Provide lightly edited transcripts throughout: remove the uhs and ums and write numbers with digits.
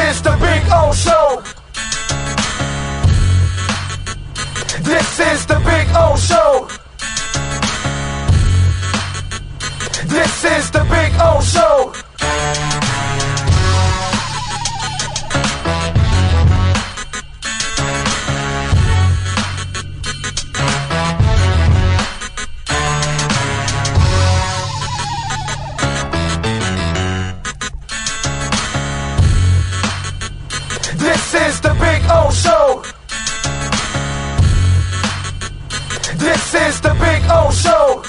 is the Big O Show. This is the Big O Show. This is the Big O Show. This is the Big O Show. This is the Big O Show.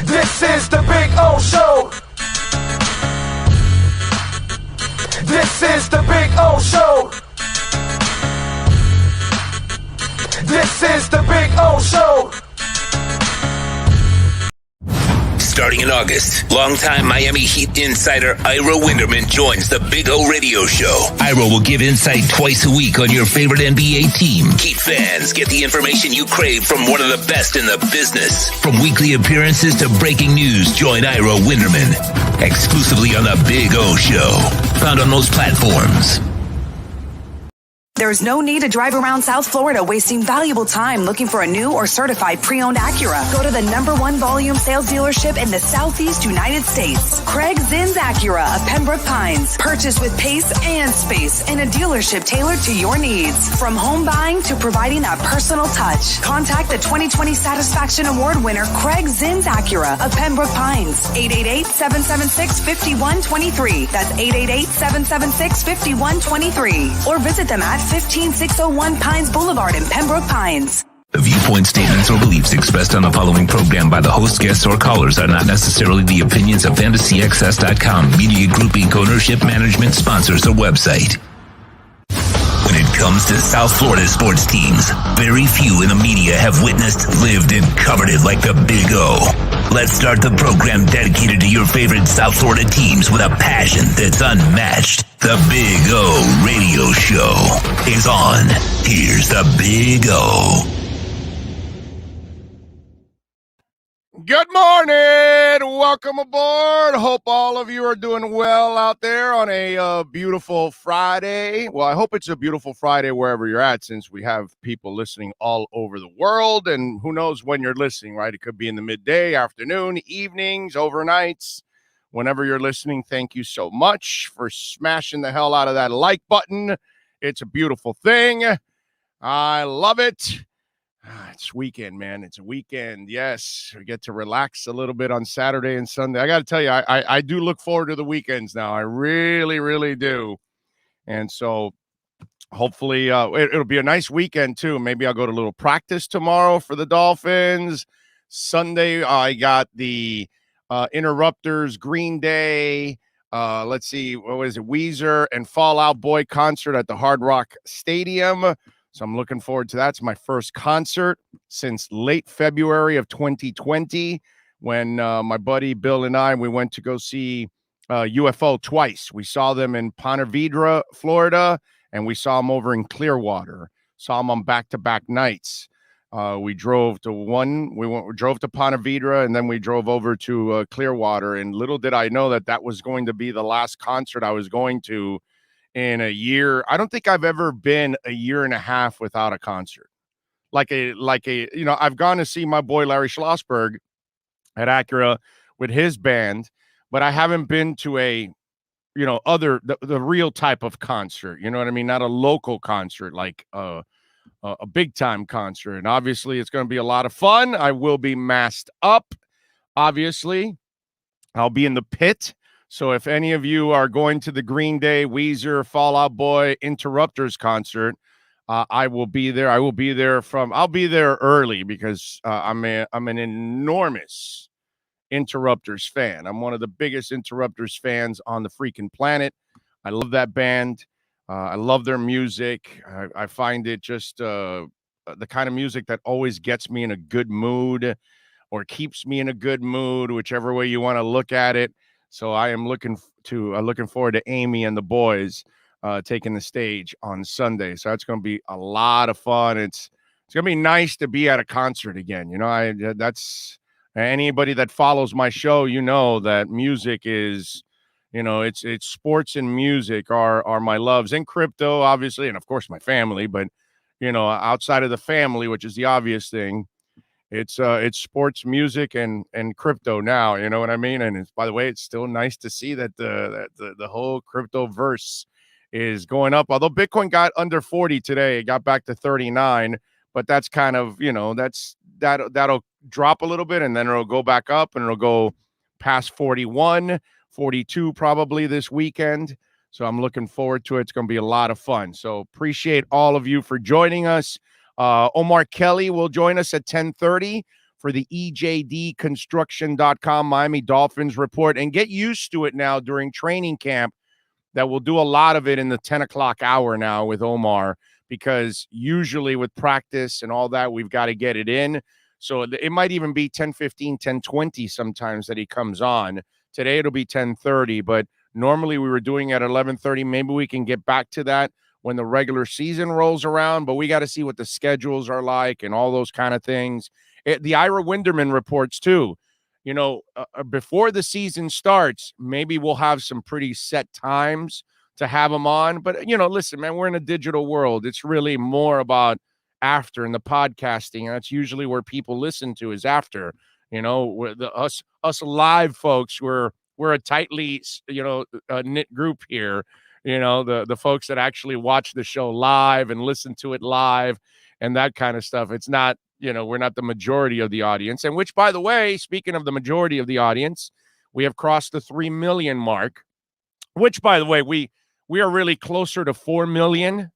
This is the Big O Show. This is the Big O Show. This is the Big O Show. Starting in August, longtime Miami Heat insider Ira Winderman joins the Big O Radio Show. Ira will give insight twice a week on your favorite NBA team. Heat fans get the information you crave from one of the best in the business. From weekly appearances to breaking news, join Ira Winderman exclusively on the Big O Show. Found on most platforms. There's no need to drive around South Florida wasting valuable time looking for a new or certified pre-owned Acura. Go to the #1 volume sales dealership in the Southeast United States. Craig Zinn's Acura of Pembroke Pines. Purchase with pace and space in a dealership tailored to your needs. From home buying to providing that personal touch. Contact the 2020 Satisfaction Award winner Craig Zinn's Acura of Pembroke Pines. 888-776-5123. That's 888-776-5123. Or visit them at 15601 Pines Boulevard in Pembroke Pines. The viewpoint, statements, or beliefs expressed on the following program by the host, guests, or callers are not necessarily the opinions of FantasyXS.com, Media Group Inc. ownership, management, sponsors, or website. When it comes to South Florida sports teams, very few in the media have witnessed, lived, and covered it like the Big O. Let's start the program dedicated to your favorite South Florida teams with a passion that's unmatched. The Big O Radio Show is on. Here's the Big O. Good morning. Welcome aboard. Hope all of you are doing well out there on a beautiful Friday. Well, I hope it's a beautiful Friday wherever you're at, since we have people listening all over the world. And who knows when you're listening, right? It could be in the midday, afternoon, evenings, overnights. Whenever you're listening, thank you so much for smashing the hell out of that like button. It's a beautiful thing. I love it. It's weekend, man. It's a weekend. Yes, we get to relax a little bit on Saturday and Sunday. I got to tell you, I do look forward to the weekends now. I really, really do. And so hopefully it'll be a nice weekend too. Maybe I'll go to a little practice tomorrow for the Dolphins. Sunday, I got the Interrupters, Green Day. Let's see, what was it? Weezer and Fall Out Boy concert at the Hard Rock Stadium. So I'm looking forward to that. It's my first concert since late February of 2020 when my buddy Bill and we went to go see UFO twice. We saw them in Ponte Vedra, Florida, and we saw them over in Clearwater. Saw them on back-to-back nights. We drove to Ponte Vedra, and then we drove over to Clearwater. And little did I know that was going to be the last concert I was going to in a year. I don't think I've ever been a year and a half without a concert. I've gone to see my boy Larry Schlossberg at Acura with his band, but I haven't been to the real type of concert. You know what I mean? Not a local concert, like a big time concert. And obviously it's going to be a lot of fun. I will be masked up. Obviously, I'll be in the pit. So if any of you are going to the Green Day, Weezer, Fall Out Boy, Interrupters concert, I will be there. I'll be there early because I'm an enormous Interrupters fan. I'm one of the biggest Interrupters fans on the freaking planet. I love that band. I love their music. I find it just the kind of music that always gets me in a good mood or keeps me in a good mood, whichever way you want to look at it. So I am looking forward to Amy and the boys taking the stage on Sunday. So that's going to be a lot of fun. It's going to be nice to be at a concert again. That's anybody that follows my show, that music is, it's sports and music are my loves, and crypto, obviously, and of course my family. But outside of the family, which is the obvious thing, it's sports, music, and crypto now. You know what I mean? And by the way, it's still nice to see that the whole crypto verse is going up. Although Bitcoin got under 40 today, it got back to 39. But that's kind of that'll drop a little bit, and then it'll go back up, and it'll go past 41, 42 probably this weekend. So I'm looking forward to it. It's going to be a lot of fun. So appreciate all of you for joining us. Omar Kelly will join us at 10:30 for the EJDconstruction.com Miami Dolphins report. And get used to it now during training camp that we'll do a lot of it in the 10 o'clock hour now with Omar, because usually with practice and all that, we've got to get it in. So it might even be 10:15, 10:20 sometimes that he comes on. Today it'll be 10:30, but normally we were doing it at 11:30. Maybe we can get back to that when the regular season rolls around, but we got to see what the schedules are like and all those kind of things. The Ira Winderman reports too. Before the season starts, maybe we'll have some pretty set times to have them on. But, listen, man, we're in a digital world. It's really more about after in the podcasting. And that's usually where people listen to is after. Us live folks, we're a tightly, knit group here. The folks that actually watch the show live and listen to it live and that kind of stuff. It's not, we're not the majority of the audience. And which, by the way, speaking of the majority of the audience, we have crossed the 3 million mark, which, by the way, we are really closer to 4 million.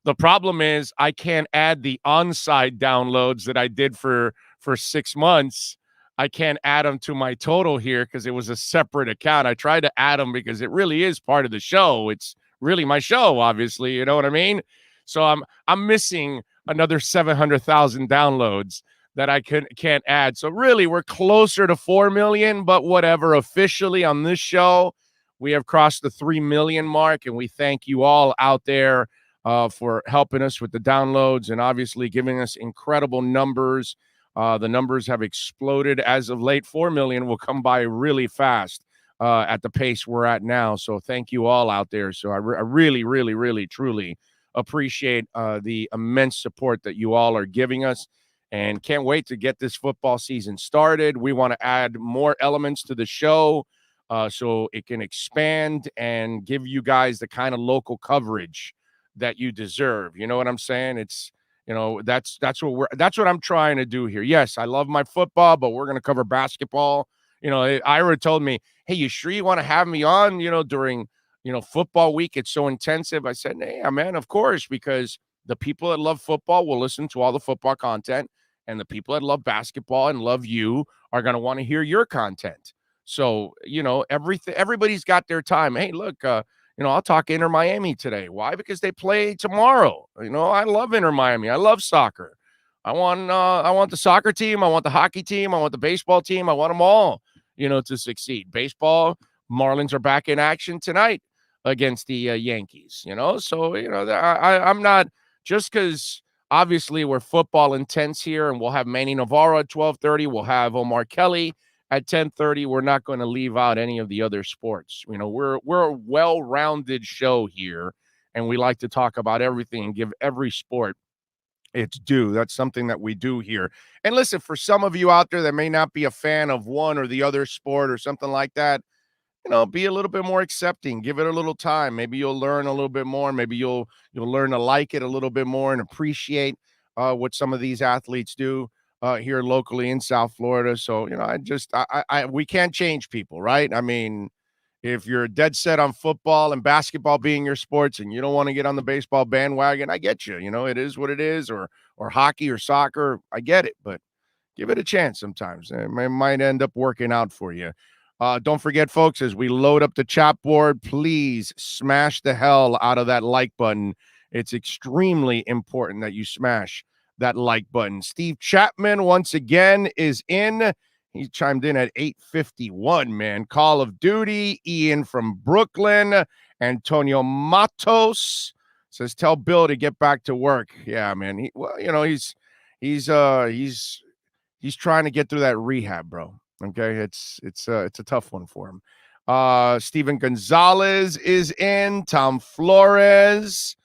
The problem is I can't add the on-site downloads that I did for 6 months. I can't add them to my total here because it was a separate account. I tried to add them because it really is part of the show. It's really my show, obviously. You know what I mean? So I'm missing another 700,000 downloads that I can't add. So really, we're closer to 4 million, but whatever. Officially on this show, we have crossed the 3 million mark, and we thank you all out there for helping us with the downloads and obviously giving us incredible numbers. The numbers have exploded as of late. 4 million will come by really fast at the pace we're at now. So thank you all out there. So I really, really, really, truly appreciate the immense support that you all are giving us, and can't wait to get this football season started. We want to add more elements to the show so it can expand and give you guys the kind of local coverage that you deserve. You know what I'm saying? It's that's what I'm trying to do here. Yes, I love my football, but we're going to cover basketball. Ira told me, hey, you sure you want to have me on, during, football week? It's so intensive. I said, yeah, man, of course, because the people that love football will listen to all the football content, and the people that love basketball and love you are going to want to hear your content. So, everybody's got their time. Hey, look, I'll talk Inter Miami today. Why? Because they play tomorrow. I love Inter Miami. I love soccer. I want the soccer team. I want the hockey team. I want the baseball team. I want them all, to succeed. Baseball, Marlins are back in action tonight against the Yankees, So, I'm not, just because obviously we're football intense here, and we'll have Manny Navarro at 12:30. We'll have Omar Kelly at 10:30. We're not going to leave out any of the other sports. We're a well-rounded show here, and we like to talk about everything and give every sport its due. That's something that we do here. And listen, for some of you out there that may not be a fan of one or the other sport or something like that, be a little bit more accepting. Give it a little time. Maybe you'll learn a little bit more. Maybe you'll learn to like it a little bit more and appreciate what some of these athletes do here locally in South Florida. So, we can't change people, right? I mean, if you're dead set on football and basketball being your sports and you don't want to get on the baseball bandwagon, I get you. It is what it is, or hockey or soccer. I get it, but give it a chance sometimes. It might end up working out for you. Don't forget, folks, as we load up the chat board, please smash the hell out of that like button. It's extremely important that you smash that like button. Steve Chapman, once again, is in. He chimed in at 8:51, man. Call of Duty. Ian from Brooklyn. Antonio Matos says, tell Bill to get back to work. Yeah, man. He's trying to get through that rehab, bro. Okay, it's a tough one for him. Steven Gonzalez is in. Tom Flores,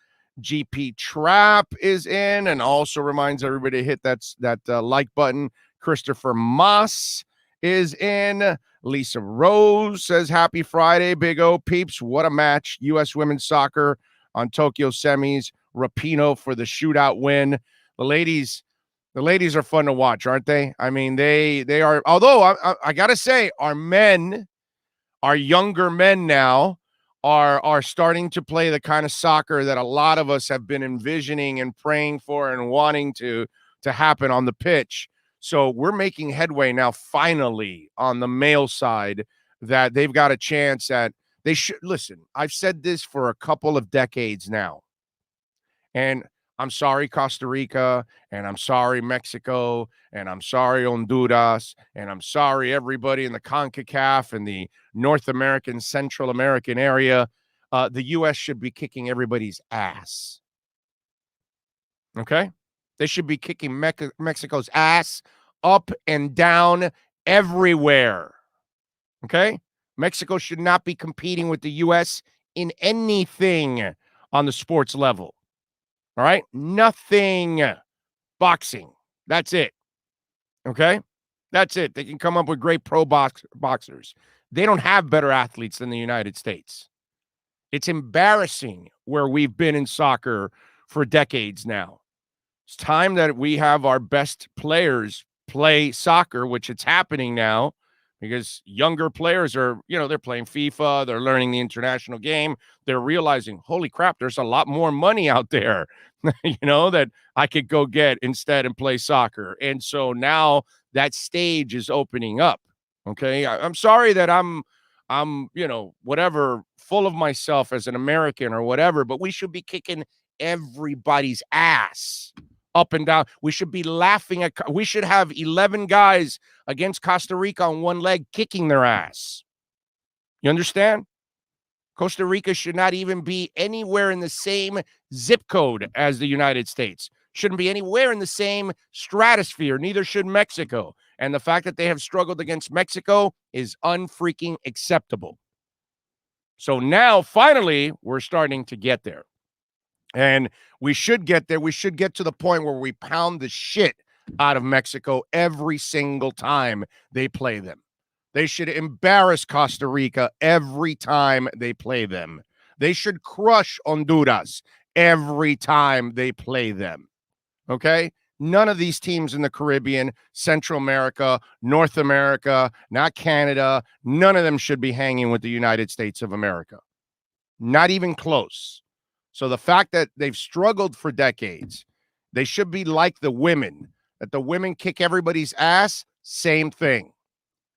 GP Trap is in, and also reminds everybody to hit that like button. Christopher Moss is in. Lisa Rose says, happy Friday, Big O peeps. What a match. U.S. women's soccer on Tokyo semis. Rapinoe for the shootout win. The ladies are fun to watch, aren't they? I mean, they are, although I got to say, our younger men now are starting to play the kind of soccer that a lot of us have been envisioning and praying for and wanting to happen on the pitch. So we're making headway now, finally, on the male side, that they've got a chance at, they should, listen, I've said this for a couple of decades now, and I'm sorry, Costa Rica, and I'm sorry, Mexico, and I'm sorry, Honduras, and I'm sorry, everybody in the CONCACAF and the North American, Central American area. The U.S. should be kicking everybody's ass. Okay? They should be kicking Mexico's ass up and down everywhere. Okay? Mexico should not be competing with the U.S. in anything on the sports level. All right? Nothing. Boxing. That's it. Okay? That's it. They can come up with great pro boxers. They don't have better athletes than the United States. It's embarrassing where we've been in soccer for decades now. It's time that we have our best players play soccer, which it's happening now because younger players are, they're playing FIFA, they're learning the international game. They're realizing, holy crap, there's a lot more money out there, that I could go get instead and play soccer. And so now that stage is opening up. Okay. I'm sorry that I'm, whatever, full of myself as an American or whatever, but we should be kicking everybody's ass up and down. We should be laughing we should have 11 guys against Costa Rica on one leg kicking their ass. You understand? Costa Rica should not even be anywhere in the same zip code as the United States. Shouldn't be anywhere in the same stratosphere. Neither should Mexico. And the fact that they have struggled against Mexico is unfreaking acceptable. So now, finally, we're starting to get there. And we should get there. We should get to the point where we pound the shit out of Mexico every single time they play them. They should embarrass Costa Rica every time they play them. They should crush Honduras every time they play them. Okay? None of these teams in the Caribbean, Central America, North America, not Canada, none of them should be hanging with the United States of America. Not even close. So the fact that they've struggled for decades, they should be like the women, that the women kick everybody's ass, same thing.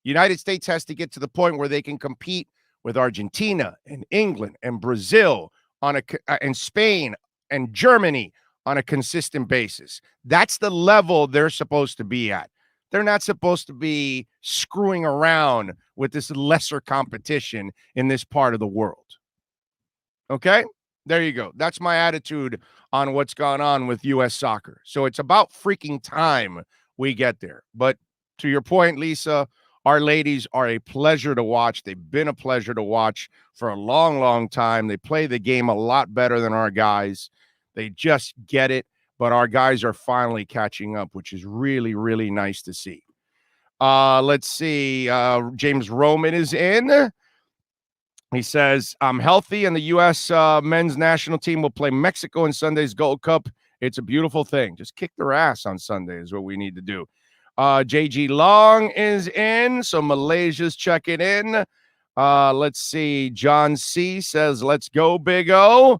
United States has to get to the point where they can compete with Argentina and England and Brazil and Spain and Germany on a consistent basis. That's the level they're supposed to be at. They're not supposed to be screwing around with this lesser competition in this part of the world. Okay? There you go. That's my attitude on what's gone on with U.S. soccer. So it's about freaking time we get there. But to your point, Lisa, our ladies are a pleasure to watch. They've been a pleasure to watch for a long, long time. They play the game a lot better than our guys. They just get it. But our guys are finally catching up, which is really, really nice to see. Let's see. James Roman is in. He says, I'm healthy, and the U.S. men's national team will play Mexico in Sunday's Gold Cup. It's a beautiful thing. Just kick their ass on Sunday is what we need to do. JG Long is in, so Malaysia's checking in. Let's see. John C. says, let's go, Big O.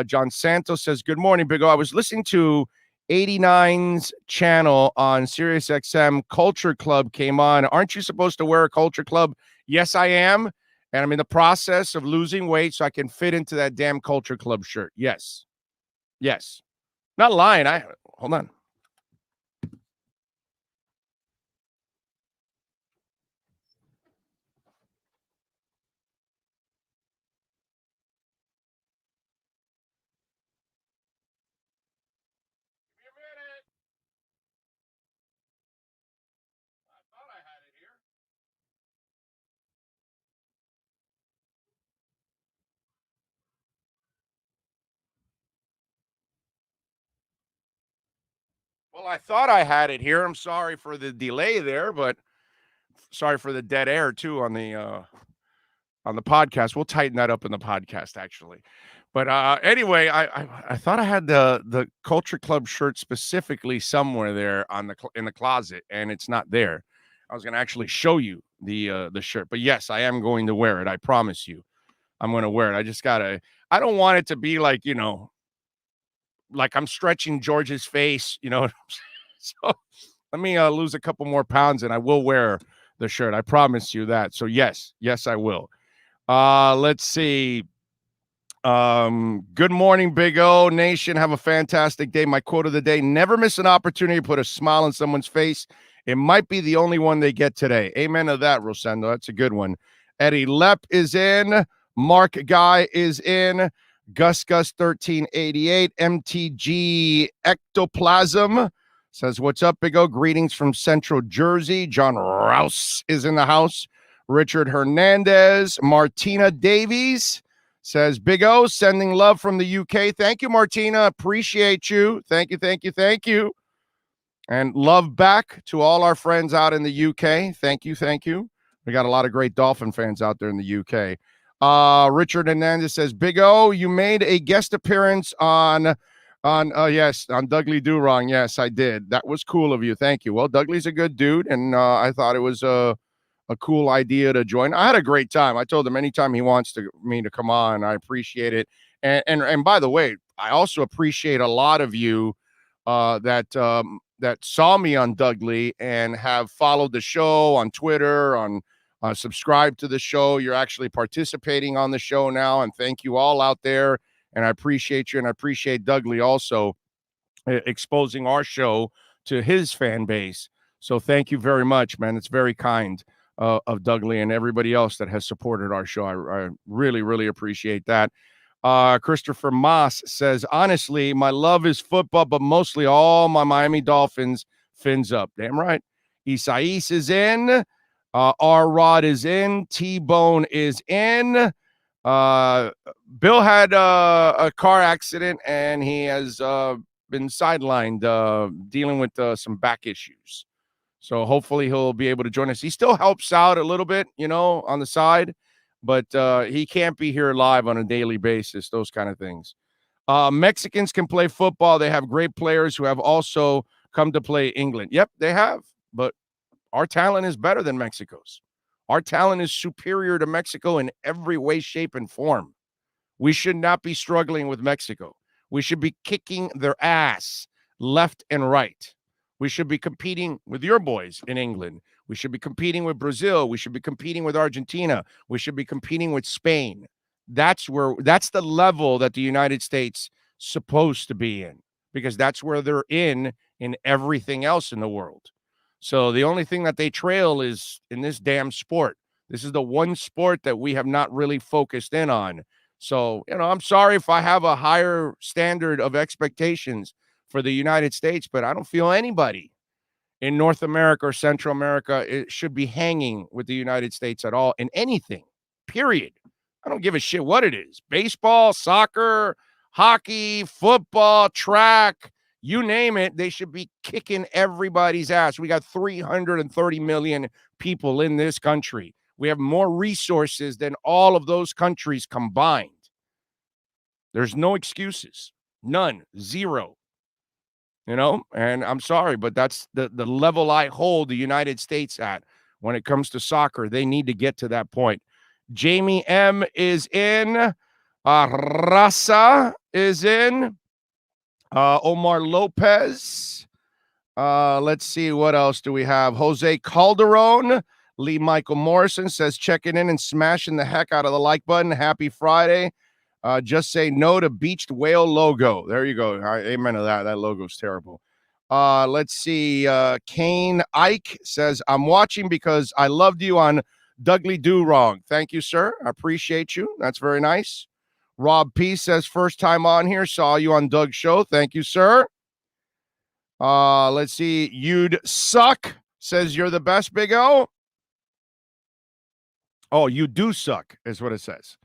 John Santos says, good morning, Big O. I was listening to 89's channel on Sirius XM. Culture Club came on. Aren't you supposed to wear a Culture Club Yes, I am. And I'm in the process of losing weight so I can fit into that damn Culture Club shirt. Yes. Yes. Not lying. Hold on. Well, I thought I had it here. I'm sorry for the delay there, but sorry for the dead air too on the podcast. We'll tighten that up in the podcast actually. But anyway, I thought I had the Culture Club shirt specifically somewhere there in the closet, and it's not there. I was going to actually show you the shirt, but yes, I am going to wear it. I promise you, I'm going to wear it. I just gotta. I don't want it to be like like I'm stretching George's face, So let me lose a couple more pounds, and I will wear the shirt. I promise you that. So yes, I will. Let's see. Good morning, Big O Nation. Have a fantastic day. My quote of the day: never miss an opportunity to put a smile on someone's face. It might be the only one they get today. Amen to that, Rosendo. That's a good one. Eddie Lepp is in. Mark Guy is in. Gus 1388. MTG Ectoplasm says, what's up, Big O? Greetings from Central Jersey. John Rouse is in the house. Richard Hernandez. Martina Davies says, Big O, sending love from the UK. Thank you, Martina. Appreciate you. Thank you. And love back to all our friends out in the UK. Thank you. We got a lot of great Dolphin fans out there in the UK. Richard Hernandez says, Big O, you made a guest appearance on Dudley Do Wrong. Yes, I did. That was cool of you. Thank you. Well, Dudley's a good dude, and I thought it was a cool idea to join. I had a great time. I told him anytime he wants me to come on, I appreciate it. And by the way, I also appreciate a lot of you that saw me on Dudley and have followed the show on Twitter, on subscribe to the show. You're actually participating on the show now, and thank you all out there. And I appreciate you, and I appreciate Dudley also exposing our show to his fan base. So thank you very much, man. It's very kind of Dudley and everybody else that has supported our show. I really, really appreciate that. Christopher Moss says, honestly, my love is football, but mostly all my Miami Dolphins fins up. Damn right. Isais is in. R-Rod is in. T-Bone is in. Bill had a car accident, and he has been sidelined dealing with some back issues. So hopefully he'll be able to join us. He still helps out a little bit, on the side, but he can't be here live on a daily basis, those kind of things. Mexicans can play football. They have great players who have also come to play England. Yep, they have, but our talent is better than Mexico's. Our talent is superior to Mexico in every way, shape, and form. We should not be struggling with Mexico. We should be kicking their ass left and right. We should be competing with your boys in England. We should be competing with Brazil. We should be competing with Argentina. We should be competing with Spain. That's the level that the United States supposed to be in, because that's where they're in everything else in the world. So the only thing that they trail is in this damn sport. This is the one sport that we have not really focused in on. So, I'm sorry if I have a higher standard of expectations for the United States, but I don't feel anybody in North America or Central America should be hanging with the United States at all in anything, period. I don't give a shit what it is. Baseball, soccer, hockey, football, track, you name it, they should be kicking everybody's ass. We got 330 million people in this country. We have more resources than all of those countries combined. There's no excuses. None. Zero. And I'm sorry, but that's the level I hold the United States at when it comes to soccer. They need to get to that point. Jamie M is in. Raza is in. Omar Lopez. Let's see, what else do we have? Jose Calderon. Lee Michael Morrison says, checking in and smashing the heck out of the like button. Happy Friday. Just say no to beached whale logo. There you go. Amen to that. That logo's terrible. Let's see. Kane Ike says, I'm watching because I loved you on Dougly Do Wrong. Thank you, sir. I appreciate you. That's very nice. Rob P says, first time on here. Saw you on Doug's show. Thank you, sir. Let's see. You'd suck says, you're the best, Big O. Oh, you do suck is what it says.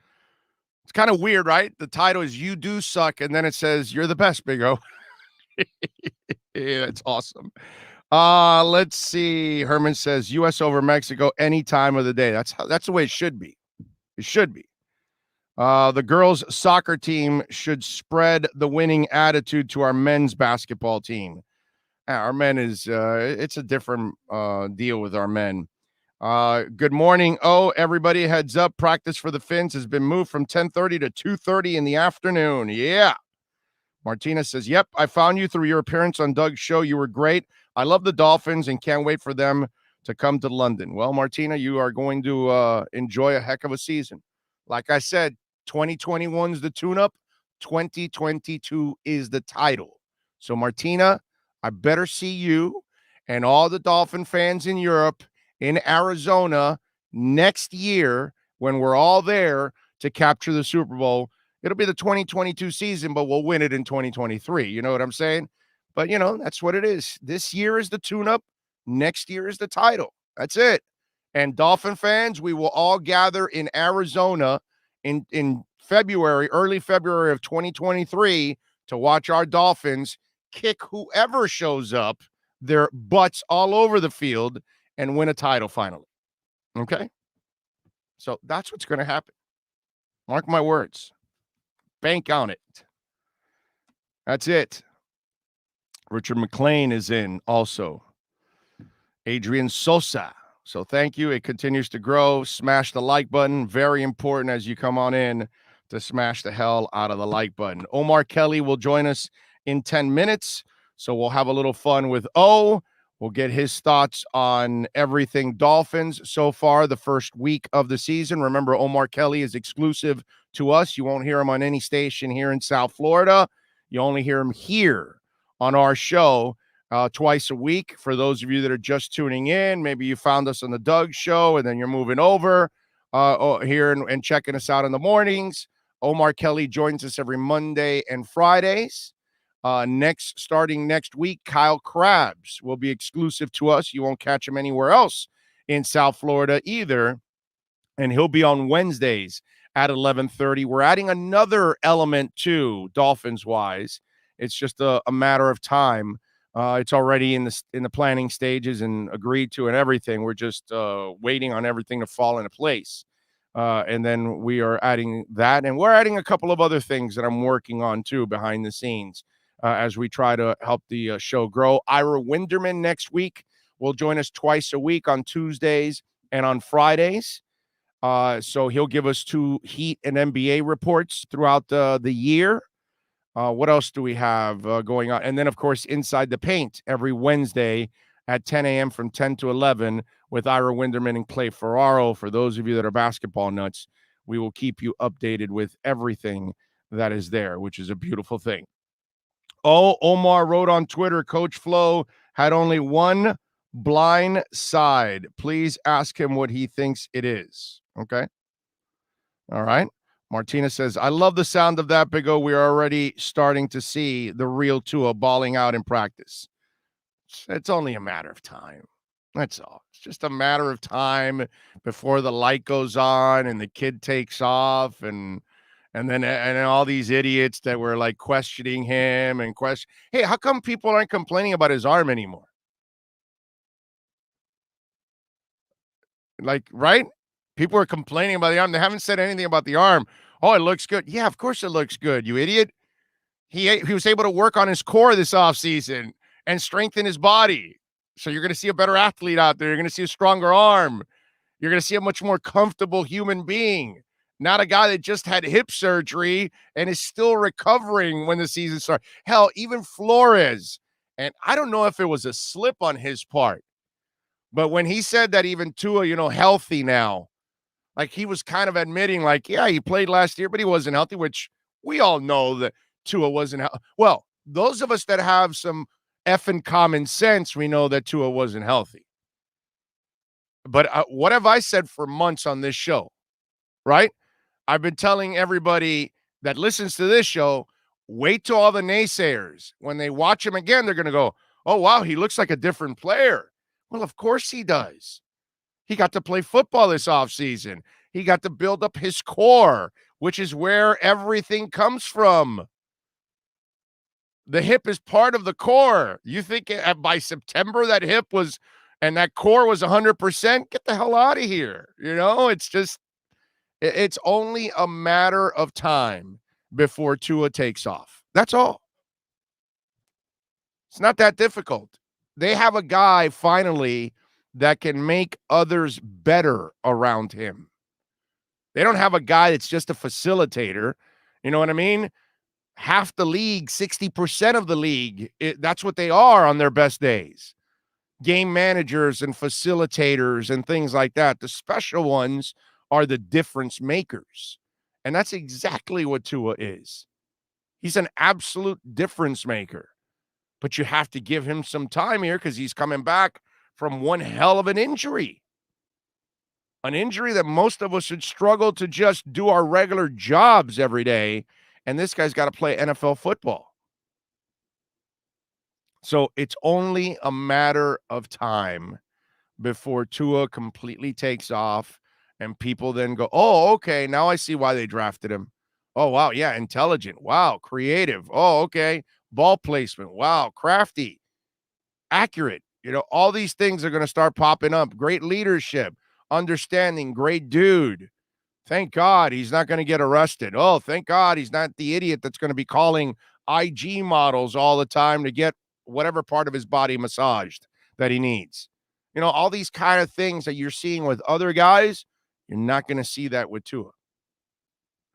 It's kind of weird, right? The title is You Do Suck, and then it says, you're the best, Big O. Yeah, it's awesome. Let's see. Herman says, U.S. over Mexico any time of the day. That's the way it should be. It should be. The girls' soccer team should spread the winning attitude to our men's basketball team. Our men is it's a different deal with our men. Good morning. Oh, everybody, heads up. Practice for the Finns has been moved from 10:30 to 2:30 in the afternoon. Yeah. Martina says, yep, I found you through your appearance on Doug's show. You were great. I love the Dolphins and can't wait for them to come to London. Well, Martina, you are going to enjoy a heck of a season. Like I said, 2021 is the tune-up. 2022 is the title. So, Martina, I better see you and all the Dolphin fans in Europe, in Arizona, next year when we're all there to capture the Super Bowl. It'll be the 2022 season, but we'll win it in 2023. You know what I'm saying? But, you know, that's what it is. This year is the tune-up. Next year is the title. That's it. And Dolphin fans, we will all gather in Arizona in February, early February of 2023 to watch our Dolphins kick whoever shows up, their butts all over the field, and win a title finally. Okay? So that's what's going to happen. Mark my words. Bank on it. That's it. Richard McLean is in also. Adrian Sosa. So thank you. It continues to grow. Smash the like button. Very important as you come on in to smash the hell out of the like button. Omar Kelly will join us in 10 minutes. So we'll have a little fun with O. We'll get his thoughts on everything Dolphins so far the first week of the season. Remember, Omar Kelly is exclusive to us. You won't hear him on any station here in South Florida. You only hear him here on our show twice a week. For those of you that are just tuning in, maybe you found us on the Doug show and then you're moving over here and checking us out in the mornings. Omar Kelly joins us every Monday and Fridays. Starting next week, Kyle Krabs will be exclusive to us. You won't catch him anywhere else in South Florida either. And he'll be on Wednesdays at 11:30. We're adding another element to Dolphins-wise. It's just a matter of time. It's already in the planning stages and agreed to and everything. We're just waiting on everything to fall into place. And then we are adding that. And we're adding a couple of other things that I'm working on, too, behind the scenes. As we try to help the show grow. Ira Winderman next week will join us twice a week on Tuesdays and on Fridays. So he'll give us 2 Heat and NBA reports throughout the year. What else do we have going on? And then, of course, Inside the Paint every Wednesday at 10 a.m. from 10 to 11 with Ira Winderman and Clay Ferraro. For those of you that are basketball nuts, we will keep you updated with everything that is there, which is a beautiful thing. Oh, Omar wrote on Twitter, Coach Flo had only one blind side. Please ask him what he thinks it is. Okay. All right. Martina says, I love the sound of that, Big O. We are already starting to see the real Tua balling out in practice. It's only a matter of time. That's all. It's just a matter of time before the light goes on and the kid takes off and then all these idiots that were like questioning him and hey, how come people aren't complaining about his arm anymore? Like, right? People are complaining about the arm. They haven't said anything about the arm. Oh, it looks good. Yeah, of course it looks good, you idiot. He was able to work on his core this offseason and strengthen his body. So you're going to see a better athlete out there. You're going to see a stronger arm. You're going to see a much more comfortable human being. Not a guy that just had hip surgery and is still recovering when the season starts. Hell, even Flores, and I don't know if it was a slip on his part, But when he said that even Tua, healthy now, like he was kind of admitting, like, yeah, he played last year, but he wasn't healthy, which we all know that Tua wasn't healthy. Well, those of us that have some effing common sense, we know that Tua wasn't healthy. But what have I said for months on this show, right? I've been telling everybody that listens to this show, wait till all the naysayers. When they watch him again, they're going to go, oh, wow, he looks like a different player. Well, of course he does. He got to play football this offseason. He got to build up his core, which is where everything comes from. The hip is part of the core. You think by September that hip was, and that core was 100%? Get the hell out of here. It's just, it's only a matter of time before Tua takes off. That's all. It's not that difficult. They have a guy finally that can make others better around him. They don't have a guy that's just a facilitator. You know what I mean? Half the league, 60% of the league, that's what they are on their best days. Game managers and facilitators and things like that. The special ones are the difference makers. And that's exactly what Tua is. He's an absolute difference maker. But you have to give him some time here because he's coming back from one hell of an injury. An injury that most of us would struggle to just do our regular jobs every day. And this guy's got to play NFL football. So it's only a matter of time before Tua completely takes off and people then go, oh, okay, now I see why they drafted him. Oh, wow, yeah, intelligent. Wow, creative. Oh, okay, ball placement. Wow, crafty, accurate. All these things are going to start popping up. Great leadership, understanding, great dude. Thank God he's not going to get arrested. Oh, thank God he's not the idiot that's going to be calling IG models all the time to get whatever part of his body massaged that he needs. All these kind of things that you're seeing with other guys, you're not going to see that with Tua.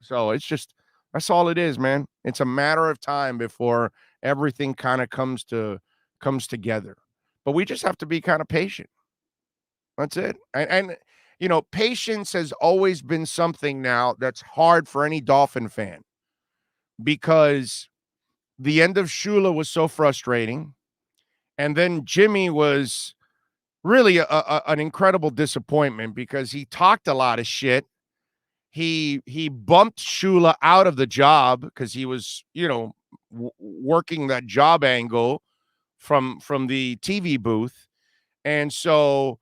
So it's just, that's all it is, man. It's a matter of time before everything kind of comes together. But we just have to be kind of patient. That's it. And patience has always been something now that's hard for any Dolphin fan because the end of Shula was so frustrating. And then Jimmy was really an incredible disappointment because he talked a lot of shit. He bumped Shula out of the job because he was, working that job angle from the TV booth. And so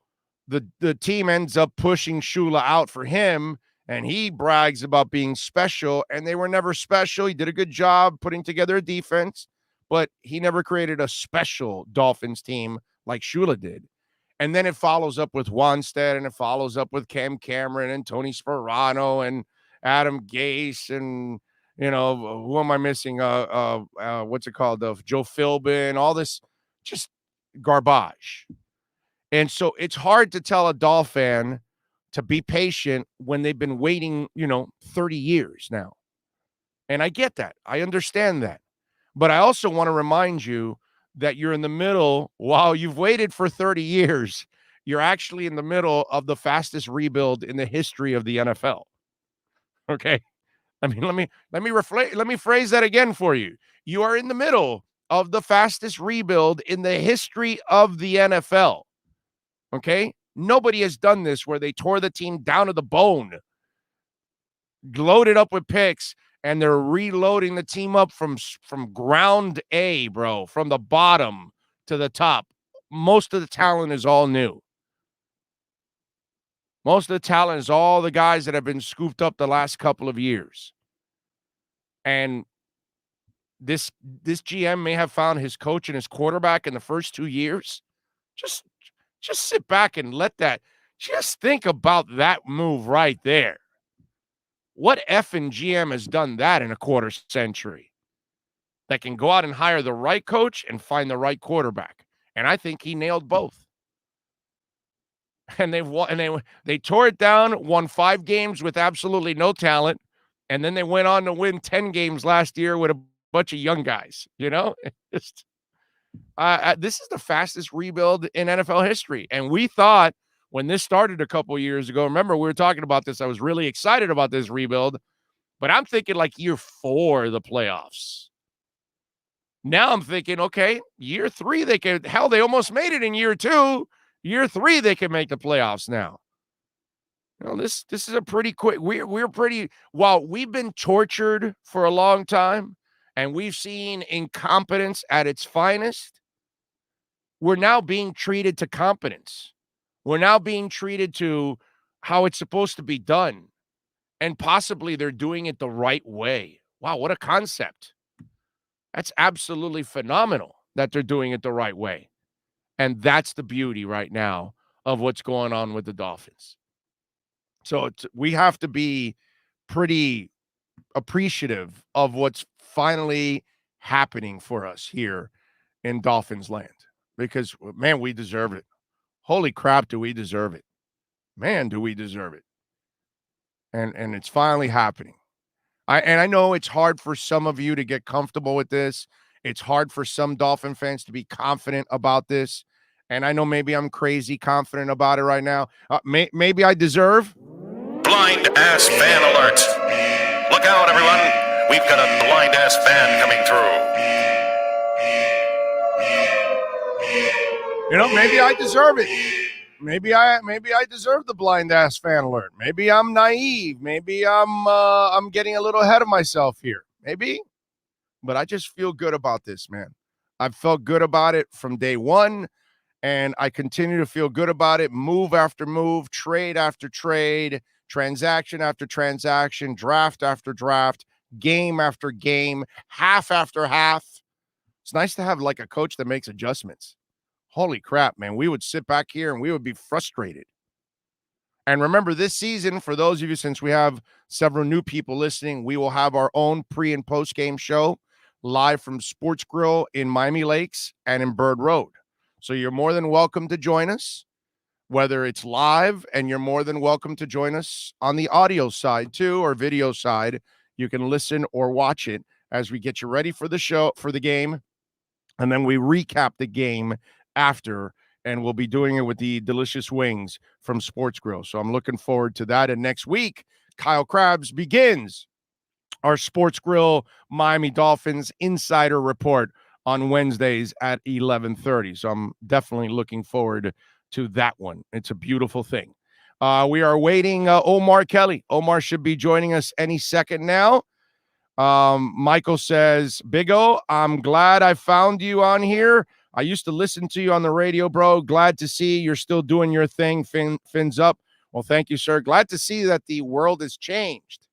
the team ends up pushing Shula out for him, and he brags about being special, and they were never special. He did a good job putting together a defense, but he never created a special Dolphins team like Shula did. And then it follows up with Wanstead, and it follows up with Cam Cameron and Tony Sperano and Adam Gase and, who am I missing? What's it called? Joe Philbin, all this just garbage. And so it's hard to tell a Dolphin fan to be patient when they've been waiting, 30 years now. And I get that. I understand that. But I also want to remind you that you're in the middle, while you've waited for 30 years, you're actually in the middle of the fastest rebuild in the history of the NFL. Okay? I mean, let me phrase that again for you. You are in the middle of the fastest rebuild in the history of the NFL. Okay? Nobody has done this where they tore the team down to the bone, loaded up with picks, and they're reloading the team up from ground A, bro, from the bottom to the top. Most of the talent is all new. Most of the talent is all the guys that have been scooped up the last couple of years. And this GM may have found his coach and his quarterback in the first 2 years. Just sit back and just think about that move right there. What effing GM has done that in a quarter century? That can go out and hire the right coach and find the right quarterback. And I think he nailed both. And they tore it down, won 5 games with absolutely no talent, and then they went on to win 10 games last year with a bunch of young guys. This is the fastest rebuild in NFL history. And we thought when this started a couple of years ago, remember we were talking about this, I was really excited about this rebuild, but I'm thinking like year 4 of the playoffs. Now I'm thinking, okay, year 3, they almost made it in year 2. Year 3, they can make the playoffs now. This is a pretty quick. We're pretty. While we've been tortured for a long time, and we've seen incompetence at its finest, we're now being treated to competence. We're now being treated to how it's supposed to be done, and possibly they're doing it the right way. Wow, what a concept! That's absolutely phenomenal that they're doing it the right way, and that's the beauty right now of what's going on with the Dolphins. So we have to be pretty appreciative of what's finally happening for us here in Dolphins land because, man, we deserve it. Holy crap, do we deserve it? Man, do we deserve it. And it's finally happening. I know it's hard for some of you to get comfortable with this. It's hard for some Dolphin fans to be confident about this. And I know maybe I'm crazy confident about it right now. Maybe I deserve. Blind ass fan alert. Look out, everyone. We've got a blind ass fan coming through. Maybe I deserve it. Maybe I deserve the blind ass fan alert. Maybe I'm naive. Maybe I'm getting a little ahead of myself here. Maybe. But I just feel good about this, man. I've felt good about it from day one, and I continue to feel good about it. Move after move, trade after trade, transaction after transaction, draft after draft, game after game, half after half. It's nice to have like a coach that makes adjustments. Holy crap, man. We would sit back here and we would be frustrated. And remember, this season, for those of you, since we have several new people listening, we will have our own pre- and post-game show live from Sports Grill in Miami Lakes and in Bird Road. So you're more than welcome to join us, whether it's live, and you're more than welcome to join us on the audio side too, or video side. You can listen or watch it as we get you ready for the show, for the game. And then we recap the game after, and we'll be doing it with the delicious wings from Sports Grill. So I'm looking forward to that. And next week, Kyle Krabs begins our Sports Grill Miami Dolphins Insider Report on Wednesdays at 11:30. So I'm definitely looking forward to that one. It's a beautiful thing. We are waiting Omar Kelly. Omar should be joining us any second now. Michael says, Big O, I'm glad I found you on here. I used to listen to you on the radio, bro. Glad to see you're still doing your thing. Fins up. Well, thank you, sir. Glad to see that the world has changed,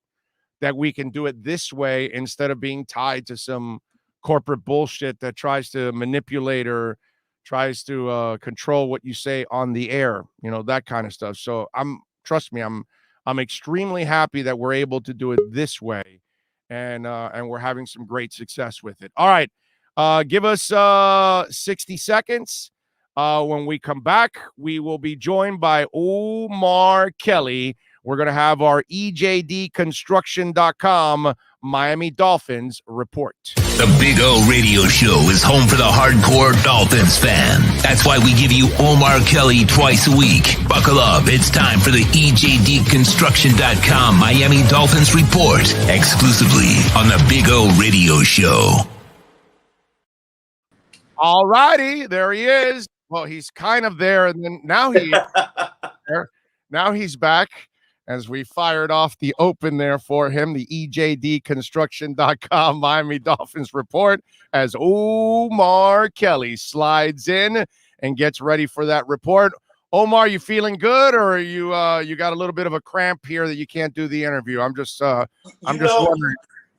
that we can do it this way instead of being tied to some corporate bullshit that tries to manipulate or tries to control what you say on the air, that kind of stuff. So trust me, I'm extremely happy that we're able to do it this way, and we're having some great success with it. All right. Give us 60 seconds. When we come back, we will be joined by Omar Kelly. We're going to have our EJDconstruction.com Miami Dolphins report. The Big O Radio Show is home for the hardcore Dolphins fan. That's why we give you Omar Kelly twice a week. Buckle up. It's time for the EJDconstruction.com Miami Dolphins report, exclusively on the Big O Radio Show. All righty, there he is. Well, he's kind of there, and then now he's there. Now he's back as we fired off the open there for him, the EJDconstruction.com Miami Dolphins report, as Omar Kelly slides in and gets ready for that report. Omar, you feeling good, or you got a little bit of a cramp here that you can't do the interview? I'm just wondering.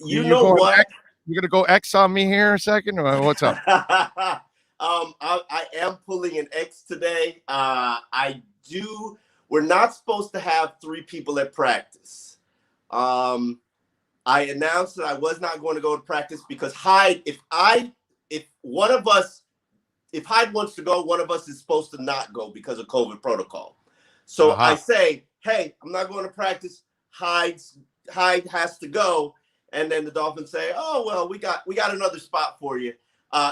You know what? You're going to go X on me here a second? What's up? I am pulling an X today. We're not supposed to have 3 people at practice. I announced that I was not going to go to practice because Hyde, if Hyde wants to go, one of us is supposed to not go because of COVID protocol. So I say, hey, I'm not going to practice. Hyde has to go. And then the Dolphins say, oh, well, we got another spot for you.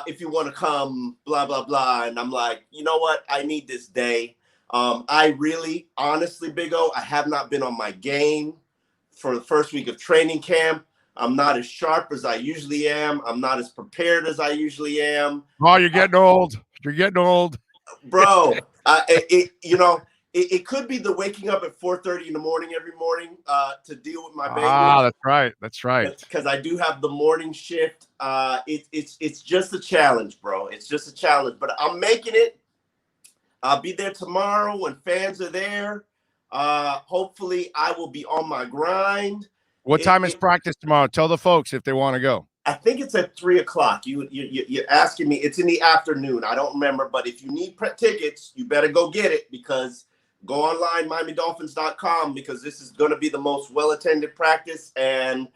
if you want to come, blah, blah, blah. And I'm like, you know what? I need this day. I really, honestly, Big O, I have not been on my game for the first week of training camp. I'm not as sharp as I usually am. I'm not as prepared as I usually am. Oh, you're getting old. You're getting old. Bro, it could be the waking up at 4:30 in the morning every morning to deal with my baby. Ah, that's right. That's right. Because I do have the morning shift. It's just a challenge, bro. It's just a challenge, but I'm making it. I'll be there tomorrow when fans are there. Hopefully, I will be on my grind. What time is practice tomorrow? Tell the folks if they want to go. I think it's at 3:00. You're asking me. It's in the afternoon. I don't remember, but if you need tickets, you better go get it because go online, MiamiDolphins.com, because this is going to be the most well-attended practice, and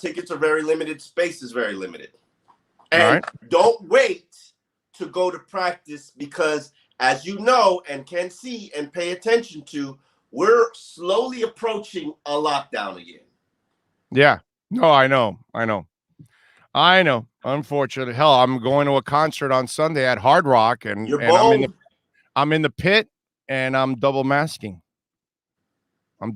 tickets are very limited. Space is very limited. And don't wait to go to practice because, as you know and can see and pay attention to, we're slowly approaching a lockdown again. Yeah. No, I know. Unfortunately, hell, I'm going to a concert on Sunday at Hard Rock, and I'm in the pit, and I'm double masking. I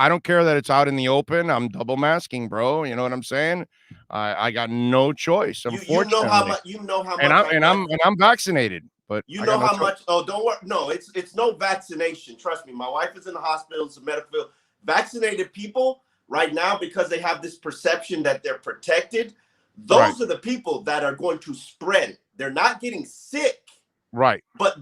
don't care that it's out in the open. I'm double masking, bro. You know what I'm saying? I got no choice. Unfortunately, you know how much, and I'm vaccinated. But you know how much. Oh, don't worry. No, it's no vaccination. Trust me. My wife is in the hospital. It's a medical field. Vaccinated people right now, because they have this perception that they're protected. Those are the people that are going to spread it. They're not getting sick. Right. But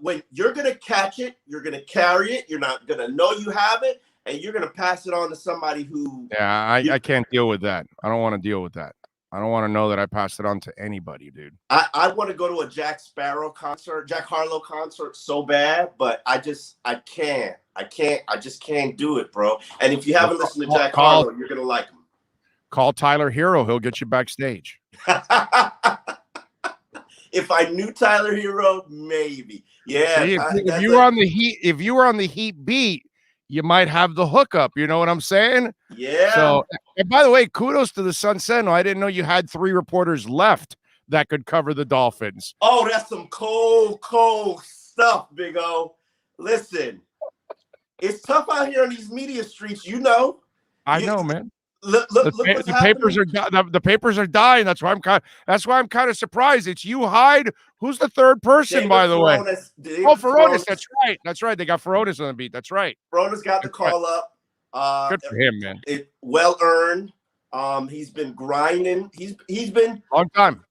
when you're going to catch it, you're going to carry it. You're not going to know you have it, and you're going to pass it on to somebody who. Yeah, I can't deal with that. I don't want to deal with that. I don't want to know that I passed it on to anybody, dude. I want to go to a Jack Harlow concert so bad, but I just can't do it, bro. And if you haven't listened to Jack Harlow, you're going to like him. Call Tyler Hero. He'll get you backstage. If I knew Tyler Hero, maybe. Yeah. See, if you were on the Heat beat, you might have the hookup. You know what I'm saying? Yeah. So, and by the way, kudos to the Sun Sentinel. I didn't know you had 3 reporters left that could cover the Dolphins. Oh, that's some cold stuff, Big O. Listen, it's tough out here on these media streets. You know. I know, man. Look the papers are dying. That's why I'm kind of surprised. It's you, Hyde. Who's the third person, by the way? Furones. That's right. They got Furones on the beat. That's right. Furones got the call up. Good for him, man. It well earned. He's been grinding. He's been long time.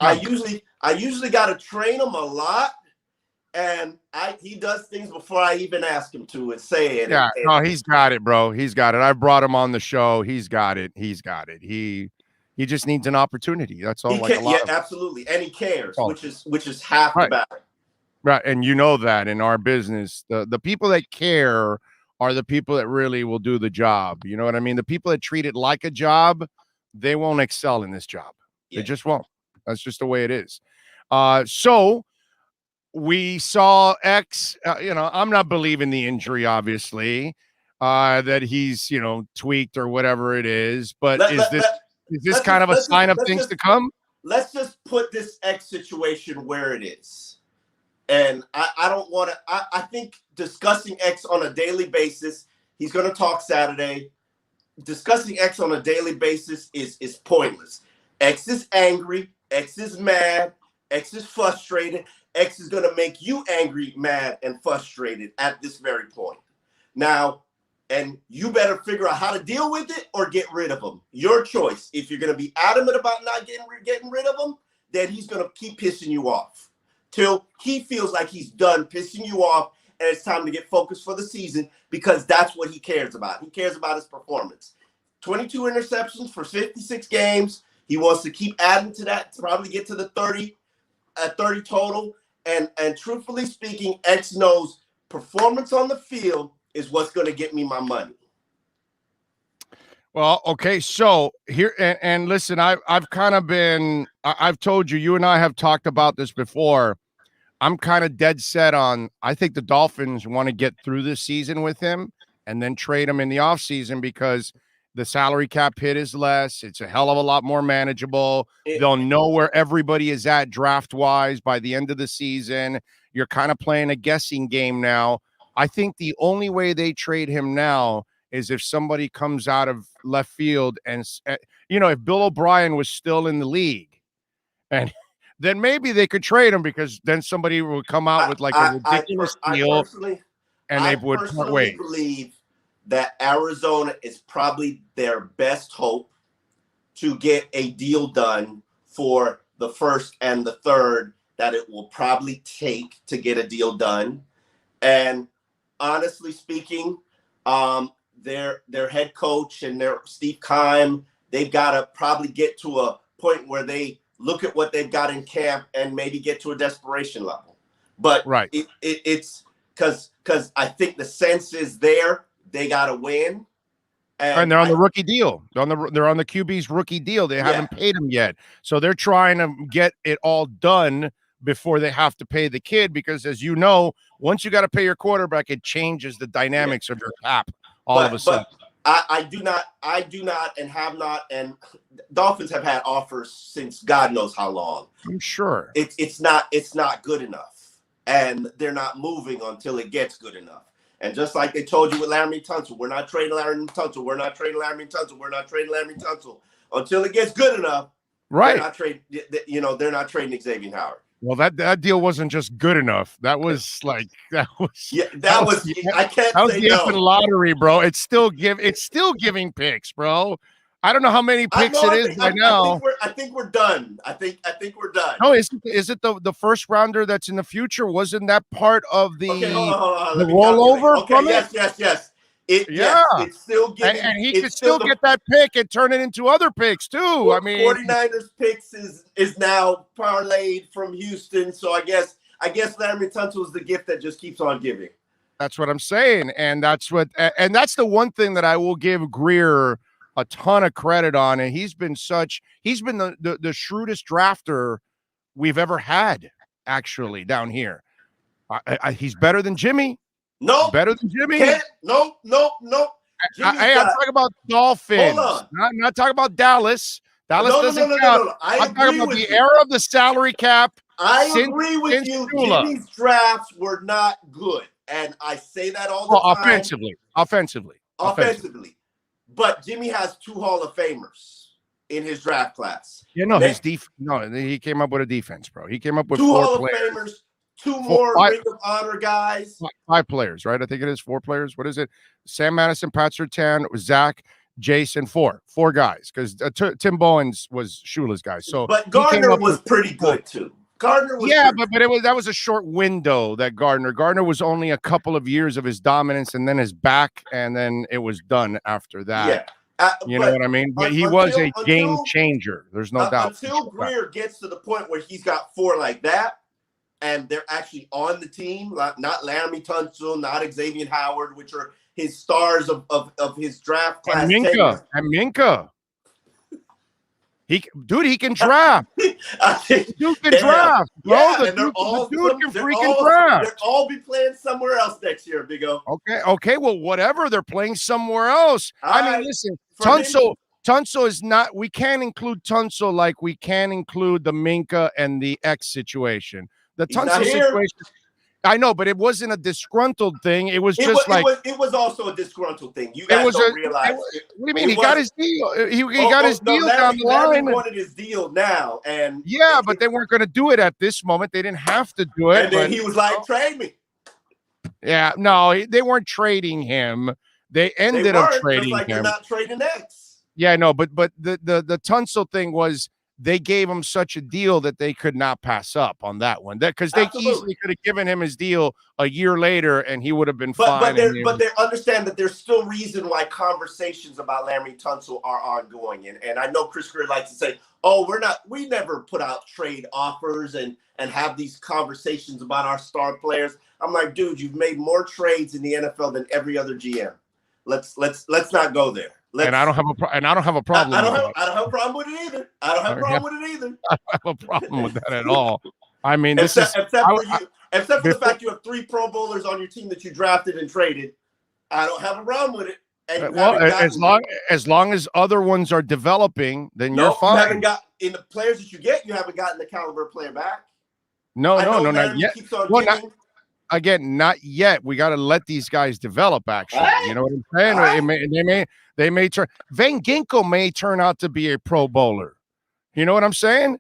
I usually got to train him a lot. And he does things before I even ask him to and say it. Yeah, no, he's got it, bro. He's got it. I brought him on the show. He's got it. He just needs an opportunity. That's all. Absolutely, and he cares, which is half the battle. Right, and you know that in our business, the people that care are the people that really will do the job. You know what I mean? The people that treat it like a job, they won't excel in this job. They just won't. That's just the way it is. So. We saw X, I'm not believing the injury, obviously, that he's, tweaked or whatever it is. But is this kind of a sign of things to come? Let's just put this X situation where it is. And I don't want to, I think discussing X on a daily basis, he's going to talk Saturday. Discussing X on a daily basis is pointless. X is angry. X is mad. X is frustrated. X is going to make you angry, mad, and frustrated at this very point. Now, and you better figure out how to deal with it or get rid of him. Your choice. If you're going to be adamant about not getting rid of him, then he's going to keep pissing you off till he feels like he's done pissing you off and it's time to get focused for the season because that's what he cares about. He cares about his performance. 22 interceptions for 56 games. He wants to keep adding to that to probably get to the 30 total. And truthfully speaking, X knows performance on the field is what's going to get me my money. Well, okay, so here and listen, I've told you and I have talked about this before. I'm kind of dead set on I think the Dolphins want to get through this season with him and then trade him in the offseason because The salary cap hit is less. It's a hell of a lot more manageable. They'll know where everybody is at draft-wise by the end of the season. You're kind of playing a guessing game now. I think the only way they trade him now is if somebody comes out of left field and, if Bill O'Brien was still in the league, and then maybe they could trade him because then somebody would come out with like a ridiculous deal, and they would part ways. I believe that Arizona is probably their best hope to get a deal done for the first and the third that it will probably take to get a deal done. And honestly speaking, their head coach and their Steve Keim, they've got to probably get to a point where they look at what they've got in camp and maybe get to a desperation level. But right. It's because I think the sense is there. They got to win. And they're on the rookie deal. They're on the QB's rookie deal. They haven't paid him yet. So they're trying to get it all done before they have to pay the kid, because as you know, once you got to pay your quarterback, it changes the dynamics of your cap all of a sudden. But I do not and have not, and Dolphins have had offers since God knows how long. I'm sure. It's not good enough. And they're not moving until it gets good enough. And just like they told you with Laramie Tunsil, we're not trading Laramie Tunsil. We're not trading Laramie Tunsil. We're not trading Laramie Tunsil until it gets good enough. Right. They're not trading Xavien Howard. Well, that deal wasn't just good enough. That was I can't say no. Lottery, bro. It's still giving picks, bro. I don't know how many picks it is right now. I think we're done. I think we're done. No, is it the first rounder that's in the future? Wasn't that part of the the rollover from it? Yes. It's still giving, and he could still get that pick and turn it into other picks too. I mean, 49ers picks is now parlayed from Houston. So I guess Laramie Tunsil is the gift that just keeps on giving. That's what I'm saying, and that's the one thing that I will give Greer a ton of credit on, and he's been the shrewdest drafter we've ever had, actually, down here. He's better than Jimmy. No, better than Jimmy. No. I'm talking about Dolphins. Not talking about Dallas. Dallas doesn't count. No. I'm talking about the era of the salary cap. I agree with you. Jimmy's drafts were not good, and I say that all the time. Offensively. But Jimmy has 2 Hall of Famers in his draft class. Yeah, no, he came up with a defense, bro. He came up with 2 4 Hall players. of Famers, 2 more Ring of Honor guys. 5 players, right? I think it is 4 players. What is it? Sam Madison, Pat Surtain, Zach, Jason, 4 guys, because Tim Bowens was Shula's guy. So, but Gardner was pretty good too. Gardner was that was a short window. That Gardner was only a couple of years of his dominance, and then his back, and then it was done after that. Yeah, you know what I mean. But he was a game changer. There's no doubt. Until Greer gets to the point where he's got 4 like that, and they're actually on the team, not Laramie Tunsil, not Xavien Howard, which are his stars of his draft class. And Minka. He can draft. Dude can draft, bro. Yeah, the dude can freaking draft. They'll all be playing somewhere else next year, Big O. Okay. Well, whatever. They're playing somewhere else. Listen, Tunsil is not. We can't include Tunsil like we can include the Minka and the X situation. The Tunsil situation. I know, but it wasn't a disgruntled thing. It was it was also a disgruntled thing. You guys don't realize. What do you mean? He got his deal. He got his deal down the line. He wanted his deal now, and but they weren't going to do it at this moment. They didn't have to do it. And then he was like, "Trade me." Yeah, no, they weren't trading him. They ended up trading him. They're not trading X. Yeah, no, but the Tunsil thing was. They gave him such a deal that they could not pass up on that one. Because they easily could have given him his deal a year later, and he would have been fine. But they understand that there's still reason why conversations about Laramie Tunsil are ongoing. And I know Chris Greer likes to say, we never put out trade offers and have these conversations about our star players. I'm like, dude, you've made more trades in the NFL than every other GM. Let's not go there. And I don't have a problem. I don't have a problem with it either. I don't have a problem with that at all. I mean, except for the fact you have 3 Pro Bowlers on your team that you drafted and traded. I don't have a problem with it. And you well, haven't gotten, as long as other ones are developing, then you're no, you fine. haven't got in the players that you get. You haven't gotten the caliber player back. No, I know not Laramie yet. keeps on Well, giving. Again, not yet. We got to let these guys develop. Actually, Right. you know what I'm saying? Right. They may turn. Van Ginkel may turn out to be a Pro Bowler. You know what I'm saying?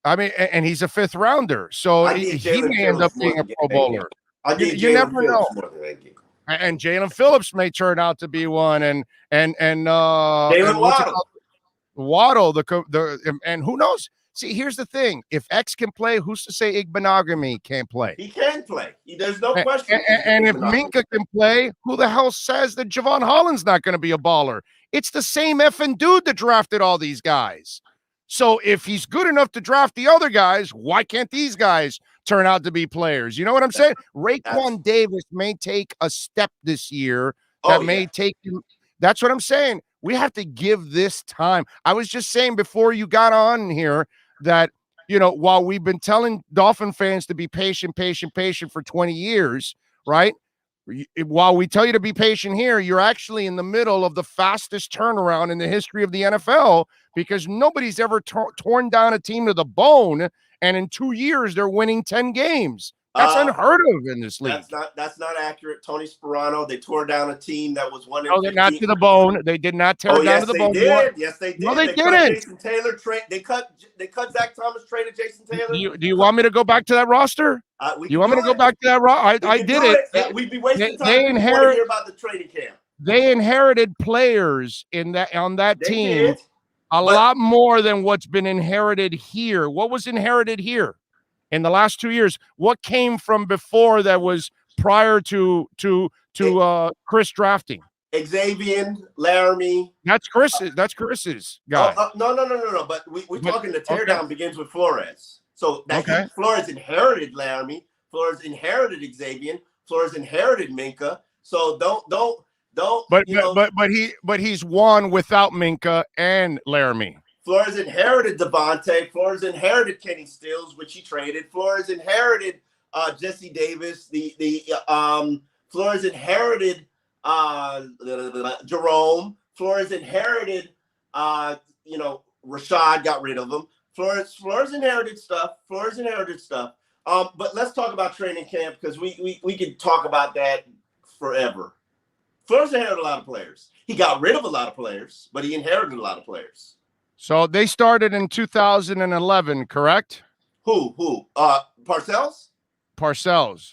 I mean, and he's a 5th rounder, so he may end up being a Pro Bowler. You never know. And Jalen Phillips may turn out to be one, and Jalen Waddle, and who knows? See, here's the thing: if X can play, who's to say Igbenogany can't play? He can play. There's no question. And if Minka can play, who the hell says that Javon Holland's not going to be a baller? It's the same effing dude that drafted all these guys. So if he's good enough to draft the other guys, why can't these guys turn out to be players? You know what I'm saying? Raekwon Davis may take a step this year that may take him. That's what I'm saying. We have to give this time. I was just saying before you got on here that, you know, while we've been telling Dolphin fans to be patient for 20 years, right? While we tell you to be patient here, you're actually in the middle of the fastest turnaround in the history of the NFL, because nobody's ever torn down a team to the bone, and in 2 years they're winning 10 games. That's unheard of in this league. That's not accurate. Tony Sperano, they tore down a team that was 1-15. No, they're not to the bone. They did not tear down to the bone. Yes, they did. No, they didn't. Cut Jason Taylor trade. They cut Zach Thomas, traded Jason Taylor. Do you want me to go back to that roster? You want me to go back to that roster? I did it. We'd be wasting time. They inherited about the training camp. They inherited players on that team. Did. A lot more than what's been inherited here. What was inherited here in the last 2 years? What came from before that was prior to Chris drafting? Xavien, Laramie. That's Chris's guy. No. But we're talking the teardown begins with Flores. So Flores inherited Laramie. Flores inherited Xavien. Flores inherited Minka. So don't. But he's won without Minka and Laramie. Flores inherited Devontae. Flores inherited Kenny Stills, which he traded. Flores inherited Jesse Davis. Flores inherited Jerome. Flores inherited Rashad, got rid of him. Flores inherited stuff. But let's talk about training camp, because we could talk about that forever. Flores inherited a lot of players. He got rid of a lot of players, but he inherited a lot of players. So they started in 2011, correct? Who? Parcells?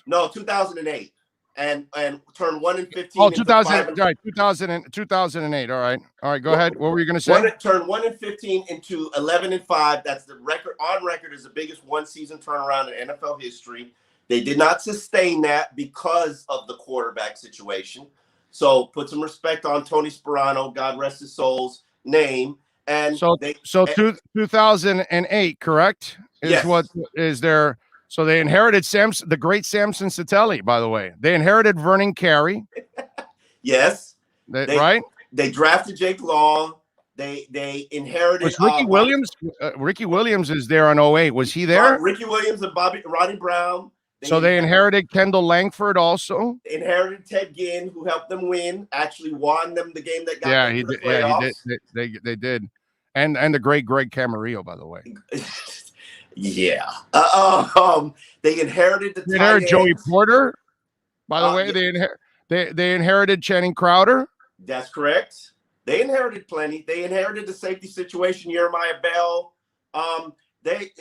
No, 2008. And turned 1-15. Oh, 2000, right, 2008. All right. Go ahead. What were you going to say? Turned 1-15 into 11-5. That's the record. On record is the biggest one-season turnaround in NFL history. They did not sustain that because of the quarterback situation. So put some respect on Tony Sperano, God rest his soul's name. And 2008, correct? Yes. What is there? So they inherited the great Samson Satelli, by the way. They inherited Vernon Carey. Yes. Right? They drafted Jake Long. They inherited Ricky Williams. Ricky Williams is there on 08. Was he there? Ricky Williams and Ronnie Brown. They inherited Kendall Langford also. They inherited Ted Ginn, who helped them win. Actually won them the game that got them to the playoffs. He did. They did. And the great Greg Camarillo, by the way. Yeah. They inherited the. They inherited Joey Porter. By the way, they inherited Channing Crowder. That's correct. They inherited plenty. They inherited the safety situation. Jeremiah Bell. They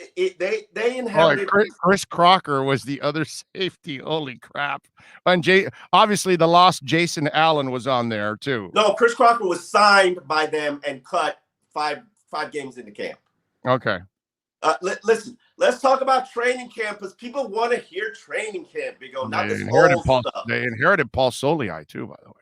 inherited. Chris Crocker was the other safety. Holy crap! And obviously the lost Jason Allen was on there too. No, Chris Crocker was signed by them and cut five games into camp. Okay. Listen, let's talk about training camp, because people want to hear training camp. Not this old stuff. They inherited Paul Soliai too, by the way.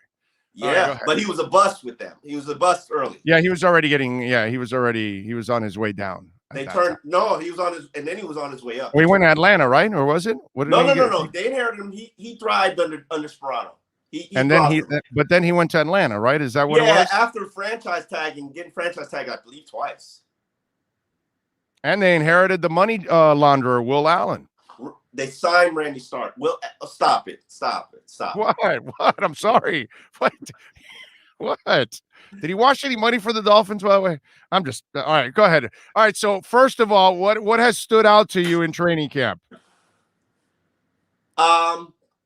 Yeah, but he was a bust with them. He was a bust early. Yeah, he was already he was on his way down. He was on his, and then he was on his way up. We went to Atlanta, right? Or was it? No. They inherited him. He thrived under Sperano. But then he went to Atlanta, right? Is that what it was? Yeah, after getting franchise tag, I believe twice. And they inherited the money launderer, Will Allen. They signed Randy Stark. Stop it. What? I'm sorry. What? What? Did he wash any money for the Dolphins, by the way? I'm just all right. Go ahead. All right. So first of all, what has stood out to you in training camp?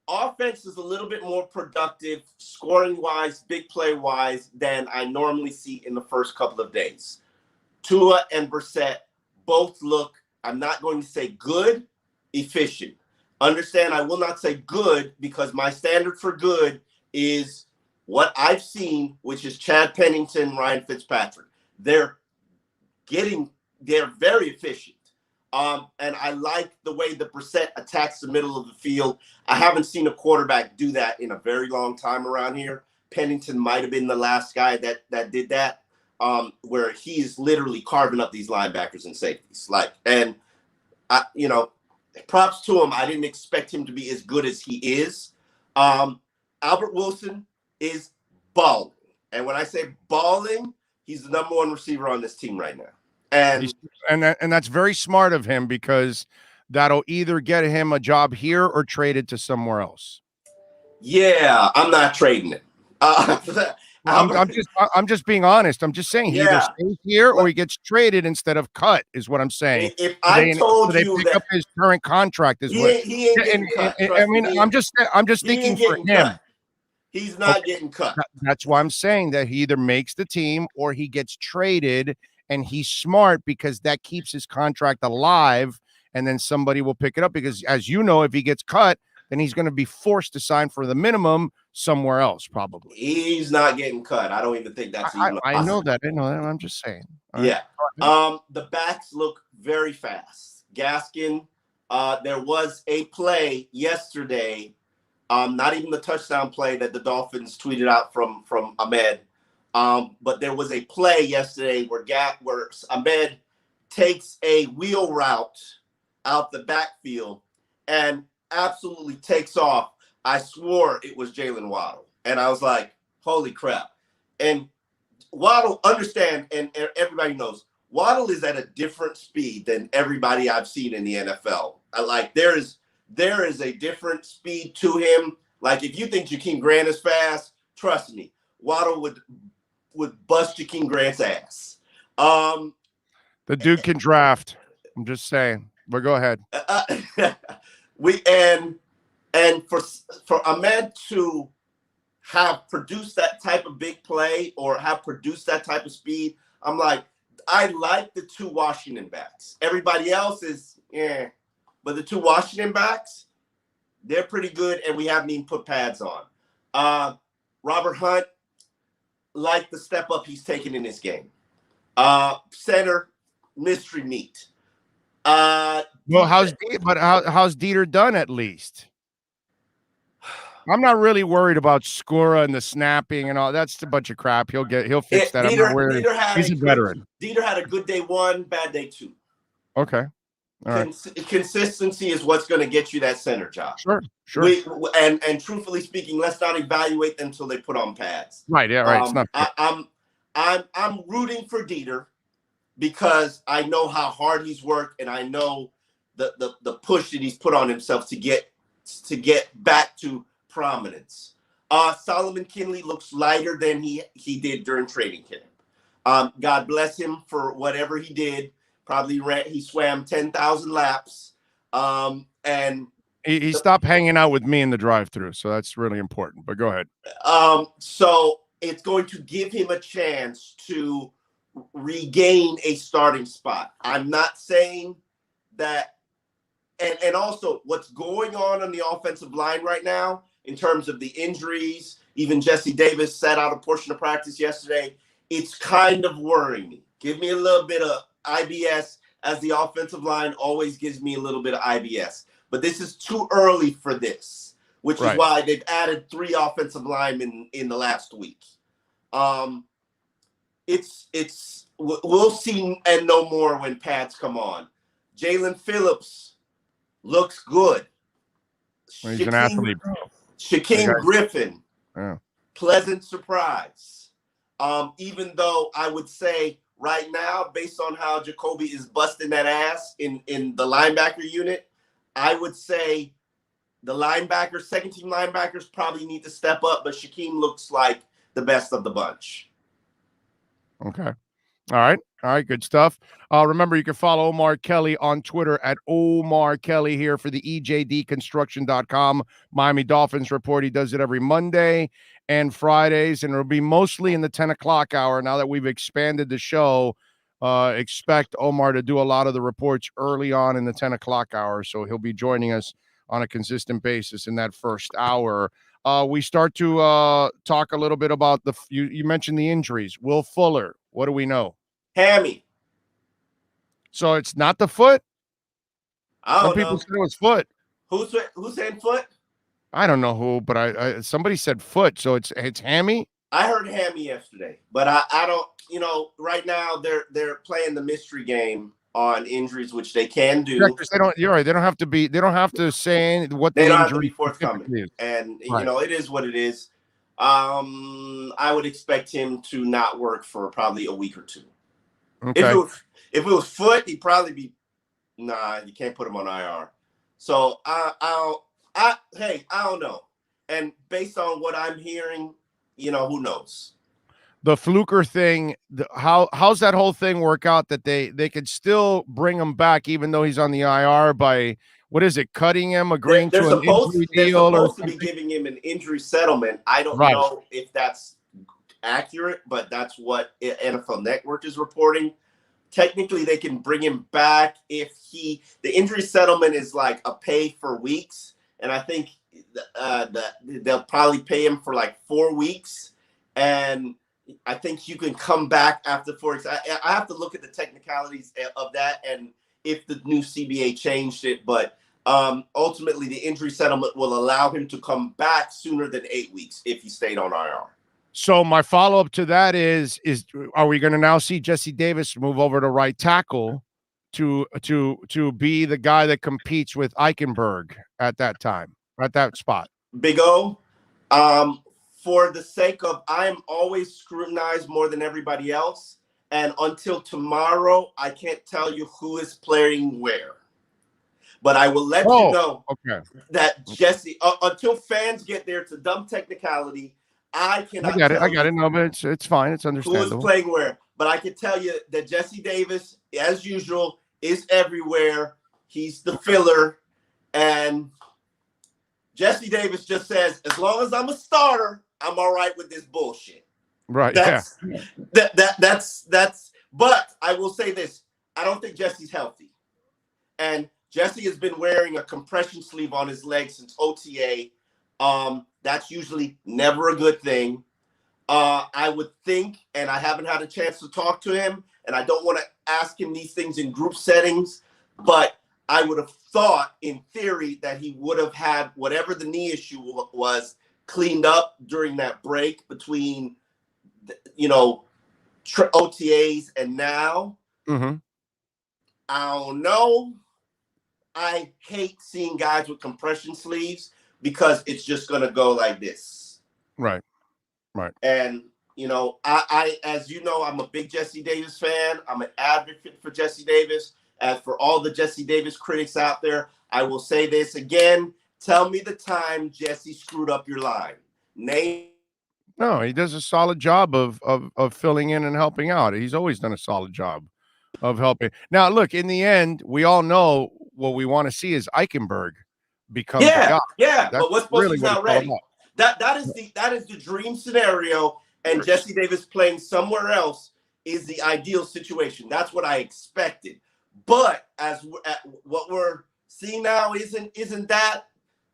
Offense is a little bit more productive, scoring wise, big play wise, than I normally see in the first couple of days. Tua and Brissett both look, I'm not going to say good, efficient. Understand, I will not say good because my standard for good is what I've seen, which is Chad Pennington, Ryan Fitzpatrick. They're very efficient. And I like the way the Brissett attacks the middle of the field. I haven't seen a quarterback do that in a very long time around here. Pennington might have been the last guy that did that, where he's literally carving up these linebackers and safeties. Props to him. I didn't expect him to be as good as he is. Albert Wilson is balling. And when I say balling, he's the number one receiver on this team right now. And that's very smart of him because that'll either get him a job here or traded to somewhere else. Yeah, I'm not trading it. I'm just being honest. I'm just saying he either stays here or he gets traded instead of cut, is what I'm saying. If I told you pick up his current contract as well. He ain't getting cut. I mean, I'm just thinking for him. Cut. He's not getting cut. That's why I'm saying that he either makes the team or he gets traded. And he's smart because that keeps his contract alive, and then somebody will pick it up because, as you know, if he gets cut, then he's going to be forced to sign for the minimum somewhere else, probably. He's not getting cut. I don't even think that's even I know that. I know that. I'm just saying. Yeah. The backs look very fast. Gaskin, there was a play yesterday, not even the touchdown play that the Dolphins tweeted out from Ahmed. But there was a play yesterday where Ahmed takes a wheel route out the backfield and absolutely takes off. I swore it was Jalen Waddle. And I was like, holy crap. And Waddle, understand, and everybody knows, Waddle is at a different speed than everybody I've seen in the NFL. There is a different speed to him. Like, if you think Jakeem Grant is fast, trust me, Waddle would bust Jakeem Grant's ass. The dude can draft. I'm just saying. But go ahead. For Ahmed to have produced that type of big play or have produced that type of speed, I'm like, I like the two Washington backs. Everybody else is, but the two Washington backs, they're pretty good, and we haven't even put pads on. Robert Hunt, like the step up he's taken in this game. Center, mystery meat. Well, how's Dieter done at least? I'm not really worried about Skura and the snapping and all. That's a bunch of crap. He'll fix that. I'm not worried. He's a veteran. Dieter had a good day one, bad day two. Okay. All right. Consistency is what's going to get you that center job. Sure. And truthfully speaking, let's not evaluate them until they put on pads. Right. Yeah. Right. It's not. I'm rooting for Dieter because I know how hard he's worked, and I know the push that he's put on himself to get back to prominence. Solomon Kinley looks lighter than he did during training camp. God bless him for whatever he did. Probably he swam 10,000 laps. And he stopped hanging out with me in the drive-thru, so that's really important. But go ahead. So it's going to give him a chance to regain a starting spot. I'm not saying that, and also what's going on the offensive line right now in terms of the injuries. Even Jesse Davis sat out a portion of practice yesterday. It's kind of worrying me. Give me a little bit of IBS, as the offensive line always gives me a little bit of IBS. But this is too early for this, which is why they've added 3 offensive linemen in the last week. We'll see and know more when pads come on. Jalen Phillips looks good. He's an athlete. Shaquem Griffin, pleasant surprise. Even though I would say right now, based on how Jacoby is busting that ass in the linebacker unit, I would say the second-team linebackers probably need to step up, but Shaquem looks like the best of the bunch. Okay. All right. All right. Good stuff. Remember, you can follow Omar Kelly on Twitter at Omar Kelly here for the EJDconstruction.com Miami Dolphins report. He does it every Monday and Fridays, and it'll be mostly in the 10 o'clock hour. Now that we've expanded the show, expect Omar to do a lot of the reports early on in the 10 o'clock hour. So he'll be joining us on a consistent basis in that first hour. We start to talk a little bit about you mentioned the injuries. Will Fuller, what do we know? Hammy. So it's not the foot? Some people said it was foot. Who's saying foot? I don't know who, but somebody said foot, so it's hammy. I heard hammy yesterday, but I don't. Right now they're playing the mystery game on injuries, which they can do. Yeah, they don't. You're right. They don't have to be. They don't have to say what they the don't injury have to be forthcoming. Is. And right. It is what it is. I would expect him to not work for probably a week or two. Okay. If it was foot, he'd probably be. Nah, you can't put him on IR. So I don't know. And based on what I'm hearing, who knows? The Fluker thing, how's that whole thing work out that they could still bring him back even though he's on the IR by, what is it, cutting him, agreeing to an injury deal? They're supposed to be giving him an injury settlement. I don't know if that's accurate, but that's what NFL Network is reporting. Technically, they can bring him back if the injury settlement is like a pay for weeks. And I think they'll probably pay him for like 4 weeks. And I think you can come back after 4 weeks. I have to look at the technicalities of that and if the new CBA changed it. But ultimately, the injury settlement will allow him to come back sooner than 8 weeks if he stayed on IR. So my follow-up to that is are we going to now see Jesse Davis move over to right tackle to be the guy that competes with Eichenberg at that time, at that spot? Big O, for the sake of I'm always scrutinized more than everybody else, and until tomorrow, I can't tell you who is playing where. But I will let you know that Jesse, until fans get there, it's a dumb technicality. I cannot. I got it. No, but it's fine. It's understandable. Who is playing where? But I can tell you that Jesse Davis, as usual, is everywhere. He's the filler, and Jesse Davis just says, "As long as I'm a starter, I'm all right with this bullshit." Right. That's. But I will say this: I don't think Jesse's healthy, and Jesse has been wearing a compression sleeve on his leg since OTA. That's usually never a good thing. I would think, and I haven't had a chance to talk to him, and I don't want to ask him these things in group settings, but I would have thought, in theory, that he would have had whatever the knee issue was cleaned up during that break between, OTAs and now. Mm-hmm. I don't know. I hate seeing guys with compression sleeves because it's just going to go like this. Right. And, I as you know, I'm a big Jesse Davis fan. I'm an advocate for Jesse Davis. As for all the Jesse Davis critics out there, I will say this again. Tell me the time Jesse screwed up your line. Name. No, he does a solid job of filling in and helping out. He's always done a solid job of helping. Now, look, in the end, we all know what we want to see is Eichenberg become the guy. Yeah, That's but what's supposed really to be not ready? That is the dream scenario, and Jesse Davis playing somewhere else is the ideal situation. That's what I expected. But what we're seeing now isn't that,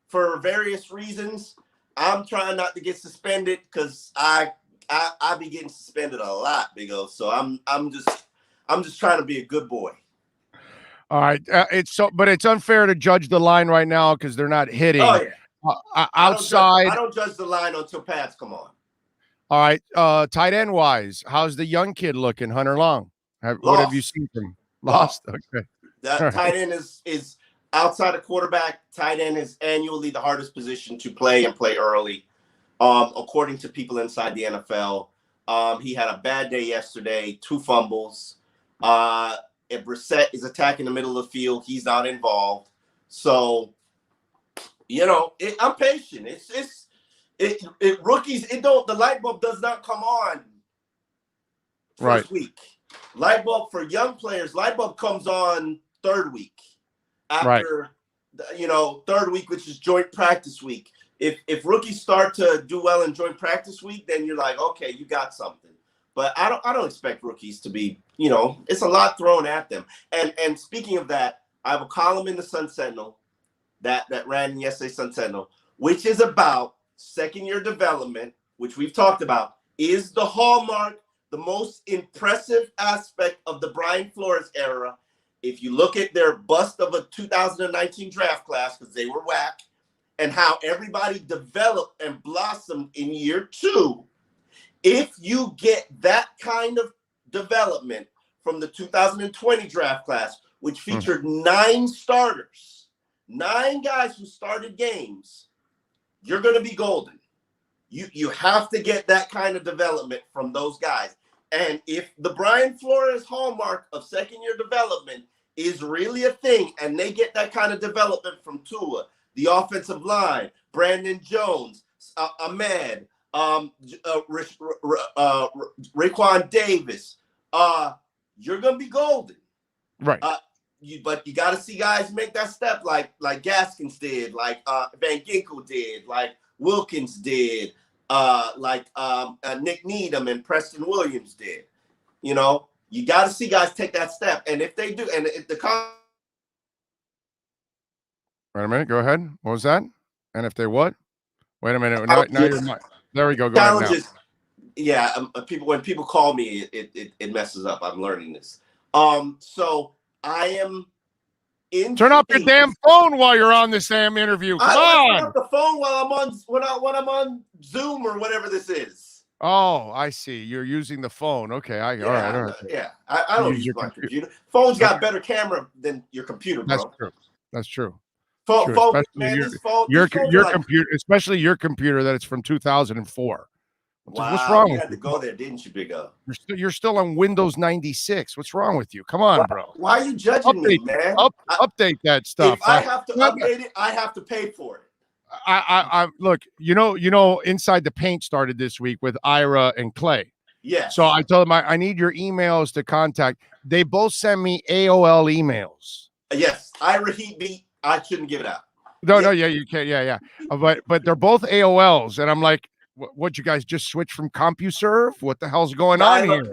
for various reasons. I'm trying not to get suspended because I be getting suspended a lot, Big O. So I'm just trying to be a good boy. All right, but it's unfair to judge the line right now because they're not hitting. Oh yeah. Outside, I don't judge the line until pads come on. All right, tight end wise, how's the young kid looking, Hunter Long? What have you seen from him? Lost. Okay. That tight end is outside of quarterback. Tight end is annually the hardest position to play and play early, according to people inside the NFL. He had a bad day yesterday, 2 fumbles. If Brissett is attacking the middle of the field, he's not involved. So, I'm patient. Rookies, the light bulb does not come on first week. Light bulb for young players, light bulb comes on third week. After third week, which is joint practice week. If rookies start to do well in joint practice week, then you're like, okay, you got something. But I don't expect rookies to be, it's a lot thrown at them. And speaking of that, I have a column in the Sun Sentinel that ran in yesterday's Sun Sentinel, which is about second-year development, which we've talked about. Is the hallmark the most impressive aspect of the Brian Flores era? If you look at their bust of a 2019 draft class, because they were whack, and how everybody developed and blossomed in year 2, if you get that kind of development from the 2020 draft class, which featured 9 starters, 9 guys who started games, you're going to be golden. You have to get that kind of development from those guys. And if the Brian Flores hallmark of second-year development is really a thing, and they get that kind of development from Tua, the offensive line, Brandon Jones, Ahmed, Raekwon Davis, you're going to be golden. Right. But you got to see guys make that step like Gaskins did, like Van Ginkel did, like Wilkins did, like Nick Needham and Preston Williams did. You got to see guys take that step. And if they do, and if the Wait a minute. Go ahead. What was that? And if they what? Wait a minute. Now you're not. There we go. Go ahead now. Yeah. When people call me, it messes up. I'm learning this. So I am in. Turn off your damn phone while you're on this damn interview. Come on. Turn off the phone while I'm on when I'm on Zoom or whatever this is. Oh, I see. You're using the phone. Okay. All right. Yeah. I don't use my computer. Phone's got better camera than your computer, bro. That's true. Phone, your computer, especially your computer, that it's from 2004. Wow, what's wrong you with had you? to go there, didn't you, Big O? You're still on Windows 96. What's wrong with you? Come on, bro. Why are you judging me, man? Update that stuff. If I have to update it, I have to pay for it. I look. Inside the Paint started this week with Ira and Clay. Yeah. So I told them I need your emails to contact. They both send me AOL emails. Yes, Ira Heat Beat. I shouldn't give it out. No, yeah, you can't. Yeah. But they're both AOLs, and I'm like, what? You guys just switched from CompuServe? What the hell's going on here?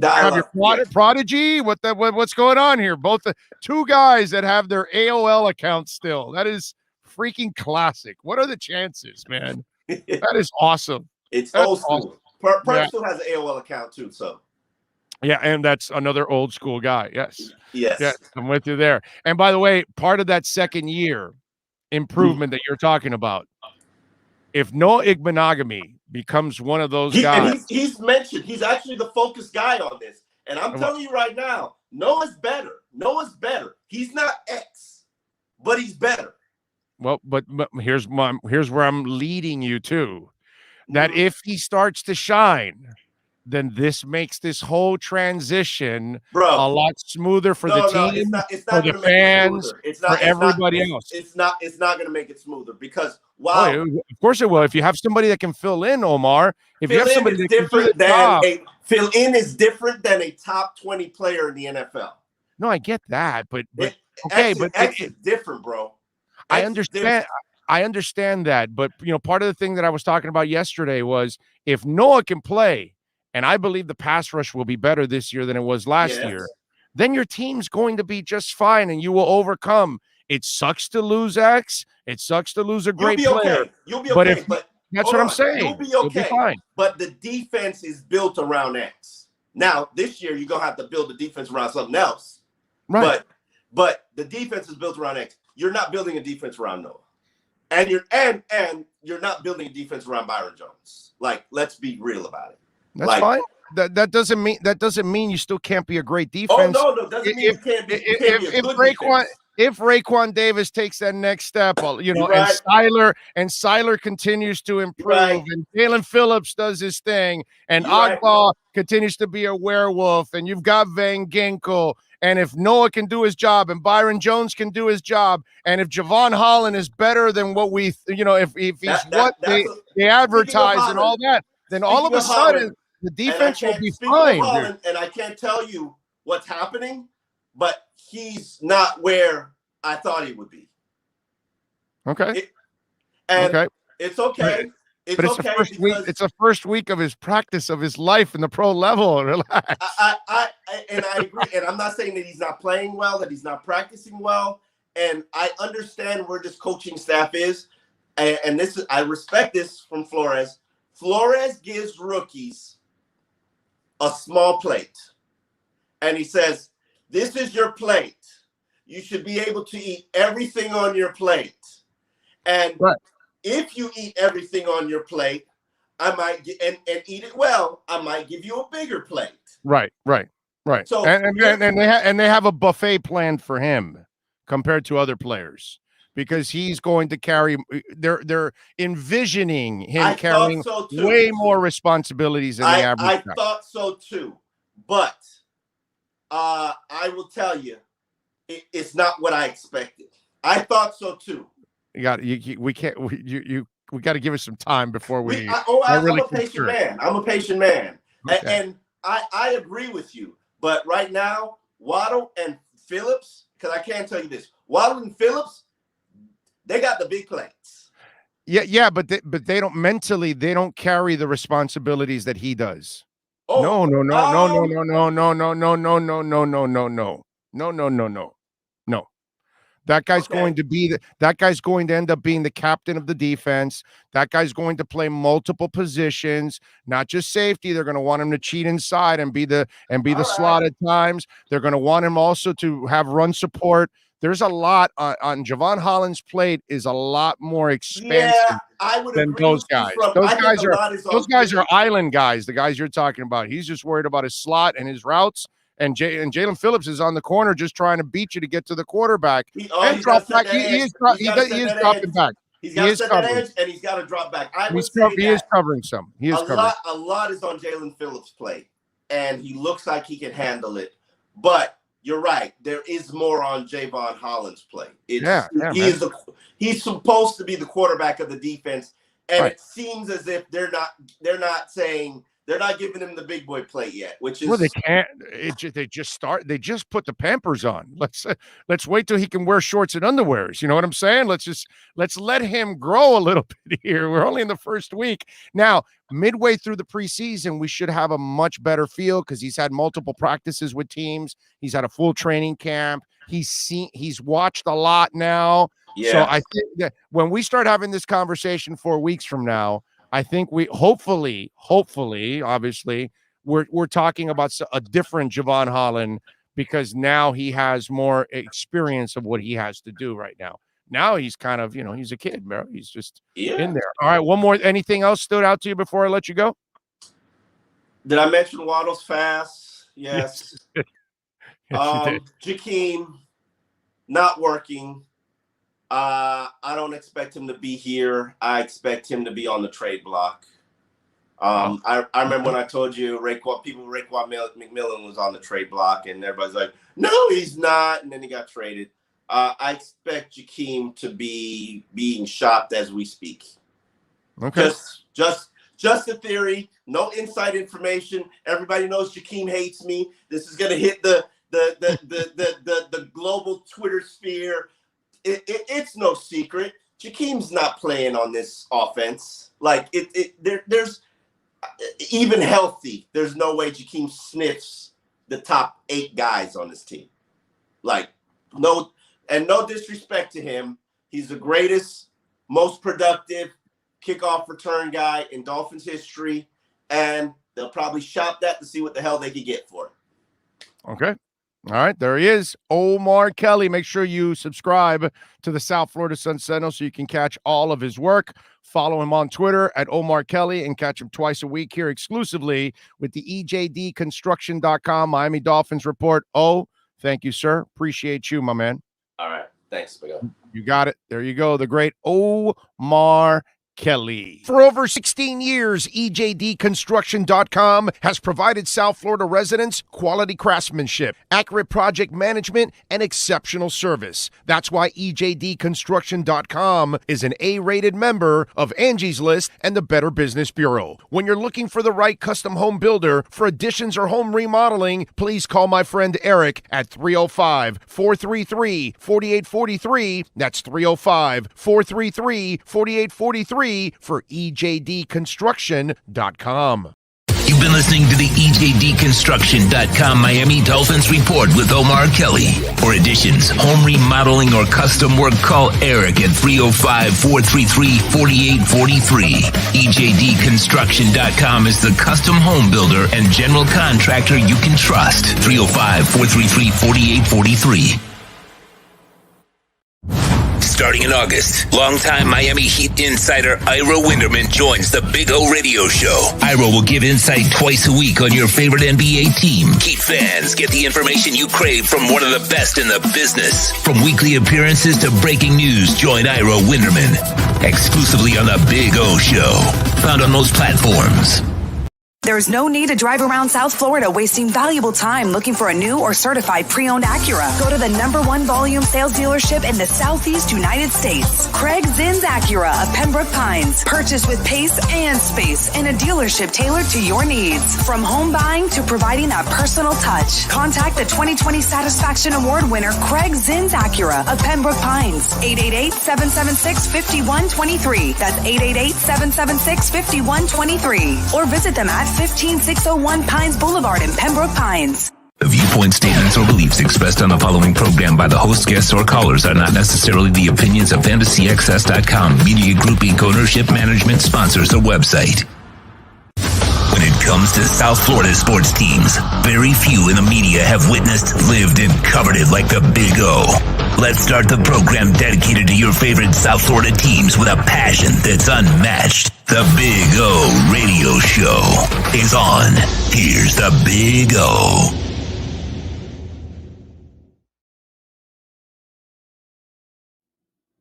Have your Prodigy? What's going on here? Both the 2 guys that have their AOL accounts still. That is freaking classic. What are the chances, man? That is awesome. That's old school. Awesome. Perp still has an AOL account too, so. Yeah, and that's another old school guy. Yes. Yes, I'm with you there. And by the way, part of that second year improvement that you're talking about, if Noah Igbenogany becomes one of those guys, he's mentioned, he's actually the focus guy on this. And I'm telling you right now, Noah's better. He's not X, but he's better. Well, but here's where I'm leading you to. That if he starts to shine, then this makes this whole transition a lot smoother for the team, for the fans, for everybody else. It's not going to make it smoother because of course it will. If you have somebody that can fill in, Omar, if you have somebody that can fill in is different than a top 20 player in the NFL. No, I get that, but X is different, bro. I understand. I understand that, but part of the thing that I was talking about yesterday was if Noah can play. And I believe the pass rush will be better this year than it was last year, then your team's going to be just fine and you will overcome. It sucks to lose X. It sucks to lose a great player. You'll be okay. But that's what I'm saying. You'll be okay. You'll be fine. But the defense is built around X. Now, this year, you're going to have to build the defense around something else. Right. But the defense is built around X. You're not building a defense around Noah. And you're not building a defense around Byron Jones. Like, let's be real about it. That's fine. That doesn't mean you still can't be a great defense. Oh no, doesn't mean you can't be a good defense. If Raekwon Davis takes that next step, and Siler continues to improve, and Jalen Phillips does his thing, and Agba continues to be a werewolf, and you've got Van Ginkel, and if Noah can do his job, and Byron Jones can do his job, and if Xavien Howard is better than what we, if he's they advertise and all that, then all of a sudden the defense will be fine. Holland, and I can't tell you what's happening, but he's not where I thought he would be. Okay. It's okay. But it's the first week. It's the first week of his practice of his life in the pro level. Relax. I agree. And I'm not saying that he's not playing well, that he's not practicing well. And I understand where this coaching staff is. And I respect this from Flores. Flores gives rookies a small plate. And he says, this is your plate. You should be able to eat everything on your plate. And if you eat everything on your plate, I might and eat it well, I might give you a bigger plate. Right. So and they have a buffet planned for him compared to other players because he's going to carry. They're envisioning him carrying way more responsibilities than the average guy. I thought so too, but I will tell you, it's not what I expected. I thought so too. We got to give us some time before we. I'm a patient man. I'm a patient man, and I agree with you. But right now, Waddle and Phillips, because I can't tell you this, Waddle and Phillips, they got the big plates. Yeah, but they don't mentally. They don't carry the responsibilities that he does. No. That guy's going to end up being the captain of the defense. That guy's going to play multiple positions, not just safety. They're going to want him to cheat inside and be the slot at times. They're going to want him also to have run support. There's a lot on Xavien Howard's plate is a lot more expansive than those guys. Those guys are island guys. The guys you're talking about. He's just worried about his slot and his routes. And Jalen Phillips is on the corner just trying to beat you to get to the quarterback. He is dropping back. He's got to set that edge, and he's got to drop back. He is covering some. He is covering. A lot is on Jalen Phillips' plate, and he looks like he can handle it. But you're right. There is more on Xavien Howard's plate. He's supposed to be the quarterback of the defense, and it seems as if they're not saying. They're not giving him the big boy plate yet, which is they can't. They just put the Pampers on. Let's wait till he can wear shorts and underwears. You know what I'm saying? Let's let him grow a little bit here. We're only in the first week now. Midway through the preseason, we should have a much better feel because he's had multiple practices with teams. He's had a full training camp. He's watched a lot now. Yeah. So I think that when we start having this conversation 4 weeks from now. I think we hopefully, obviously, we're talking about a different Xavien Howard because now he has more experience of what he has to do right now. Now he's kind of, he's a kid, bro. He's just in there. All right, one more. Anything else stood out to you before I let you go? Did I mention Waddle's fast? Yes. Jakeem not working. I don't expect him to be here. I expect him to be on the trade block. I remember when I told you Raekwon McMillan was on the trade block, and everybody's like, "No, he's not." And then he got traded. I expect Jakeem to be being shopped as we speak. Okay. Just a theory. No inside information. Everybody knows Jakeem hates me. This is gonna hit the global Twitter sphere. It's no secret. Jakeem's not playing on this offense. Like there's even healthy. There's no way Jakeem sniffs the top 8 guys on this team. Like no disrespect to him. He's the greatest, most productive kickoff return guy in Dolphins history, and they'll probably shop that to see what the hell they could get for it. Okay. All right, there he is, Omar Kelly. Make sure you subscribe to the South Florida Sun Sentinel so you can catch all of his work. Follow him on Twitter at Omar Kelly and catch him twice a week here exclusively with the EJDconstruction.com Miami Dolphins report. Oh, thank you, sir. Appreciate you, my man. All right. Thanks, Miguel. You got it. There you go. The great Omar Kelly. For over 16 years, EJDconstruction.com has provided South Florida residents quality craftsmanship, accurate project management, and exceptional service. That's why EJDconstruction.com is an A-rated member of Angie's List and the Better Business Bureau. When you're looking for the right custom home builder for additions or home remodeling, please call my friend Eric at 305-433-4843. That's 305-433-4843 for EJDconstruction.com. You've been listening to the EJDconstruction.com Miami Dolphins Report with Omar Kelly. For additions, home remodeling, or custom work, call Eric at 305-433-4843. EJDconstruction.com is the custom home builder and general contractor you can trust. 305-433-4843. Starting in August, longtime Miami Heat insider Ira Winderman joins the Big O Radio Show. Ira will give insight twice a week on your favorite NBA team. Heat fans get the information you crave from one of the best in the business. From weekly appearances to breaking news, join Ira Winderman exclusively on the Big O Show. Found on most platforms. There's no need to drive around South Florida wasting valuable time looking for a new or certified pre-owned Acura. Go to the #1 volume sales dealership in the Southeast United States. Craig Zinn's Acura of Pembroke Pines. Purchased with pace and space in a dealership tailored to your needs. From home buying to providing that personal touch. Contact the 2020 Satisfaction Award winner Craig Zinn's Acura of Pembroke Pines. 888-776-5123. That's 888-776-5123. Or visit them at 15601 Pines Boulevard in Pembroke Pines. The viewpoint, statements, or beliefs expressed on the following program by the host, guests, or callers are not necessarily the opinions of FantasyXS.com, Media Group Inc., ownership, management, sponsors, or website. When it comes to South Florida sports teams, very few in the media have witnessed, lived, and covered it like the Big O. Let's start the program dedicated to your favorite South Florida teams with a passion that's unmatched. The Big O Radio Show is on. Here's the Big O.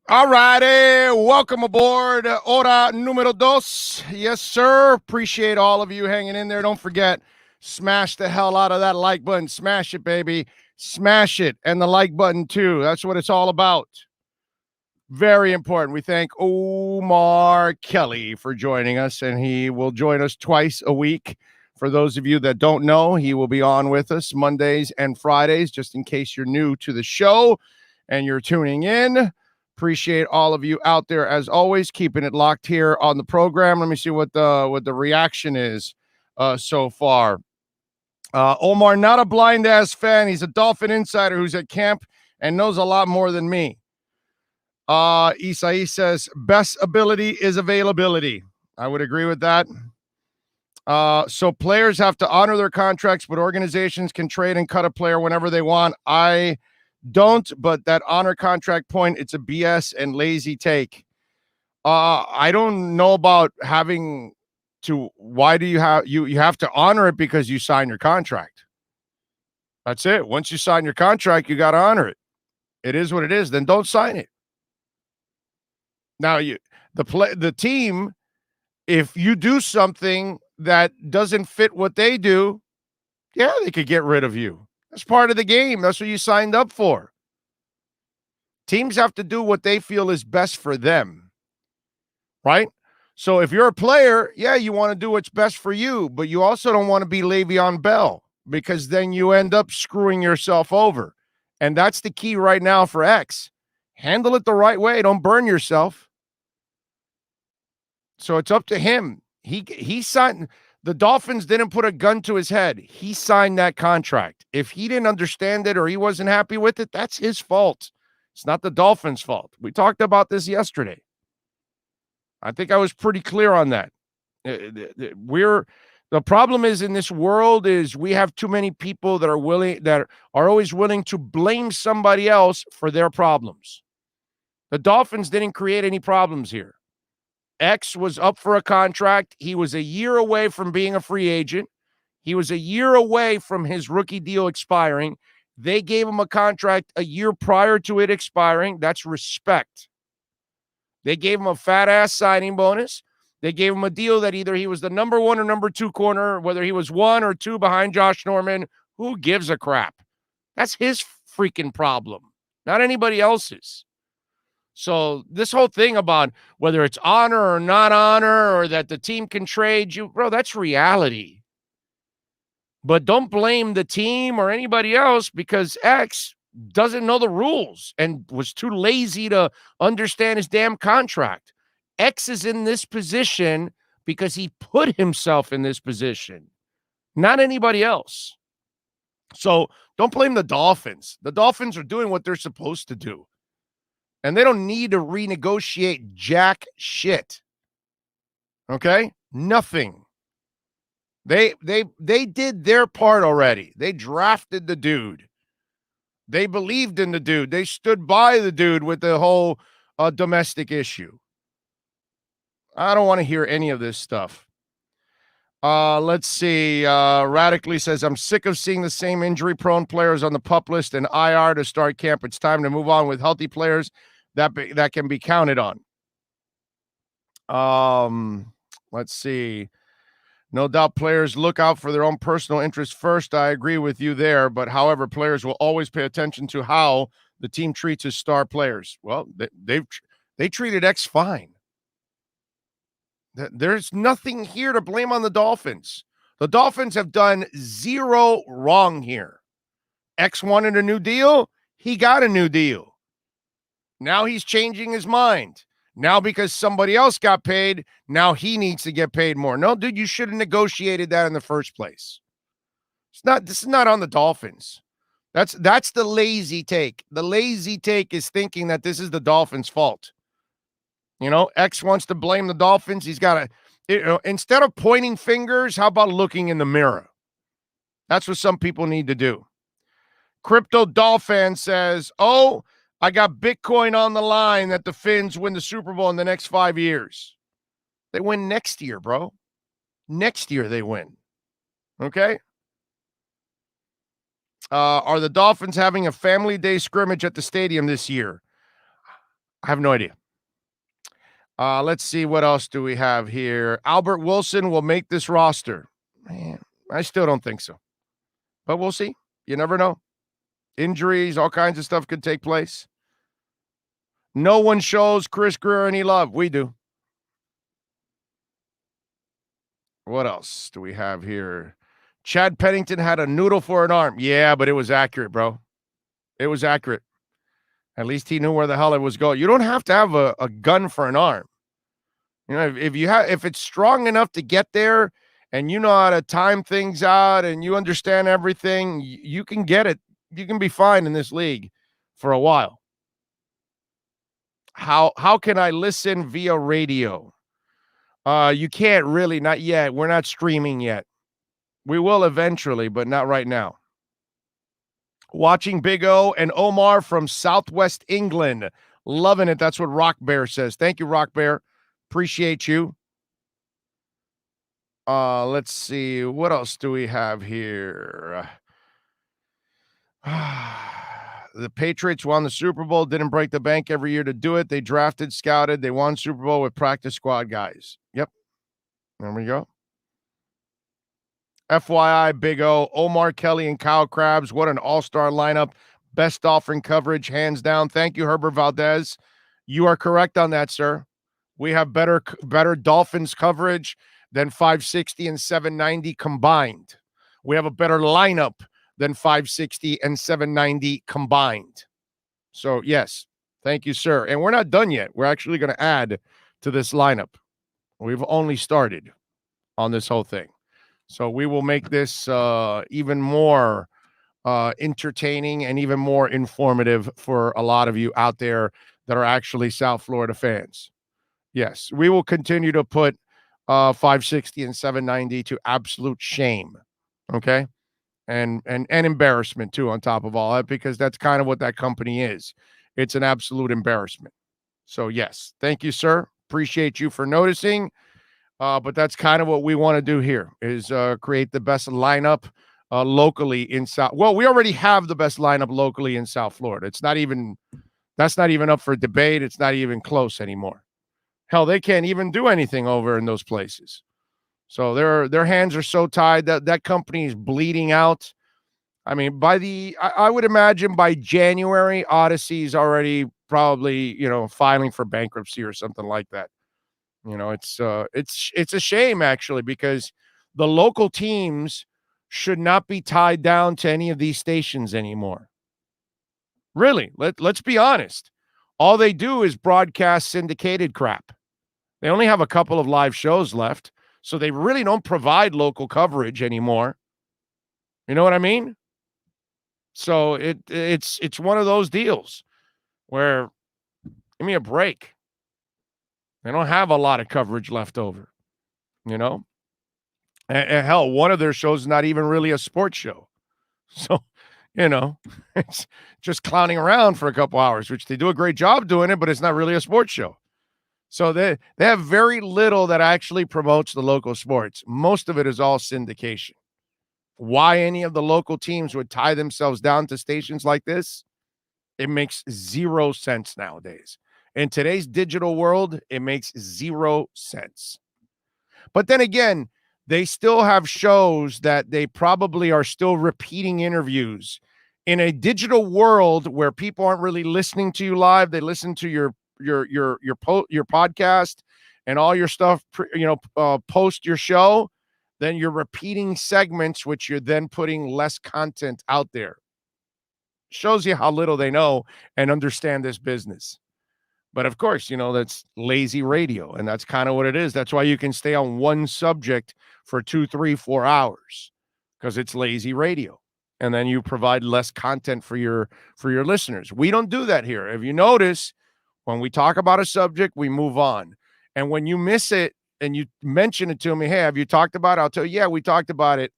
All righty, welcome aboard. Hora numero dos. Yes, sir. Appreciate all of you hanging in there. Don't forget, smash the hell out of that like button. Smash it, baby. Smash it. And the like button, too. That's what it's all about. Very important. We thank Omar Kelly for joining us, and he will join us twice a week. For those of you that don't know, he will be on with us Mondays and Fridays, just in case you're new to the show and you're tuning in. Appreciate all of you out there, as always, keeping it locked here on the program. Let me see what the reaction is so far. Omar, not a blind-ass fan. He's a Dolphin insider who's at camp and knows a lot more than me. Isai says, best ability is availability. I would agree with that. So players have to honor their contracts, but organizations can trade and cut a player whenever they want. I don't, but that honor contract point, it's a BS and lazy take. I don't know about having to. Why do you have you have to honor it? Because you sign your contract. That's it. Once you sign your contract, you got to honor it. It is what it is. Then don't sign it. Now the team, if you do something that doesn't fit what they do, yeah, they could get rid of you. That's part of the game. That's what you signed up for. Teams have to do what they feel is best for them, right? So if you're a player, yeah, you want to do what's best for you, but you also don't want to be Le'Veon Bell, because then you end up screwing yourself over. And that's the key right now for X. Handle it the right way. Don't burn yourself. So it's up to him. He signed. The Dolphins didn't put a gun to his head. He signed that contract. If he didn't understand it or he wasn't happy with it, that's his fault. It's not the Dolphins' fault. We talked about this yesterday. I think I was pretty clear on that. The problem is in this world is we have too many people that are always willing to blame somebody else for their problems. The Dolphins didn't create any problems here. X was up for a contract. He was a year away from being a free agent. He was a year away from his rookie deal expiring. They gave him a contract a year prior to it expiring. That's respect. They gave him a fat-ass signing bonus. They gave him a deal that either he was the number 1 or number 2 corner, whether he was 1 or 2 behind Josh Norman. Who gives a crap? That's his freaking problem, not anybody else's. So this whole thing about whether it's honor or not honor or that the team can trade you, bro, that's reality. But don't blame the team or anybody else because X doesn't know the rules and was too lazy to understand his damn contract. X is in this position because he put himself in this position, not anybody else. So don't blame the Dolphins. The Dolphins are doing what they're supposed to do. And they don't need to renegotiate jack shit. Okay? Nothing. They did their part already. They drafted the dude. They believed in the dude. They stood by the dude with the whole domestic issue. I don't want to hear any of this stuff. Let's see. Radically says, I'm sick of seeing the same injury-prone players on the PUP list and IR to start camp. It's time to move on with healthy players that can be counted on. Let's see. No doubt players look out for their own personal interests first. I agree with you there. But however, players will always pay attention to how the team treats its star players. Well, they treated X fine. There's nothing here to blame on the Dolphins. The Dolphins have done zero wrong here. X wanted a new deal. He got a new deal. Now he's changing his mind. Now because somebody else got paid, now he needs to get paid more. No, dude, you should have negotiated that in the first place. This is not on the Dolphins. That's the lazy take. The lazy take is thinking that this is the Dolphins' fault. You know, X wants to blame the Dolphins. He's got to, instead of pointing fingers, how about looking in the mirror? That's what some people need to do. Crypto Dolphin says, oh, I got Bitcoin on the line that the Finns win the Super Bowl in the next 5 years. They win next year, bro. Next year they win. Okay? Are the Dolphins having a family day scrimmage at the stadium this year? I have no idea. Let's see, what else do we have here? Albert Wilson will make this roster. Man, I still don't think so. But we'll see. You never know. Injuries, all kinds of stuff could take place. No one shows Chris Greer any love. We do. What else do we have here? Chad Pennington had a noodle for an arm. Yeah, but it was accurate, bro. It was accurate. At least he knew where the hell it was going. You don't have to have a gun for an arm. You know, if it's strong enough to get there and you know how to time things out and you understand everything, you can get it. You can be fine in this league for a while. How can I listen via radio? You can't really, not yet. We're not streaming yet. We will eventually, but not right now. Watching Big O and Omar from Southwest England. Loving it. That's what Rock Bear says. Thank you, Rock Bear. Appreciate you. Let's see. What else do we have here? The Patriots won the Super Bowl, didn't break the bank every year to do it. They drafted, scouted. They won Super Bowl with practice squad guys. Yep. There we go. FYI, Big O, Omar Kelly and Kyle Krabs. What an all-star lineup. Best Dolphin coverage, hands down. Thank you, Herbert Valdez. You are correct on that, sir. We have better Dolphins coverage than 560 and 790 combined. We have a better lineup than 560 and 790 combined. So, yes, thank you, sir. And we're not done yet. We're actually going to add to this lineup. We've only started on this whole thing. So we will make this even more entertaining and even more informative for a lot of you out there that are actually South Florida fans. Yes, we will continue to put 560 and 790 to absolute shame. Okay? And embarrassment too on top of all that, because that's kind of what that company is. It's an absolute embarrassment. So yes, thank you, sir. Appreciate you for noticing. But that's kind of what we want to do here is create the best lineup locally in South. Well, we already have the best lineup locally in South Florida. That's not even up for debate. It's not even close anymore. Hell, they can't even do anything over in those places. So their hands are so tied that that company is bleeding out. I mean, I would imagine by January, Odyssey's already probably, filing for bankruptcy or something like that. It's a shame actually, because the local teams should not be tied down to any of these stations anymore. Really, let's be honest. All they do is broadcast syndicated crap. They only have a couple of live shows left, so they really don't provide local coverage anymore. You know what I mean? So it's one of those deals where, give me a break. They don't have a lot of coverage left over, And hell, one of their shows is not even really a sports show. So, it's just clowning around for a couple hours, which they do a great job doing it, but it's not really a sports show. So they have very little that actually promotes the local sports. Most of it is all syndication. Why any of the local teams would tie themselves down to stations like this, it makes zero sense nowadays. In today's digital world, it makes zero sense. But then again, they still have shows that they probably are still repeating interviews. In a digital world where people aren't really listening to you live, they listen to your podcast and all your stuff, post your show, then you're repeating segments, which you're then putting less content out there. Shows you how little they know and understand this business. But of course, that's lazy radio, and that's kind of what it is. That's why you can stay on one subject for 2, 3, 4 hours, because it's lazy radio. And then you provide less content for your listeners. We don't do that here. If you notice, when we talk about a subject, we move on. And when you miss it and you mention it to me, hey, have you talked about it? I'll tell you, yeah, we talked about it.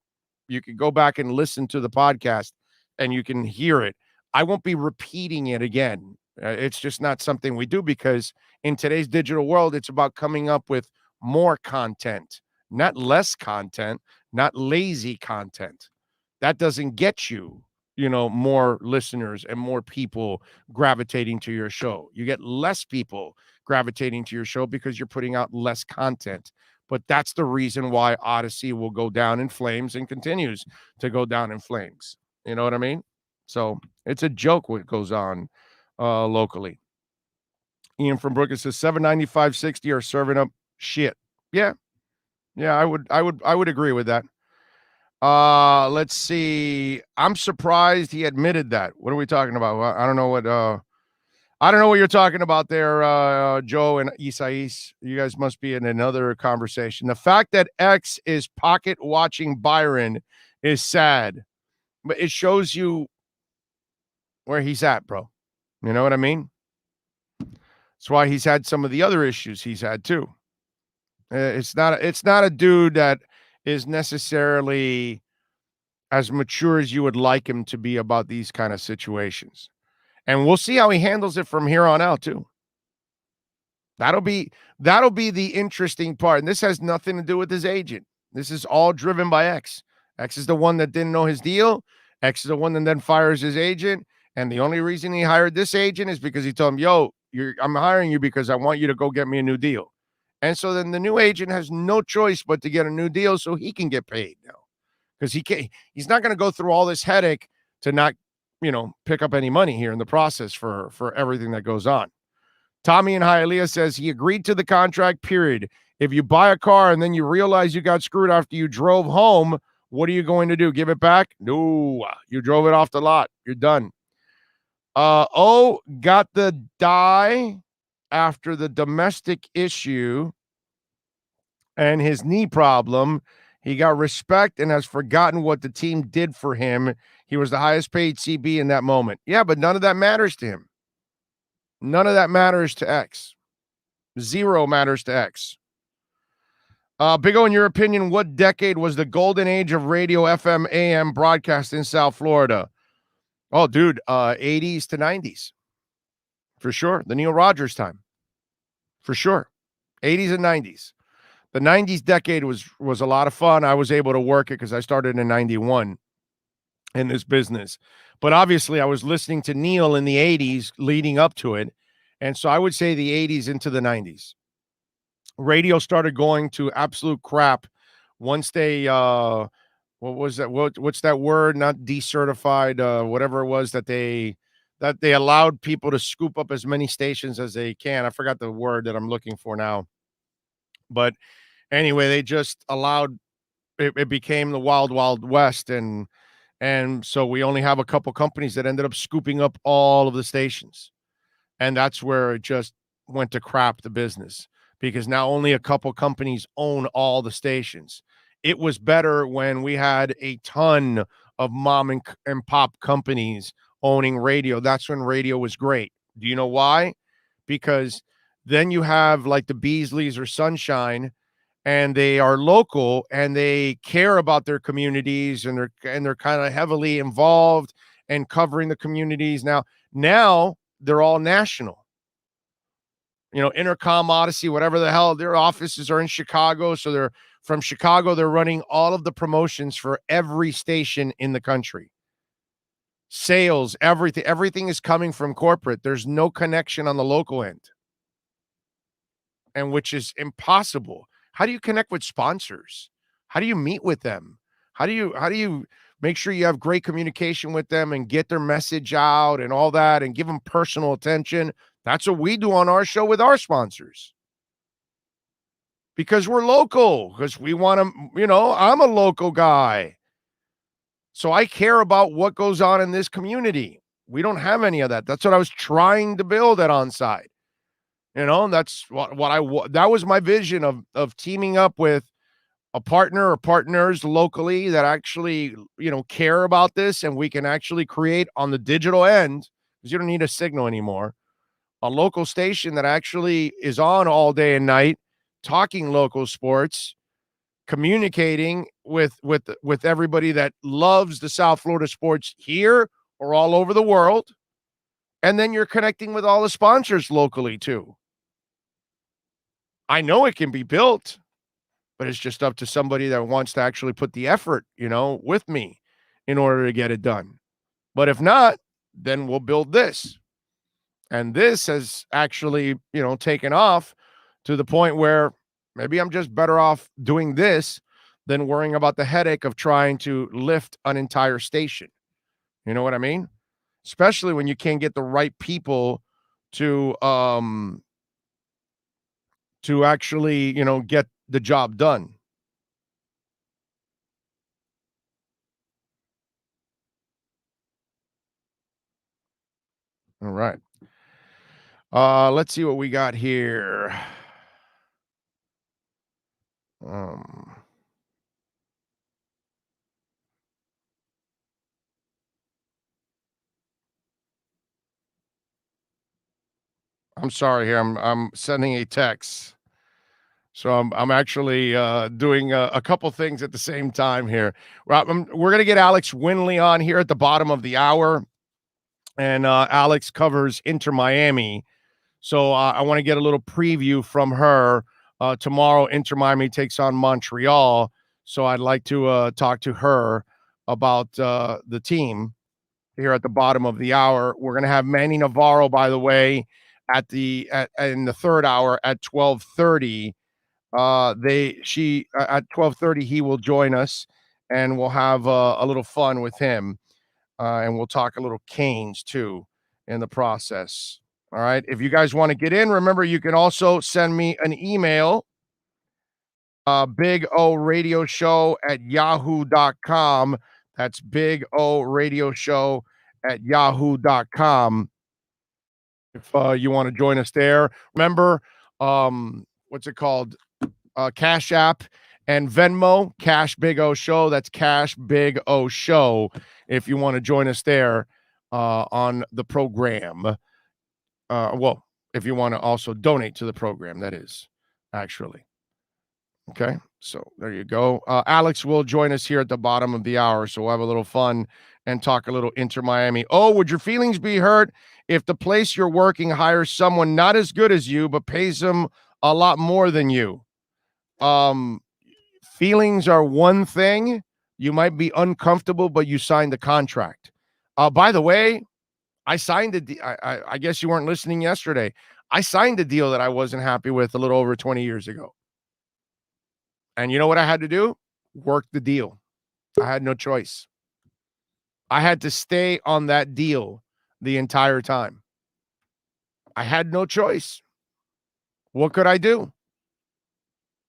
You can go back and listen to the podcast and you can hear it. I won't be repeating it again. It's just not something we do, because in today's digital world, it's about coming up with more content, not less content, not lazy content. That doesn't get you, more listeners and more people gravitating to your show. You get less people gravitating to your show because you're putting out less content. But that's the reason why Odyssey will go down in flames and continues to go down in flames. You know what I mean? So it's a joke what goes on locally. Ian from Brooklyn says 795.60 are serving up shit. Yeah, I would agree with that. Let's see. I'm surprised he admitted that. What are we talking about? I don't know what you're talking about there, Joe and Isais. You guys must be in another conversation. The fact that X is pocket watching Byron is sad, but it shows you where he's at, bro. You know what I mean? That's why he's had some of the other issues he's had too. It's not a dude that is necessarily as mature as you would like him to be about these kind of situations. And we'll see how he handles it from here on out too. That'll be the interesting part. And this has nothing to do with his agent. This is all driven by X. X is the one that didn't know his deal. X is the one that then fires his agent. And the only reason he hired this agent is because he told him, yo, I'm hiring you because I want you to go get me a new deal. And so then the new agent has no choice but to get a new deal so he can get paid now. Because he's not going to go through all this headache to not, pick up any money here in the process for everything that goes on. Tommy in Hialeah says he agreed to the contract, period. If you buy a car and then you realize you got screwed after you drove home, what are you going to do? Give it back? No, you drove it off the lot. You're done. Got the die after the domestic issue and his knee problem. He got respect and has forgotten what the team did for him. He was the highest paid CB in that moment. Yeah, but none of that matters to him. None of that matters to X. Zero matters to X. Big O, in your opinion, what decade was the golden age of radio, FM, AM broadcast in South Florida? Oh, dude, 80s to 90s. For sure. The Neil Rogers time. For sure. 80s and 90s. The 90s decade was a lot of fun. I was able to work it because I started in 91 in this business. But obviously, I was listening to Neil in the 80s leading up to it. And so I would say the 80s into the 90s. radio started going to absolute crap once they what was that? What's that word? Not decertified, whatever it was that they allowed people to scoop up as many stations as they can. I forgot the word that I'm looking for now. But anyway, they just allowed it became the wild, wild west, and so we only have a couple companies that ended up scooping up all of the stations. And that's where it just went to crap, the business, because now only a couple companies own all the stations. It was better when we had a ton of mom and pop companies owning radio. That's when radio was great. Do you know why? Because then you have like the Beasleys or Sunshine, and they are local and they care about their communities, and they're kind of heavily involved and covering the communities. Now they're all national. Intercom, Odyssey, whatever the hell, their offices are in Chicago. So they're from Chicago. They're running all of the promotions for every station in the country. Sales, everything is coming from corporate. There's no connection on the local end, and which is impossible. How do you connect with sponsors? How do you meet with them? How do you make sure you have great communication with them and get their message out and all that and give them personal attention? That's what we do on our show with our sponsors. Because we're local, because we want to, I'm a local guy. So I care about what goes on in this community. We don't have any of that. That's what I was trying to build at Onside. That's that was my vision of teaming up with a partner or partners locally that actually, care about this, and we can actually create on the digital end, because you don't need a signal anymore, a local station that actually is on all day and night, talking local sports, communicating with everybody that loves the South Florida sports here or all over the world. And then you're connecting with all the sponsors locally too. I know it can be built, but it's just up to somebody that wants to actually put the effort, with me in order to get it done. But if not, then we'll build this. And this has actually, taken off to the point where maybe I'm just better off doing this than worrying about the headache of trying to lift an entire station. You know what I mean? Especially when you can't get the right people to actually, get the job done. All right. Let's see what we got here. I'm sorry here. I'm sending a text. So I'm actually doing a couple things at the same time here. We're going to get Alex Winley on here at the bottom of the hour, and Alex covers Inter Miami. So I want to get a little preview from her. Tomorrow, Inter Miami takes on Montreal. So I'd like to talk to her about the team here at the bottom of the hour. We're going to have Manny Navarro, by the way, in the third hour at 12:30. At 12:30 he will join us, and we'll have a little fun with him, and we'll talk a little Canes too in the process. All right, if you guys want to get in, remember you can also send me an email, big O radio show at yahoo.com. That's big O radio show at yahoo.com. If you want to join us there, remember, what's it called? Cash App and Venmo, Cash Big O Show. That's Cash Big O Show. If you want to join us there on the program. Well, if you want to also donate to the program, that is actually. Okay. So there you go. Alex will join us here at the bottom of the hour. So we'll have a little fun and talk a little Inter Miami. Oh, would your feelings be hurt if the place you're working hires someone not as good as you, but pays them a lot more than you? Feelings are one thing. You might be uncomfortable, but you signed the contract. By the way, I signed it. I guess you weren't listening yesterday. I signed a deal that I wasn't happy with a little over 20 years ago. And you know what I had to do? Work the deal. I had no choice. I had to stay on that deal the entire time. I had no choice. What could I do?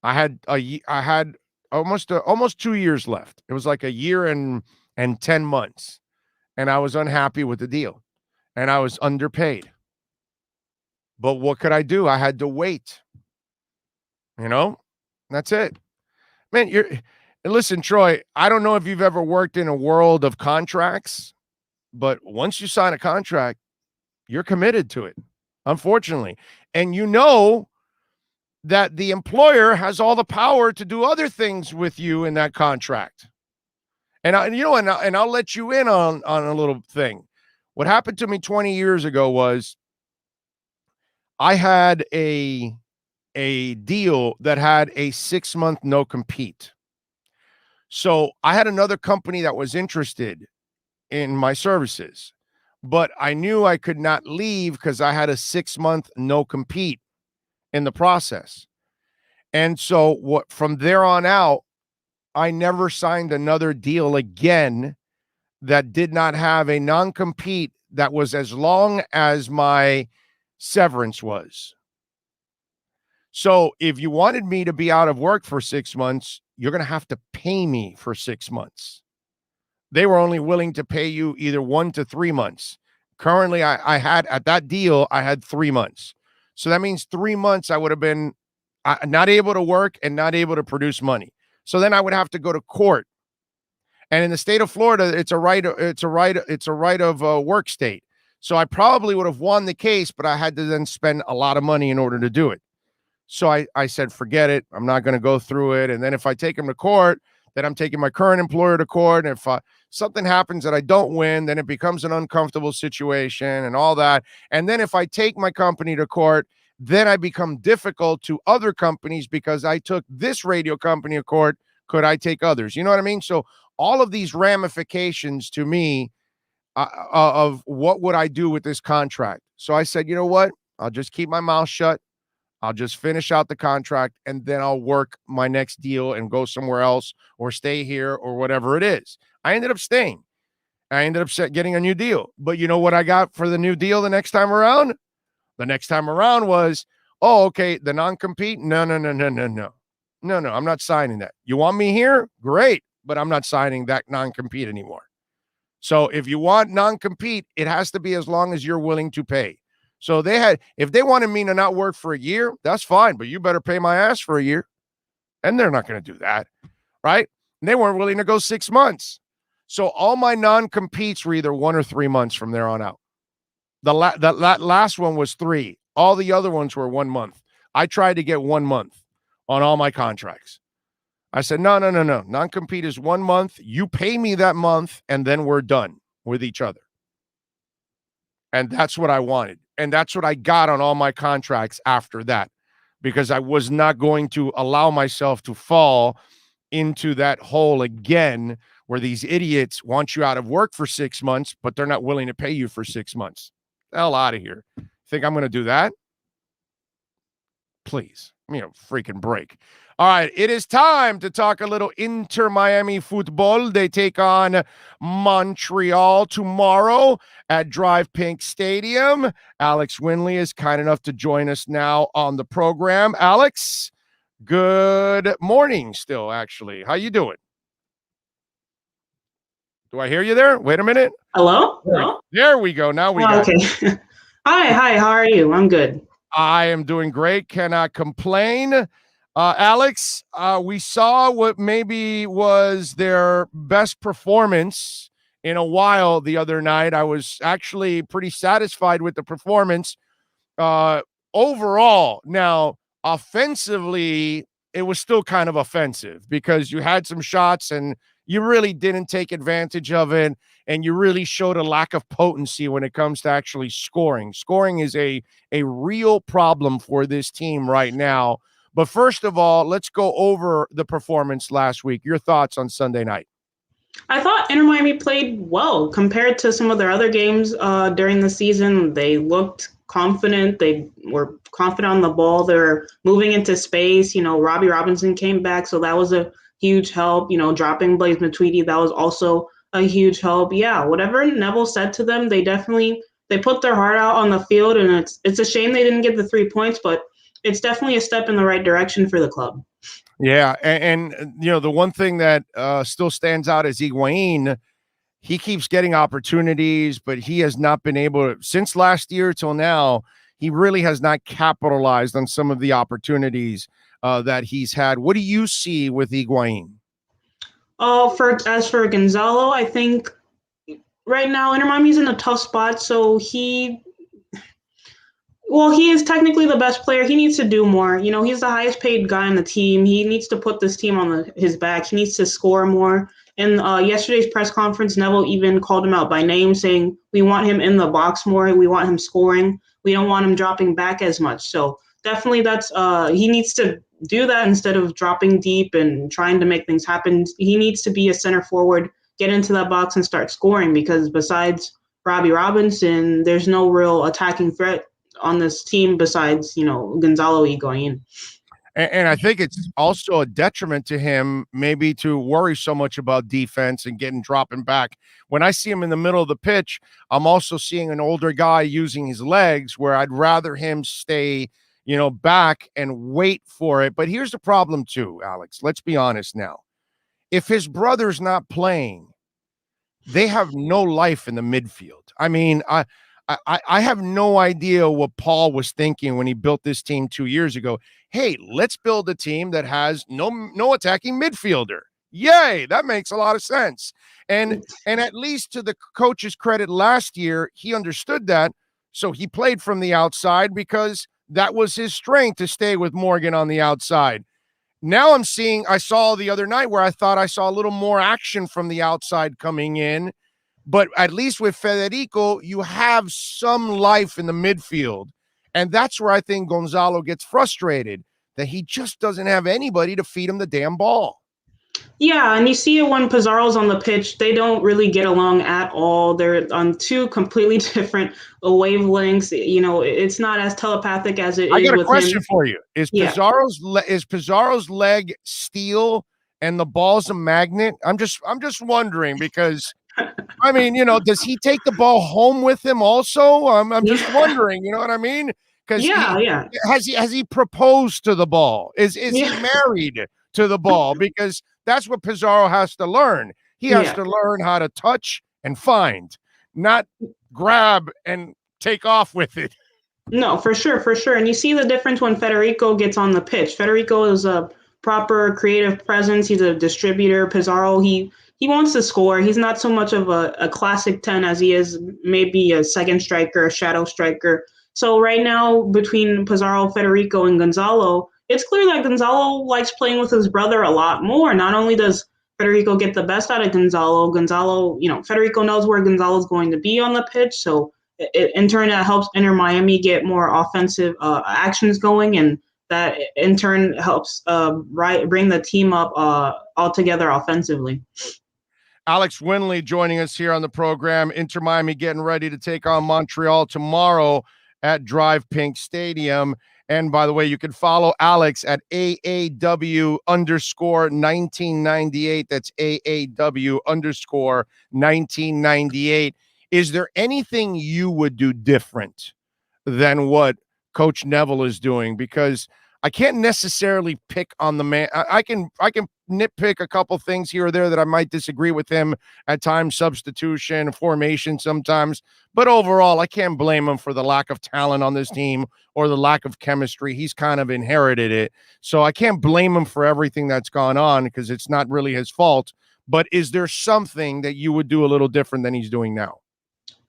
I had almost 2 years left. It was like a year and 10 months. And I was unhappy with the deal. And I was underpaid. But what could I do? I had to wait. You know? That's it. Man, listen, Troy, I don't know if you've ever worked in a world of contracts, but once you sign a contract, you're committed to it, unfortunately. And you know that the employer has all the power to do other things with you in that contract. And I'll let you in on a little thing. What happened to me 20 years ago was I had a deal that had a 6-month no compete. So I had another company that was interested in my services, but I knew I could not leave because I had a 6-month no compete in the process. And so from there on out, I never signed another deal again that did not have a non-compete that was as long as my severance was. So if you wanted me to be out of work for 6 months, you're going to have to pay me for 6 months. They were only willing to pay you either 1 to 3 months. Currently, I had at that deal, I had 3 months. So that means 3 months I would have been not able to work and not able to produce money. So then I would have to go to court. And in the state of Florida, it's a right of work state. So I probably would have won the case, but I had to then spend a lot of money in order to do it. So I said, forget it. I'm not going to go through it. And then if I take him to court, then I'm taking my current employer to court. And if something happens that I don't win, then it becomes an uncomfortable situation and all that. And then if I take my company to court, then I become difficult to other companies because I took this radio company to court. Could I take others? You know what I mean? So all of these ramifications to me of what would I do with this contract? So I said, you know what? I'll just keep my mouth shut. I'll just finish out the contract and then I'll work my next deal and go somewhere else or stay here or whatever it is. I ended up staying. I ended up getting a new deal. But you know what I got for the new deal the next time around? The next time around was, oh, okay, the non-compete? No, I'm not signing that. You want me here? Great, but I'm not signing that non-compete anymore. So if you want non-compete, it has to be as long as you're willing to pay. So if they wanted me to not work for a year, that's fine, but you better pay my ass for a year. And they're not going to do that, right? And they weren't willing to go 6 months. So all my non-competes were either 1 or 3 months from there on out. That last one was 3. All the other ones were 1 month. I tried to get 1 month on all my contracts. I said, no. Non-compete is 1 month. You pay me that month, and then we're done with each other. And that's what I wanted. And that's what I got on all my contracts after that, because I was not going to allow myself to fall into that hole again where these idiots want you out of work for 6 months, but they're not willing to pay you for 6 months. Hell out of here. Think I'm going to do that? Please, give me a freaking break. All right, it is time to talk a little Inter Miami football. They take on Montreal tomorrow at Drive Pink Stadium. Alex Winley is kind enough to join us now on the program. Alex, good morning still, actually. How you doing? Do I hear you there? Wait a minute. Hello? There we go. Now we got okay. Hi, how are you? I'm good. I am doing great. Cannot complain. Alex, we saw what maybe was their best performance in a while the other night. I was actually pretty satisfied with the performance overall. Now, offensively, it was still kind of offensive because you had some shots and you really didn't take advantage of it, and you really showed a lack of potency when it comes to actually scoring. Scoring is a real problem for this team right now. But first of all, let's go over the performance last week. Your thoughts on Sunday night? I thought Inter Miami played well compared to some of their other games during the season. They looked confident. They were confident on the ball. They're moving into space. Robbie Robinson came back, so that was a huge help. Dropping Blaze Matuidi, that was also a huge help. Yeah, whatever Neville said to them, they put their heart out on the field, and it's a shame they didn't get the 3 points, but it's definitely a step in the right direction for the club. Yeah, and the one thing that still stands out is Higuain. He keeps getting opportunities, but he has not been able to, since last year till now, he really has not capitalized on some of the opportunities that he's had. What do you see with Higuain? As for Gonzalo, I think right now Inter Miami's in a tough spot, so he is technically the best player. He needs to do more. He's the highest paid guy on the team. He needs to put this team on his back. He needs to score more. In yesterday's press conference, Neville even called him out by name, saying, we want him in the box more. We want him scoring. We don't want him dropping back as much. So definitely he needs to do that instead of dropping deep and trying to make things happen. He needs to be a center forward, get into that box and start scoring, because besides Robbie Robinson, there's no real attacking threat on this team besides, Gonzalo Higuain. And I think it's also a detriment to him maybe to worry so much about defense and dropping back. When I see him in the middle of the pitch, I'm also seeing an older guy using his legs, where I'd rather him stay, back and wait for it. But here's the problem too, Alex. Let's be honest now. If his brother's not playing, they have no life in the midfield. I mean, I have no idea what Paul was thinking when he built this team 2 years ago. Hey, let's build a team that has no attacking midfielder. Yay, that makes a lot of sense. And at least to the coach's credit, last year, he understood that. So he played from the outside because that was his strength, to stay with Morgan on the outside. Now I saw the other night where I thought I saw a little more action from the outside coming in. But at least with Federico, you have some life in the midfield. And that's where I think Gonzalo gets frustrated, that he just doesn't have anybody to feed him the damn ball. Yeah, and you see it when Pizarro's on the pitch. They don't really get along at all. They're on two completely different wavelengths. It's not as telepathic as it is with him. I got a question for you. Is Pizarro's leg steel and the ball's a magnet? I'm just wondering, because I mean, does he take the ball home with him also? I'm just wondering, you know what I mean? Because has he proposed to the ball? Is he married to the ball? Because that's what Pizarro has to learn. He has to learn how to touch and find, not grab and take off with it. No, for sure. And you see the difference when Federico gets on the pitch. Federico is a proper creative presence. He's a distributor. Pizarro, he wants to score. He's not so much of a classic 10 as he is maybe a second striker, a shadow striker. So right now, between Pizarro, Federico, and Gonzalo, it's clear that Gonzalo likes playing with his brother a lot more. Not only does Federico get the best out of Gonzalo, Federico knows where Gonzalo's going to be on the pitch. So in turn, that helps Inter Miami get more offensive actions going, and that in turn helps bring the team up all together offensively. Alex Winley joining us here on the program. Inter Miami getting ready to take on Montreal tomorrow at Drive Pink Stadium. And by the way, you can follow Alex at AAW_1998. That's AAW_1998. Is there anything you would do different than what Coach Neville is doing? Because I can't necessarily pick on the man. I can nitpick a couple things here or there that I might disagree with him at times, substitution, formation sometimes. But overall, I can't blame him for the lack of talent on this team or the lack of chemistry. He's kind of inherited it. So I can't blame him for everything that's gone on, because it's not really his fault. But is there something that you would do a little different than he's doing now?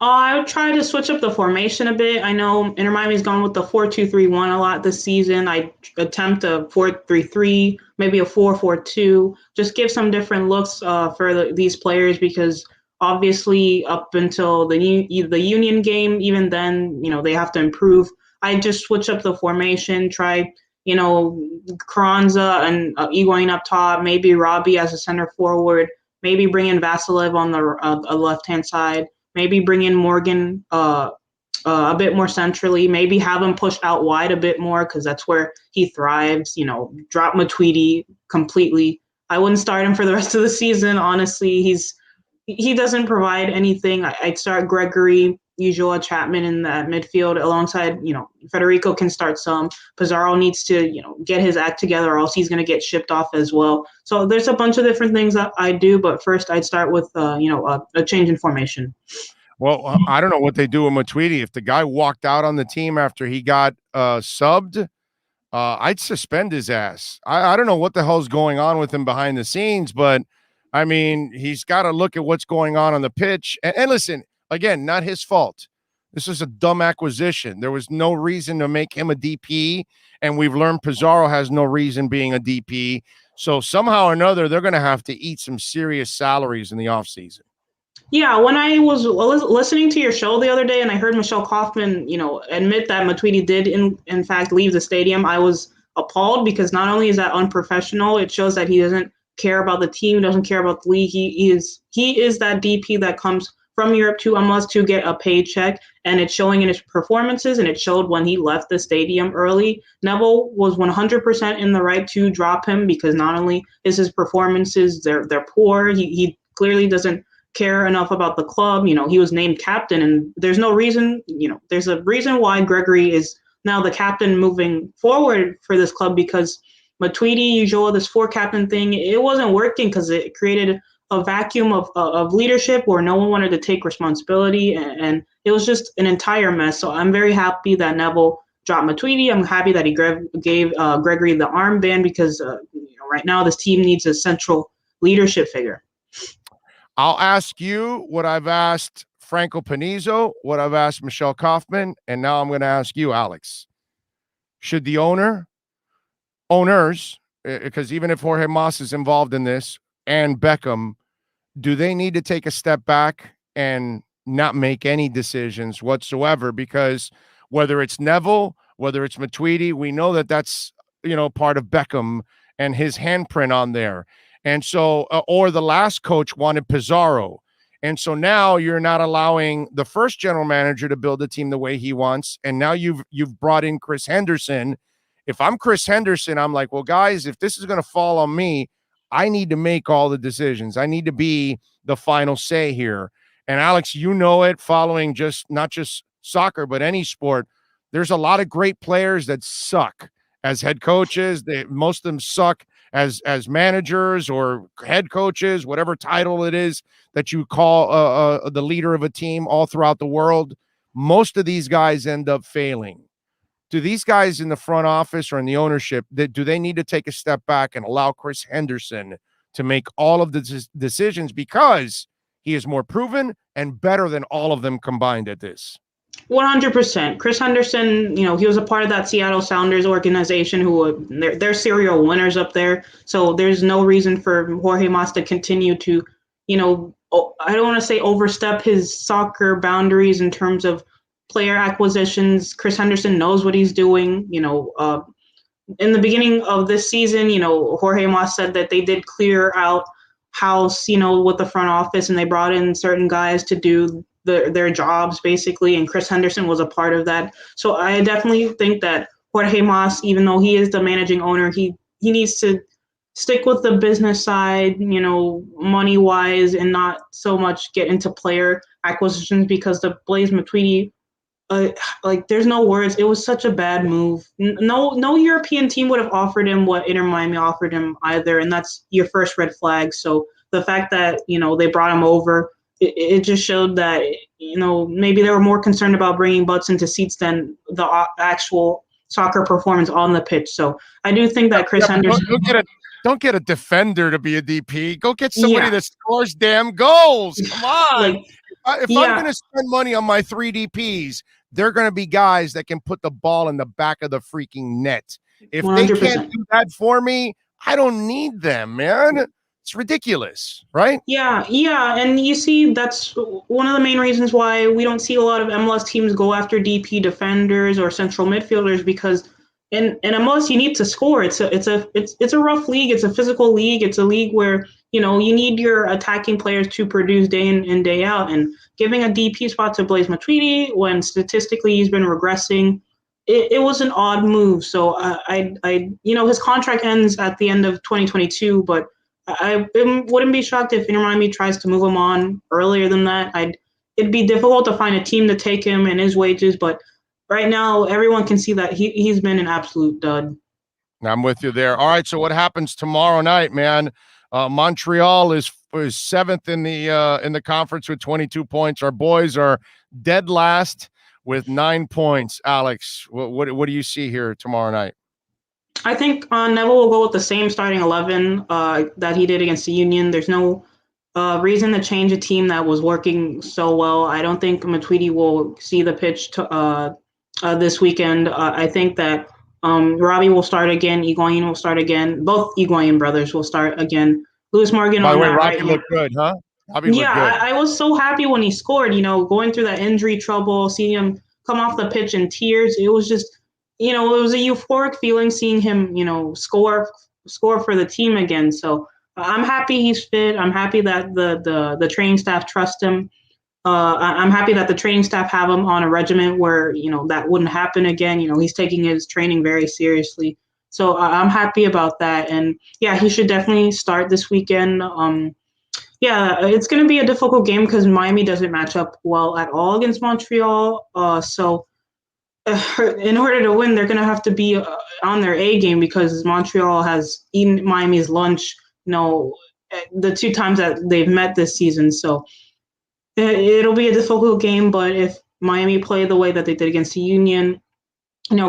I would try to switch up the formation a bit. I know Inter Miami's gone with the 4-2-3-1 a lot this season. I attempt a 4-3-3, maybe a 4-4-2. Just give some different looks for these players, because obviously up until the Union game, even then, they have to improve. I just switch up the formation, try, Carranza and Higuain up top, maybe Robbie as a center forward, maybe bring in Vasilev on the left-hand side. Maybe bring in Morgan a bit more centrally, maybe have him push out wide a bit more because that's where he thrives. Drop Matuidi completely. I wouldn't start him for the rest of the season. Honestly, he doesn't provide anything. I'd start Gregory, Ulloa, Chapman in that midfield alongside, Federico can start some. Pizarro needs to, get his act together or else he's going to get shipped off as well. So there's a bunch of different things that I do, but first I'd start with, a change in formation. Well, I don't know what they do with Matuidi. If the guy walked out on the team after he got subbed, I'd suspend his ass. I don't know what the hell's going on with him behind the scenes, but I mean, he's got to look at what's going on the pitch. And listen, again, not his fault. This is a dumb acquisition. There was no reason to make him a DP, and we've learned Pizarro has no reason being a DP. So somehow or another, they're going to have to eat some serious salaries in the offseason. Yeah, when I was listening to your show the other day and I heard Michelle Kaufman, admit that Matuidi did in fact leave the stadium, I was appalled because not only is that unprofessional, it shows that he doesn't care about the team, doesn't care about the league. He is that DP that comes from Europe to MLS to get a paycheck, and it's showing in his performances, and it showed when he left the stadium early. Neville was 100% in the right to drop him because not only is his performances, they're poor, he clearly doesn't care enough about the club. He was named captain, and there's no reason, there's a reason why Gregory is now the captain moving forward for this club, because Matuidi, Ulloa, this four-captain thing, it wasn't working because it created a vacuum of leadership where no one wanted to take responsibility, and it was just an entire mess. So I'm very happy that Neville dropped Matuidi. I'm happy that he gave Gregory the armband because right now this team needs a central leadership figure. I'll ask you what I've asked Franco Panizo, what I've asked Michelle Kaufman, and now I'm going to ask you, Alex. Should the owners, because even if Jorge Mas is involved in this, and Beckham, do they need to take a step back and not make any decisions whatsoever? Because whether it's Neville, whether it's Matuidi, we know that that's, part of Beckham and his handprint on there. And so, or the last coach wanted Pizarro. And so now you're not allowing the first general manager to build a team the way he wants. And now you've brought in Chris Henderson. If I'm Chris Henderson, I'm like, well, guys, if this is going to fall on me, I need to make all the decisions. I need to be the final say here. And Alex, it, following not just soccer, but any sport, there's a lot of great players that suck as head coaches. Most of them suck as managers or head coaches, whatever title it is that you call the leader of a team all throughout the world. Most of these guys end up failing. Do these guys in the front office or in the ownership, do they need to take a step back and allow Chris Henderson to make all of the decisions because he is more proven and better than all of them combined at this? 100%. Chris Henderson, he was a part of that Seattle Sounders organization who they're serial winners up there. So there's no reason for Jorge Mas to continue to, I don't want to say overstep his soccer boundaries in terms of player acquisitions. Chris Henderson knows what he's doing. In the beginning of this season, Jorge Mas said that they did clear out house, with the front office, and they brought in certain guys to do their jobs basically. And Chris Henderson was a part of that. So I definitely think that Jorge Mas, even though he is the managing owner, he needs to stick with the business side, money wise, and not so much get into player acquisitions because the Blaise Matuidi, there's no words. It was such a bad move. No European team would have offered him what Inter Miami offered him either, and that's your first red flag. So the fact that they brought him over, it just showed that maybe they were more concerned about bringing butts into seats than the actual soccer performance on the pitch. So I do think that Chris Henderson. Don't get a defender to be a DP. Go get somebody that scores damn goals. Come on. If I'm going to spend money on my 3 DPs, they're going to be guys that can put the ball in the back of the freaking net. If 100%. They can't do that for me, I don't need them, man. It's ridiculous, right? Yeah. And you see, that's one of the main reasons why we don't see a lot of MLS teams go after DP defenders or central midfielders, because in MLS you need to score. It's a rough league. It's a physical league. It's a league where you need your attacking players to produce day in and day out. And giving a DP spot to Blaise Matuidi when statistically he's been regressing, it was an odd move. So his contract ends at the end of 2022, but I wouldn't be shocked if Inter Miami tries to move him on earlier than that. It'd be difficult to find a team to take him and his wages, but right now everyone can see that he's been an absolute dud. I'm with you there. All right, so what happens tomorrow night, man? Montreal is seventh in the conference with 22 points. Our boys are dead last with 9 points. Alex, what do you see here tomorrow night? I think Neville will go with the same starting 11 that he did against the Union. There's no reason to change a team that was working so well. I don't think Matuidi will see the pitch this weekend. I think that Robbie will start again. Higuain will start again. Both Higuain brothers will start again. Lewis Morgan. By the way, Robbie looked good, huh? Robbie looked good. I was so happy when he scored. Going through that injury trouble, seeing him come off the pitch in tears. It was just, it was a euphoric feeling seeing him, score for the team again. So I'm happy he's fit. I'm happy that the training staff trust him. I'm happy that the training staff have him on a regimen where, that wouldn't happen again. He's taking his training very seriously. So I'm happy about that. And yeah, he should definitely start this weekend. It's going to be a difficult game because Miami doesn't match up well at all against Montreal. So in order to win, they're going to have to be on their A game because Montreal has eaten Miami's lunch, the 2 times that they've met this season. So it'll be a difficult game, but if Miami play the way that they did against the Union,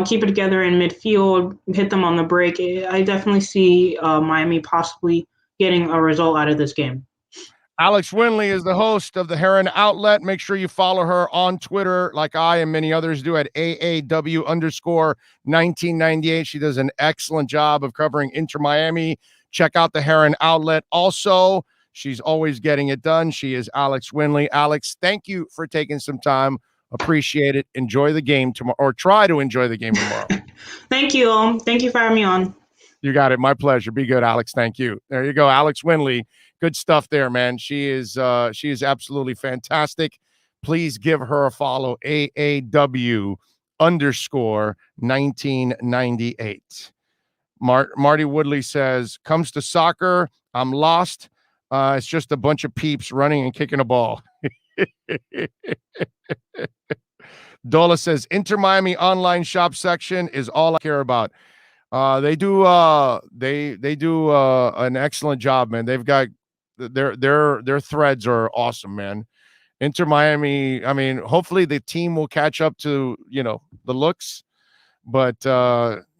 keep it together in midfield, hit them on the break, I definitely see Miami possibly getting a result out of this game. Alex Winley is the host of the Heron Outlet. Make sure you follow her on Twitter like I and many others do at AAW_1998. She does an excellent job of covering Inter Miami. Check out the Heron Outlet. Also, she's always getting it done. She is Alex Winley. Alex, thank you for taking some time. Appreciate it. Enjoy the game tomorrow, or try to enjoy the game tomorrow. Thank you. Thank you for having me on. You got it. My pleasure. Be good, Alex. Thank you. There you go. Alex Winley. Good stuff there, man. She is absolutely fantastic. Please give her a follow. AAW_1998. Marty Woodley says, comes to soccer, I'm lost. It's just a bunch of peeps running and kicking a ball. Dola says, Inter Miami online shop section is all I care about. They do an excellent job, man. They've got their threads are awesome, man. Inter Miami, I mean, hopefully the team will catch up to, the looks, but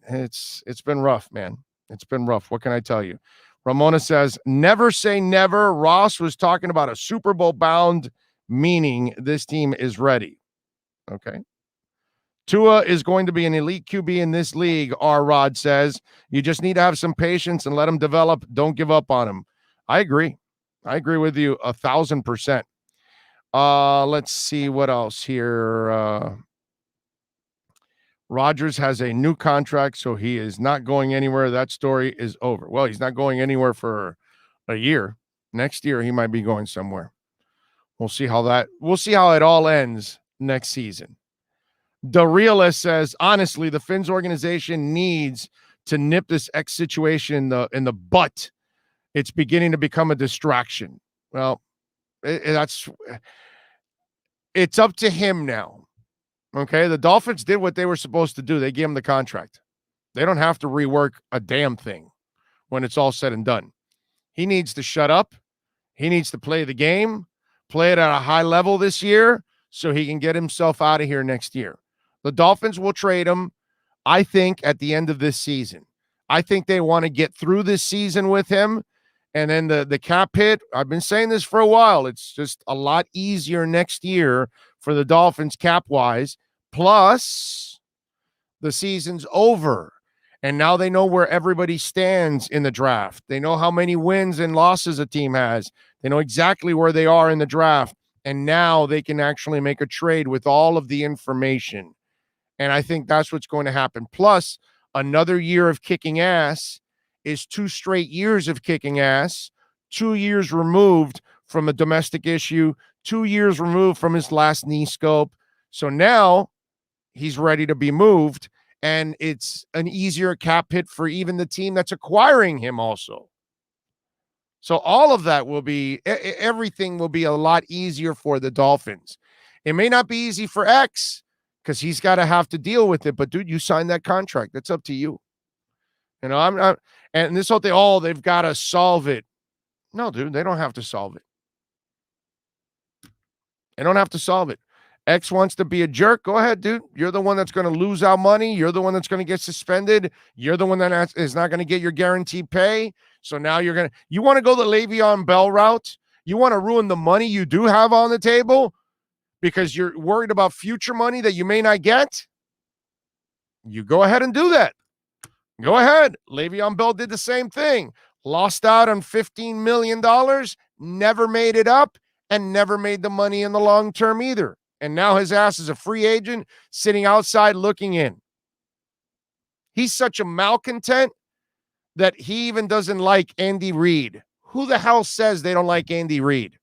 it's been rough, man. It's been rough. What can I tell you? Ramona says, never say never. Ross was talking about a Super Bowl bound, meaning this team is ready. Okay. Tua is going to be an elite QB in this league, R. Rod says. You just need to have some patience and let him develop. Don't give up on him. I agree. I agree with you 1,000%. Let's see what else here. Rodgers has a new contract, so he is not going anywhere. That story is over. Well, he's not going anywhere for a year. Next year, he might be going somewhere. We'll see how it all ends next season. The realist says, honestly, the Finns organization needs to nip this X situation in the butt. It's beginning to become a distraction. Well, it's up to him now. Okay, the Dolphins did what they were supposed to do. They gave him the contract. They don't have to rework a damn thing when it's all said and done. He needs to shut up. He needs to play the game, play it at a high level this year so he can get himself out of here next year. The Dolphins will trade him, I think, at the end of this season. I think they want to get through this season with him. And then the cap hit, I've been saying this for a while. It's just a lot easier next year for the Dolphins cap-wise. Plus, the season's over. And now they know where everybody stands in the draft. They know how many wins and losses a team has. They know exactly where they are in the draft. And now they can actually make a trade with all of the information. And I think that's what's going to happen. Plus, another year of kicking ass is 2 straight years of kicking ass, 2 years removed from a domestic issue, 2 years removed from his last knee scope. So now he's ready to be moved, and it's an easier cap hit for even the team that's acquiring him also. So all of that will be, everything will be a lot easier for the Dolphins. It may not be easy for X because he's got to have to deal with it, but dude, you signed that contract. That's up to you. You know, I'm not, and this whole thing, oh, they've got to solve it. No, dude, they don't have to solve it. They don't have to solve it. X wants to be a jerk. Go ahead, dude. You're the one that's going to lose out money. You're the one that's going to get suspended. You're the one that is not going to get your guaranteed pay. So now you want to go the Le'Veon Bell route? You want to ruin the money you do have on the table because you're worried about future money that you may not get? You go ahead and do that. Go ahead. Le'Veon Bell did the same thing. Lost out on $15 million, never made it up, and never made the money in the long term either. And now his ass is a free agent sitting outside looking in. He's such a malcontent that he even doesn't like Andy Reid. Who the hell says they don't like Andy Reid?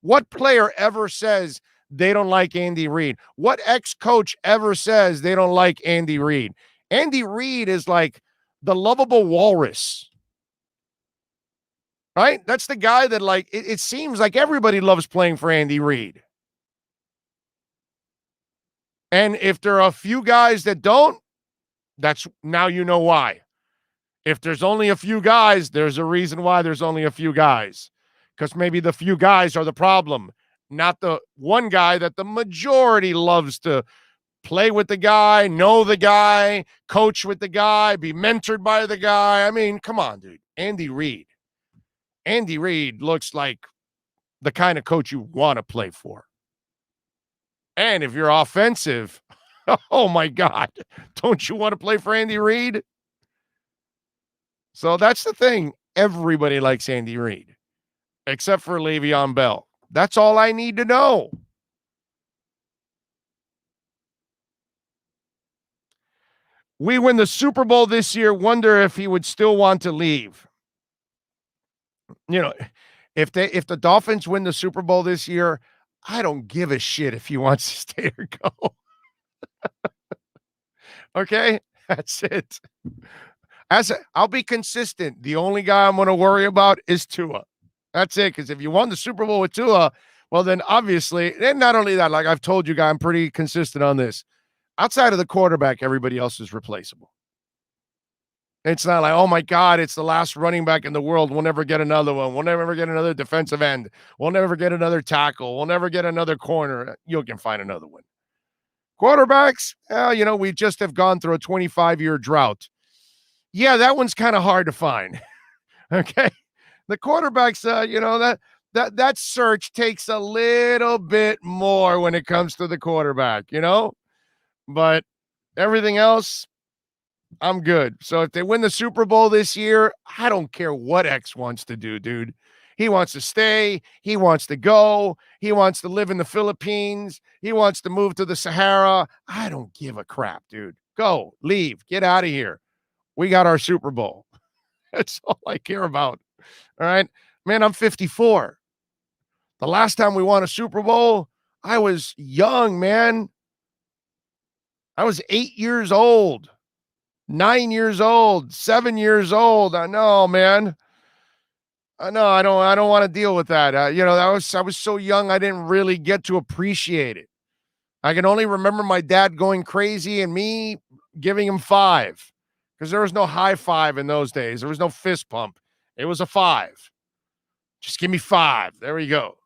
What player ever says they don't like Andy Reid? What ex-coach ever says they don't like Andy Reid? Andy Reid is like the lovable walrus. Right? That's the guy that, like, it seems like everybody loves playing for Andy Reid. And if there are a few guys that don't, that's now you know why. If there's only a few guys, there's a reason why there's only a few guys. Because maybe the few guys are the problem, not the one guy that the majority loves to play with the guy, know the guy, coach with the guy, be mentored by the guy. I mean, come on, dude. Andy Reid. Andy Reid looks like the kind of coach you want to play for. And if you're offensive, oh my God, don't you want to play for Andy Reid? So that's the thing. Everybody likes Andy Reid, except for Le'Veon Bell. That's all I need to know. We win the Super Bowl this year. Wonder if he would still want to leave. You know, if the Dolphins win the Super Bowl this year, I don't give a shit if he wants to stay or go. Okay, that's it. I'll be consistent. The only guy I'm going to worry about is Tua. That's it. Because if you won the Super Bowl with Tua, well, then obviously, and not only that, like I've told you guys, I'm pretty consistent on this. Outside of the quarterback, everybody else is replaceable. It's not like, oh my God, it's the last running back in the world. We'll never get another one. We'll never get another defensive end. We'll never get another tackle. We'll never get another corner. You can find another one. Quarterbacks, we just have gone through a 25-year drought. Yeah, that one's kind of hard to find. Okay. The quarterbacks, that search takes a little bit more when it comes to the quarterback, but everything else, I'm good. So if they win the Super Bowl this year, I don't care what X wants to do, dude. He wants to stay. He wants to go. He wants to live in the Philippines. He wants to move to the Sahara. I don't give a crap, dude. Go, leave, get out of here. We got our Super Bowl. That's all I care about. All right, man, I'm 54. The last time we won a Super Bowl, I was young, man. I was 8 years old. 9 years old, 7 years old. I know, man. I know. I don't want to deal with that. I was so young. I didn't really get to appreciate it. I can only remember my dad going crazy and me giving him 5 because there was no high five in those days. There was no fist pump. It was a 5. Just give me 5. There we go.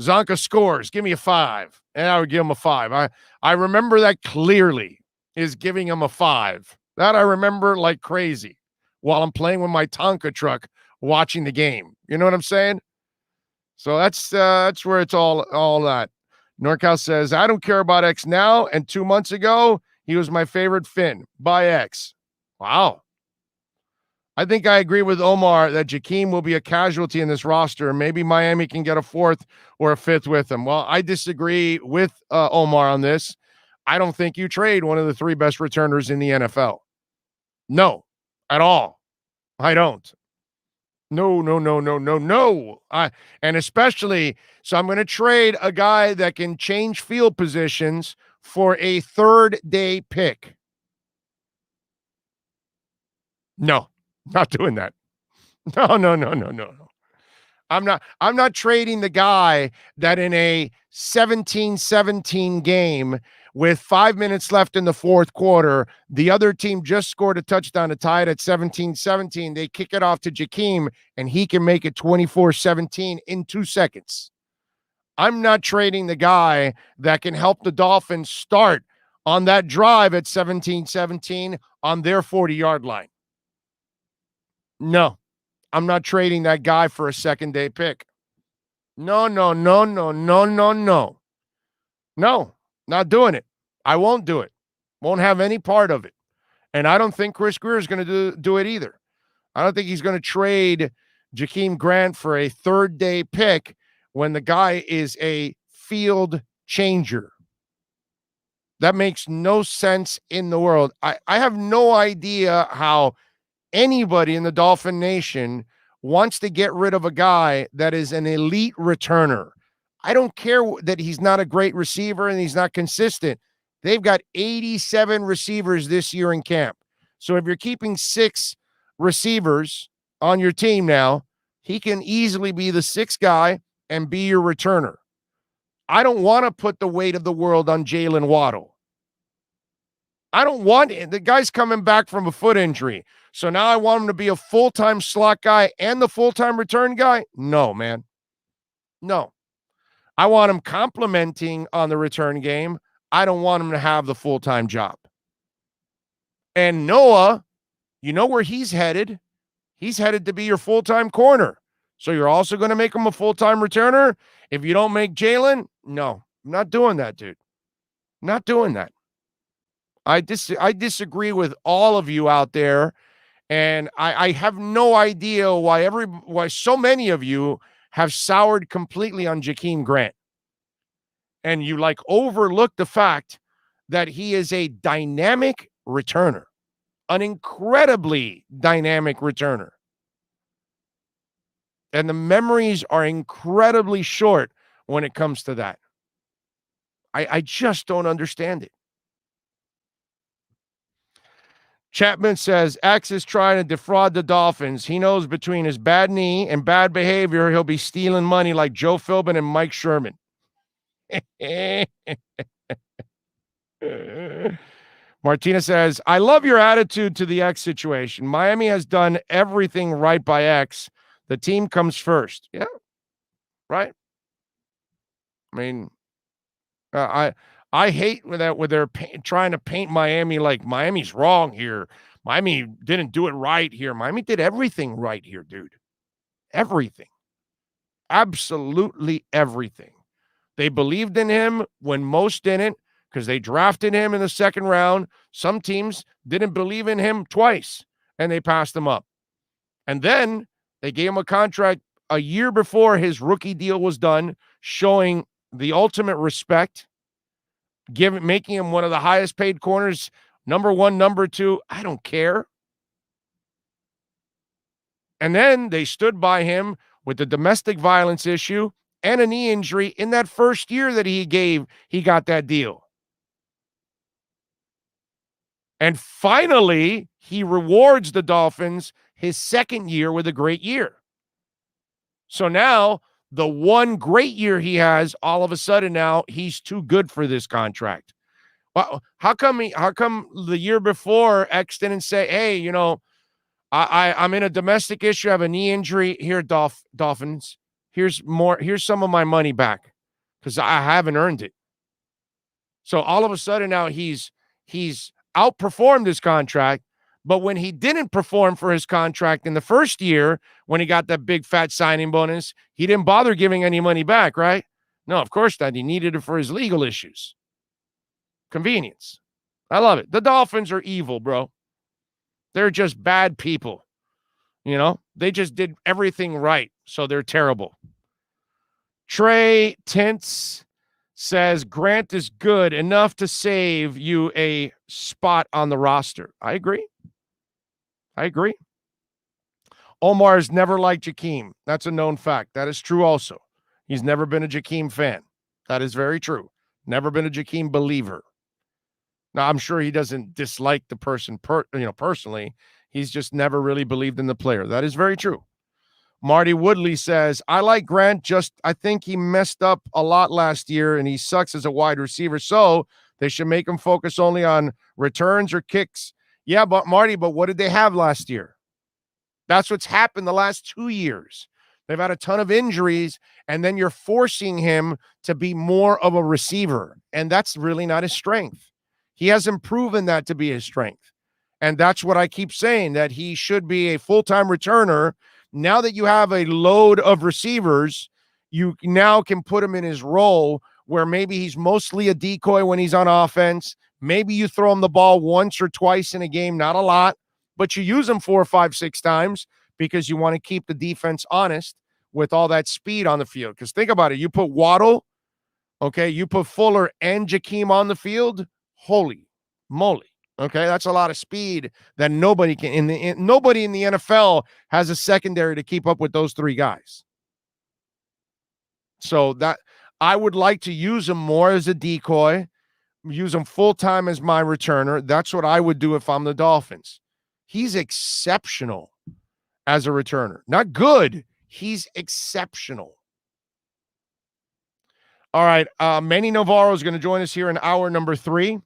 Zonka scores. Give me a 5. And I would give him a 5. I remember that clearly, is giving him a 5. That I remember like crazy while I'm playing with my Tonka truck watching the game. You know what I'm saying? So that's where it's all at. NorCal says, I don't care about X now, and 2 months ago, he was my favorite Finn. By X. Wow. I think I agree with Omar that Jakeem will be a casualty in this roster. Maybe Miami can get a 4th or a 5th with him. Well, I disagree with Omar on this. I don't think you trade one of the 3 best returners in the NFL. No, at all. I don't. No, no, no, no, no, no. And especially, so I'm going to trade a guy that can change field positions for a third day pick. No, not doing that. No, no, no, no, no, no. I'm not trading the guy that in a 17-17 game with 5 minutes left in the fourth quarter, the other team just scored a touchdown to tie it at 17-17. They kick it off to Jakeem, and he can make it 24-17 in 2 seconds. I'm not trading the guy that can help the Dolphins start on that drive at 17-17 on their 40-yard line. No. I'm not trading that guy for a second day pick. No, no, no, no, no, no, no. No, not doing it. I won't do it. Won't have any part of it. And I don't think Chris Greer is going to do it either. I don't think he's going to trade Jakeem Grant for a third day pick when the guy is a field changer. That makes no sense in the world. I have no idea how anybody in the Dolphin Nation wants to get rid of a guy that is an elite returner. I don't care that he's not a great receiver and he's not consistent. They've got 87 receivers this year in camp. So if you're keeping 6 receivers on your team now, he can easily be the 6th guy and be your returner. I don't want to put the weight of the world on Jalen Waddle. I don't want it. The guy's coming back from a foot injury. So now I want him to be a full-time slot guy and the full-time return guy? No, man. No. I want him complimenting on the return game. I don't want him to have the full-time job. And Noah, you know where he's headed? He's headed to be your full-time corner. So you're also going to make him a full-time returner? If you don't make Jalen? No, I'm not doing that, dude. Not doing that. I disagree with all of you out there, and I have no idea why so many of you have soured completely on Jakeem Grant. And you overlook the fact that he is a dynamic returner, an incredibly dynamic returner. And the memories are incredibly short when it comes to that. I just don't understand it. Chapman says, X is trying to defraud the Dolphins. He knows between his bad knee and bad behavior, he'll be stealing money like Joe Philbin and Mike Sherman. Martina says, I love your attitude to the X situation. Miami has done everything right by X. The team comes first. Yeah, right. I mean, I hate with their trying to paint Miami like Miami's wrong here. Miami didn't do it right here. Miami did everything right here, dude. Everything. Absolutely everything. They believed in him when most didn't because they drafted him in the second round. Some teams didn't believe in him twice, and they passed him up. And then they gave him a contract a year before his rookie deal was done, showing the ultimate respect, making him one of the highest paid corners, number 1, number 2. I don't care. And then they stood by him with the domestic violence issue and a knee injury in that first year that he got that deal. And finally, he rewards the Dolphins his second year with a great year. So now the one great year he has, all of a sudden now he's too good for this contract. Well, how come the year before X didn't say, hey, I'm in a domestic issue, I have a knee injury here, Dolphins. Here's some of my money back because I haven't earned it. So all of a sudden now he's outperformed his contract, but when he didn't perform for his contract in the first year, when he got that big fat signing bonus, he didn't bother giving any money back, right? No, of course not. He needed it for his legal issues. Convenience. I love it. The Dolphins are evil, bro. They're just bad people. They just did everything right, so they're terrible. Trey Tintz says Grant is good enough to save you a spot on the roster. I agree. Omar has never liked Jakeem. That's a known fact. That is true also. He's never been a Jakeem fan. That is very true. Never been a Jakeem believer. Now, I'm sure he doesn't dislike the person personally. He's just never really believed in the player. That is very true. Marty Woodley says, I like Grant, I think he messed up a lot last year and he sucks as a wide receiver. So they should make him focus only on returns or kicks. Yeah, but Marty, what did they have last year? That's what's happened the last 2 years. They've had a ton of injuries, and then you're forcing him to be more of a receiver. And that's really not his strength. He hasn't proven that to be his strength. And that's what I keep saying, that he should be a full-time returner. Now that you have a load of receivers, you now can put him in his role where maybe he's mostly a decoy when he's on offense. Maybe you throw him the ball once or twice in a game, not a lot, but you use him 4, 5, 6 times because you want to keep the defense honest with all that speed on the field. Because think about it. You put Waddle, okay, you put Fuller and Jakeem on the field, holy moly. Okay, that's a lot of speed that nobody can. Nobody in the NFL has a secondary to keep up with those 3 guys. So that I would like to use him more as a decoy, use him full time as my returner. That's what I would do if I'm the Dolphins. He's exceptional as a returner. Not good. He's exceptional. All right, Manny Navarro is going to join us here in hour number 3.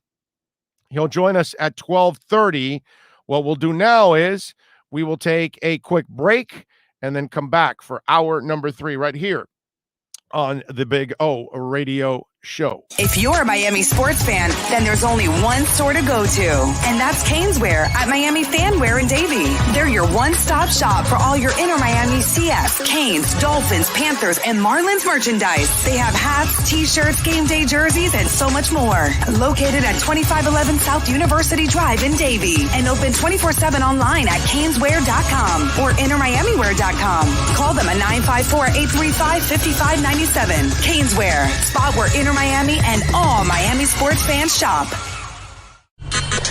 He'll join us at 12:30. What we'll do now is we will take a quick break and then come back for hour number 3 right here on the Big O Radio Show. If you're a Miami sports fan, then there's only one store to go to, and that's Caneswear at Miami Fanwear in Davie. They're your one-stop shop for all your inner Miami CF, Canes, Dolphins, Panthers, and Marlins merchandise. They have hats, t-shirts, game day jerseys, and so much more. Located at 2511 South University Drive in Davie, and open 24/7 online at caneswear.com or innermiamiwear.com. Call them at 954-835-5597. Caneswear, spot where Inner Miami and all Miami sports fans shop.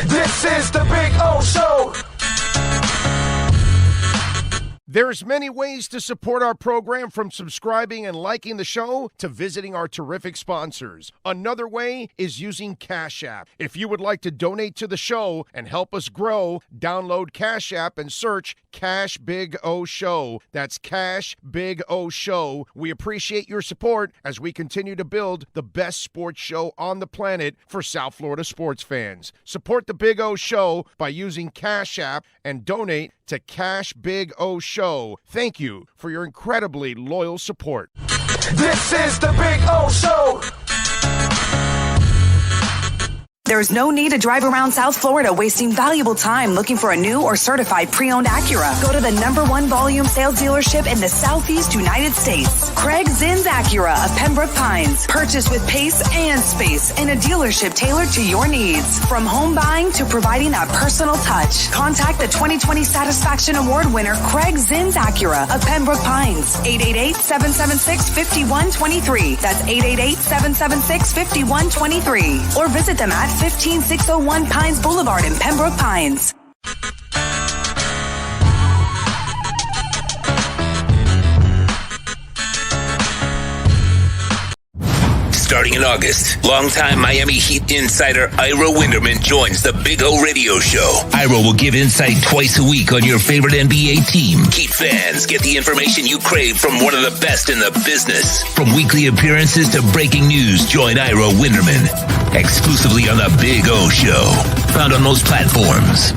This is the Big O Show. There's many ways to support our program, from subscribing and liking the show to visiting our terrific sponsors. Another way is using Cash App. If you would like to donate to the show and help us grow, download Cash App and search Cash Big O Show. That's Cash Big O Show. We appreciate your support as we continue to build the best sports show on the planet for South Florida sports fans. Support the Big O Show by using Cash App and donate to Cash Big O Show. Thank you for your incredibly loyal support. This is the Big O Show. There's no need to drive around South Florida wasting valuable time looking for a new or certified pre-owned Acura. Go to the #1 volume sales dealership in the Southeast United States. Craig Zinn's Acura of Pembroke Pines. Purchase with pace and space in a dealership tailored to your needs. From home buying to providing that personal touch. Contact the 2020 Satisfaction Award winner Craig Zinn's Acura of Pembroke Pines. 888-776-5123. That's 888-776-5123. Or visit them at 15601 Pines Boulevard in Pembroke Pines. Starting in August, longtime Miami Heat insider Ira Winderman joins the Big O Radio Show. Ira will give insight twice a week on your favorite NBA team. Heat fans get the information you crave from one of the best in the business. From weekly appearances to breaking news, join Ira Winderman exclusively on the Big O Show. Found on most platforms.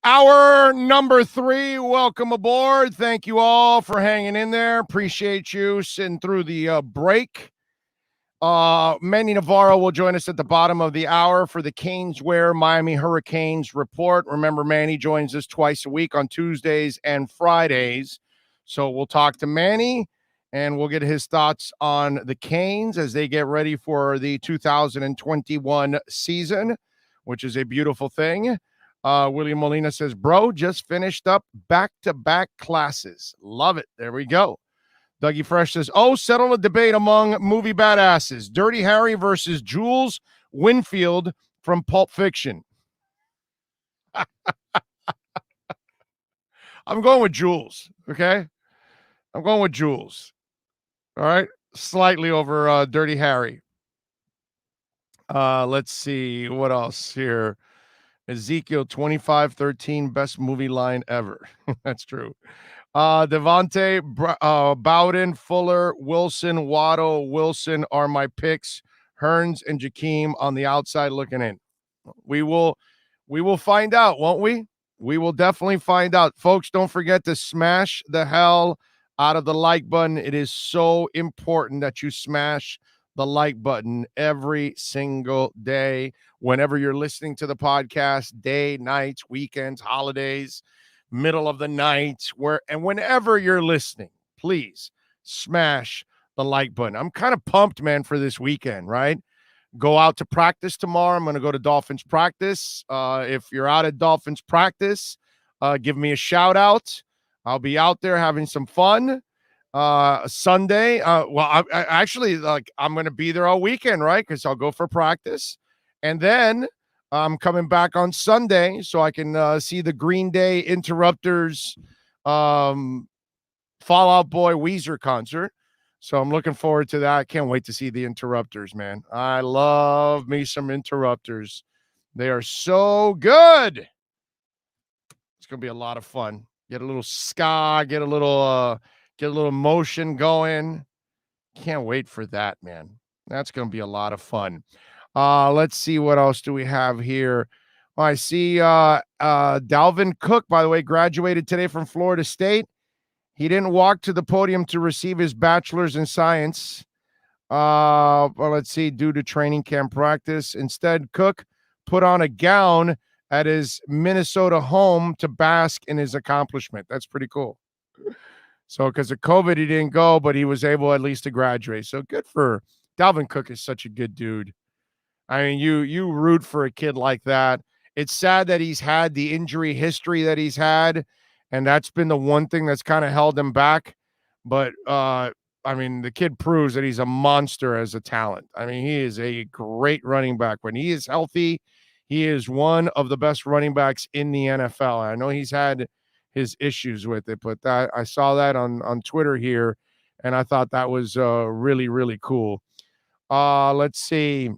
Hour number 3, welcome aboard. Thank you all for hanging in there. Appreciate you sitting through the break. Manny Navarro will join us at the bottom of the hour for the Caneswear Miami Hurricanes report. Remember, Manny joins us twice a week on Tuesdays and Fridays. So we'll talk to Manny and we'll get his thoughts on the Canes as they get ready for the 2021 season, which is a beautiful thing. William Molina says, bro, just finished up back-to-back classes. Love it. There we go. Dougie Fresh says, settle a debate among movie badasses. Dirty Harry versus Jules Winfield from Pulp Fiction. I'm going with Jules, okay? I'm going with Jules. All right? Slightly over Dirty Harry. Let's see. What else here? Ezekiel 25:13, best movie line ever. That's true. Devontae, Bowden, Fuller, Wilson, Waddle, Wilson are my picks. Hearns and Jakeem on the outside looking in. We will find out, won't we? We will definitely find out. Folks, don't forget to smash the hell out of the like button. It is so important that you smash the like button every single day. Whenever you're listening to the podcast, day, nights, weekends, holidays, middle of the night, whenever you're listening, please smash the like button. I'm kind of pumped, man, for this weekend, right? Go out to practice tomorrow. I'm going to go to Dolphins practice. If you're out at Dolphins practice, give me a shout out. I'll be out there having some fun. Sunday. I actually, I'm going to be there all weekend, right? Because I'll go for practice. And then I'm coming back on Sunday so I can see the Green Day Interrupters Fall Out Boy Weezer concert. So I'm looking forward to that. I can't wait to see the Interrupters, man. I love me some Interrupters. They are so good. It's going to be a lot of fun. Get a little ska, get a little motion going. Can't wait for that, man. That's going to be a lot of fun. Let's see, what else do we have here? Oh, I see Dalvin Cook, by the way, graduated today from Florida State. He didn't walk to the podium to receive his bachelor's in science. Well, let's see, due to training camp practice. Instead, Cook put on a gown at his Minnesota home to bask in his accomplishment. That's pretty cool. So because of COVID, he didn't go, but he was able at least to graduate. So good for Dalvin Cook. Is such a good dude. I mean, you root for a kid like that. It's sad that he's had the injury history that he's had, and that's been the one thing that's kind of held him back. But, I mean, the kid proves that he's a monster as a talent. I mean, he is a great running back. When he is healthy, he is one of the best running backs in the NFL. I know he's had his issues with it, but that I saw that on Twitter here, and I thought that was really, really cool. Let's see.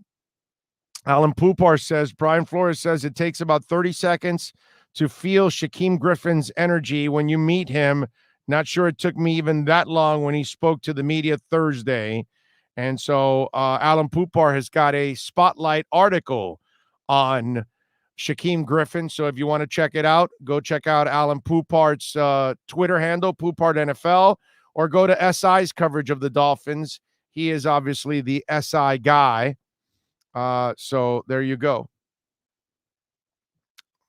Alan Poupar says, Brian Flores says it takes about 30 seconds to feel Shaquem Griffin's energy when you meet him. Not sure it took me even that long when he spoke to the media Thursday. And so Alan Poupar has got a spotlight article on Shaquem Griffin. So if you want to check it out, go check out Alan Poupart's Twitter handle, Poupart NFL, or go to SI's coverage of the Dolphins. He is obviously the SI guy. So there you go.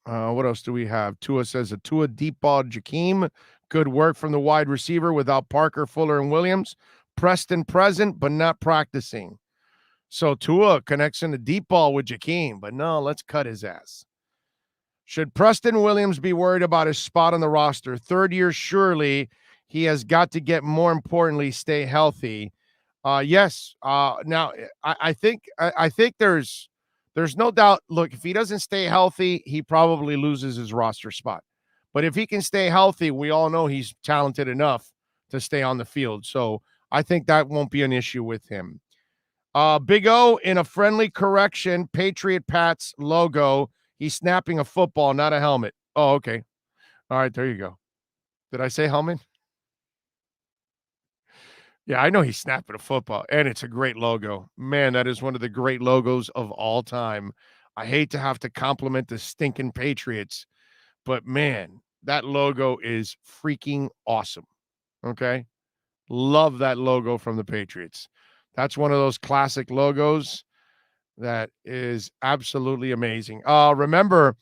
What else do we have? Tua says a Tua deep ball Jakeem. Good work from the wide receiver without Parker, Fuller, and Williams. Preston present, but not practicing. So Tua connects in the deep ball with Jakeem, but no, let's cut his ass. Should Preston Williams be worried about his spot on the roster? Third year, surely he has got to get, more importantly, stay healthy. Yes. Now I think there's no doubt. Look, if he doesn't stay healthy, he probably loses his roster spot. But if he can stay healthy, we all know he's talented enough to stay on the field. So I think that won't be an issue with him. Big O in a friendly correction, Patriot Pats logo. He's snapping a football, not a helmet. Oh, okay. All right, there you go. Did I say helmet? Yeah, I know he's snapping a football, and it's a great logo. Man, that is one of the great logos of all time. I hate to have to compliment the stinking Patriots, but man, that logo is freaking awesome. Okay? Love that logo from the Patriots. That's one of those classic logos that is absolutely amazing. Remember,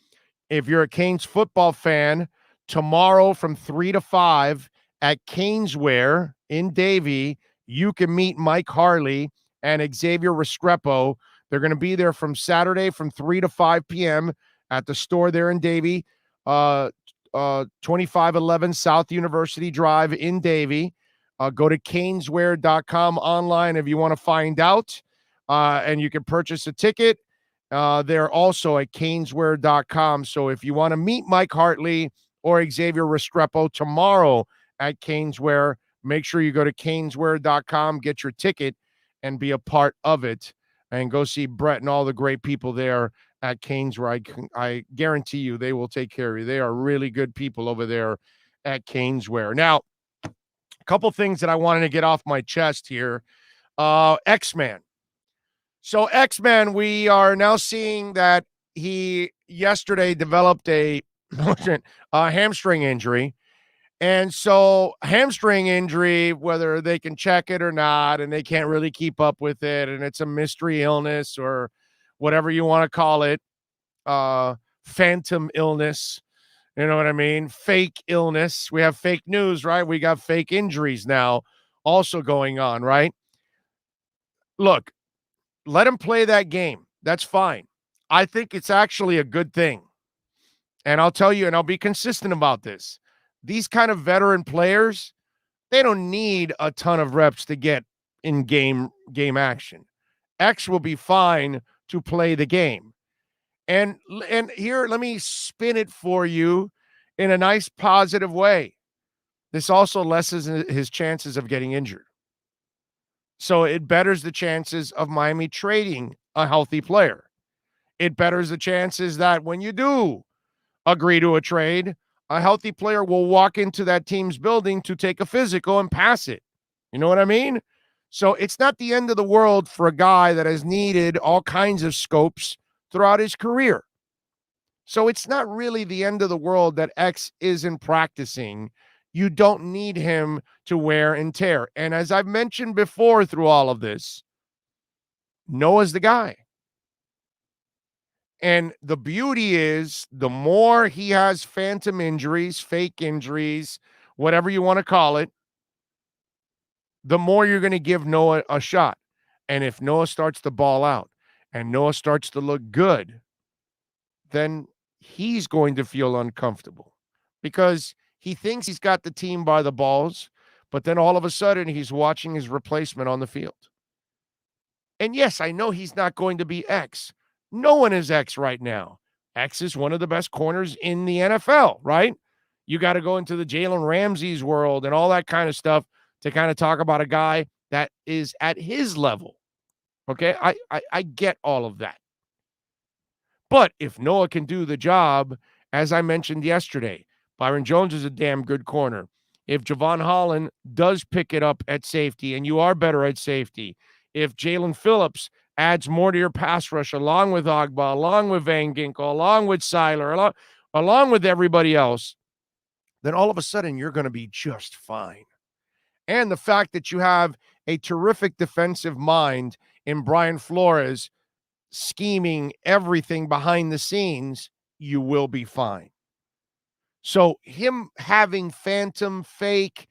if you're a Canes football fan, tomorrow from 3 to 5 at Caneswear in Davie, you can meet Mike Harley and Xavier Restrepo. They're going to be there from Saturday from 3 to 5 p.m. at the store there in Davie, 2511 South University Drive in Davie. Go to caneswear.com online if you want to find out, and you can purchase a ticket. They're also at caneswear.com. So if you want to meet Mike Hartley or Xavier Restrepo tomorrow at Caneswear, make sure you go to caneswear.com, get your ticket, and be a part of it. And go see Brett and all the great people there at Caneswear. I guarantee you they will take care of you. They are really good people over there at Caneswear. Now, a couple things that I wanted to get off my chest here. X-Man. So X-Man, we are now seeing that he yesterday developed a hamstring injury. And so hamstring injury, whether they can check it or not, and they can't really keep up with it, and it's a mystery illness or whatever you want to call it, phantom illness, you know what I mean? Fake illness. We have fake news, right? We got fake injuries now also going on, right? Look, let him play that game. That's fine. I think it's actually a good thing. And I'll tell you, and I'll be consistent about this. These kind of veteran players, they don't need a ton of reps to get in game action. X will be fine to play the game. And here, let me spin it for you in a nice positive way. This also lessens his chances of getting injured. So it betters the chances of Miami trading a healthy player. It betters the chances that when you do agree to a trade, a healthy player will walk into that team's building to take a physical and pass it. You know what I mean? So it's not the end of the world for a guy that has needed all kinds of scopes throughout his career. So it's not really the end of the world that X isn't practicing. You don't need him to wear and tear. And as I've mentioned before through all of this, Noah's the guy. And the beauty is the more he has phantom injuries, fake injuries, whatever you want to call it, the more you're going to give Noah a shot. And if Noah starts to ball out and Noah starts to look good, then he's going to feel uncomfortable because he thinks he's got the team by the balls, but then all of a sudden he's watching his replacement on the field. And yes, I know he's not going to be X. No one is X right now. X is one of the best corners in the NFL, right? You got to go into the Jalen Ramsey's world and all that kind of stuff to kind of talk about a guy that is at his level. Okay, I get all of that. But if Noah can do the job, as I mentioned yesterday, Byron Jones is a damn good corner. If Javon Holland does pick it up at safety and you are better at safety, if Jalen Phillips adds more to your pass rush along with Ogba, along with Van Ginkel, along with Seiler, along with everybody else, then all of a sudden you're going to be just fine. And the fact that you have a terrific defensive mind in Brian Flores scheming everything behind the scenes, you will be fine. So him having phantom fake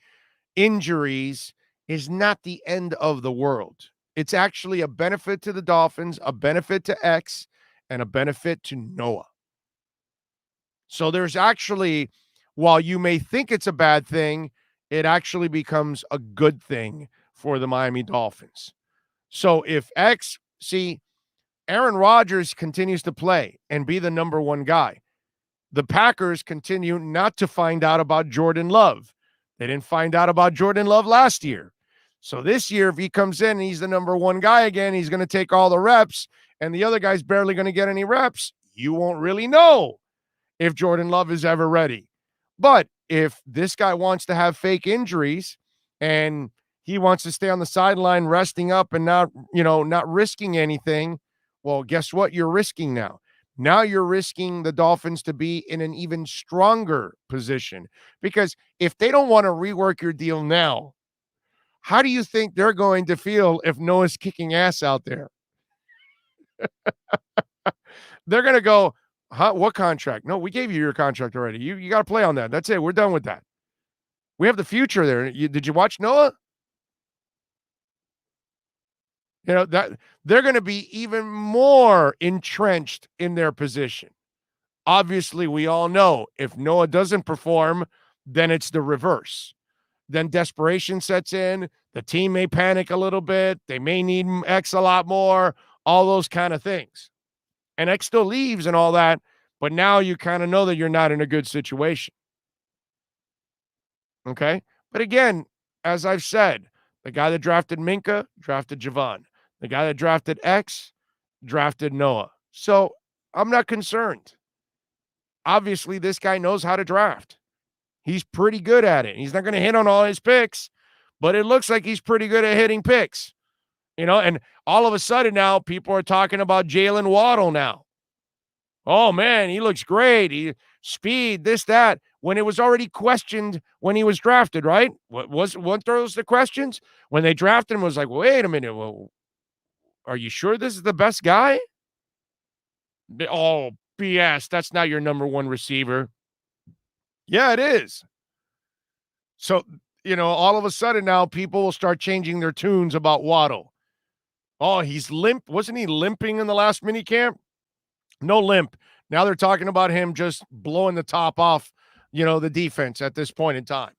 injuries is not the end of the world. It's actually a benefit to the Dolphins, a benefit to X, and a benefit to Noah. So there's actually, while you may think it's a bad thing, it actually becomes a good thing for the Miami Dolphins. So if X, see, Aaron Rodgers continues to play and be the number one guy. The Packers continue not to find out about Jordan Love. They didn't find out about Jordan Love last year. So this year, if he comes in and he's the number one guy again, he's going to take all the reps, and the other guy's barely going to get any reps. You won't really know if Jordan Love is ever ready. But if this guy wants to have fake injuries and he wants to stay on the sideline resting up and not risking anything, well, guess what you're risking now? Now you're risking the Dolphins to be in an even stronger position. Because if they don't want to rework your deal now, how do you think they're going to feel if Noah's kicking ass out there? They're going to go, huh, what contract? No, we gave you your contract already. You got to play on that. That's it. We're done with that. We have the future there. Did you watch Noah? You know, that they're going to be even more entrenched in their position. Obviously, we all know if Noah doesn't perform, then it's the reverse. Then desperation sets in. The team may panic a little bit. They may need X a lot more, all those kind of things. And X still leaves and all that, but now you kind of know that you're not in a good situation. Okay? But again, as I've said, the guy that drafted Minka drafted Javon. The guy that drafted X drafted Noah. So I'm not concerned. Obviously, this guy knows how to draft. He's pretty good at it. He's not going to hit on all his picks, but it looks like he's pretty good at hitting picks. And all of a sudden now people are talking about Jalen Waddle now. Oh, man, he looks great. Speed, this, that, when it was already questioned when he was drafted, right? What throws the questions? When they drafted him, it was like, wait a minute. Well, are you sure this is the best guy? Oh, BS. That's not your number one receiver. Yeah, it is. So, all of a sudden now people will start changing their tunes about Waddle. Oh, he's limp. Wasn't he limping in the last minicamp? No limp. Now they're talking about him just blowing the top off, the defense at this point in time.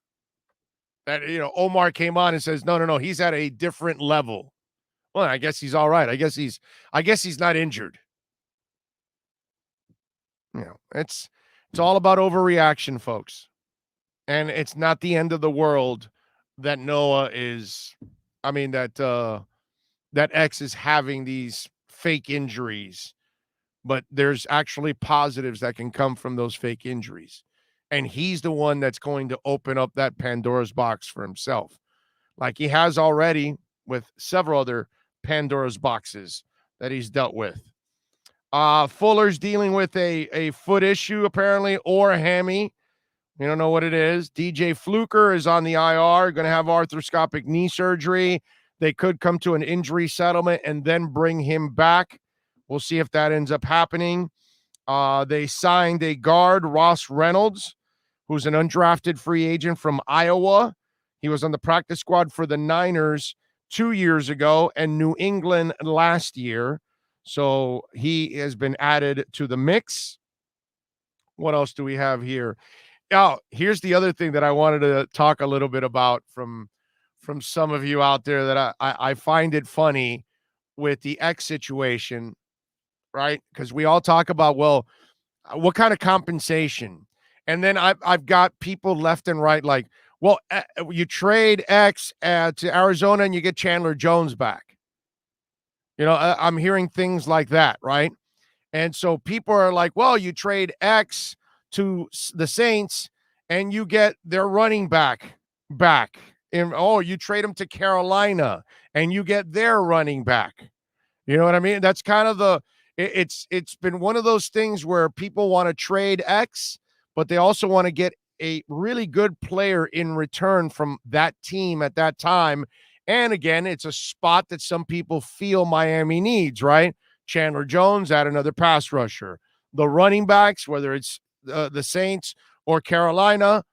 That, Omar came on and says, no, he's at a different level. Well, I guess he's all right. I guess he's not injured. It's all about overreaction, folks. And it's not the end of the world that Noah is, that X is having these fake injuries, but there's actually positives that can come from those fake injuries. And he's the one that's going to open up that Pandora's box for himself, like he has already with several other Pandora's boxes that he's dealt with. Fuller's dealing with a foot issue, apparently, or a hammy. We don't know what it is. DJ Fluker is on the IR, going to have arthroscopic knee surgery. They could come to an injury settlement and then bring him back. We'll see if that ends up happening. They signed a guard, Ross Reynolds, who's an undrafted free agent from Iowa. He was on the practice squad for the Niners 2 years ago and New England last year. So he has been added to the mix. What else do we have here? Oh, here's the other thing that I wanted to talk a little bit about from some of you out there that I find it funny with the X situation, right? Because we all talk about, well, what kind of compensation? And then I've got people left and right like, well, you trade X to Arizona and you get Chandler Jones back. I'm hearing things like that, right? And so people are like, well, you trade X to the Saints and you get their running back. And, you trade them to Carolina and you get their running back. You know what I mean? That's kind of it's been one of those things where people want to trade X, but they also want to get a really good player in return from that team at that time. And again, it's a spot that some people feel Miami needs, right? Chandler Jones, add another pass rusher. The running backs, whether it's the Saints or Carolina,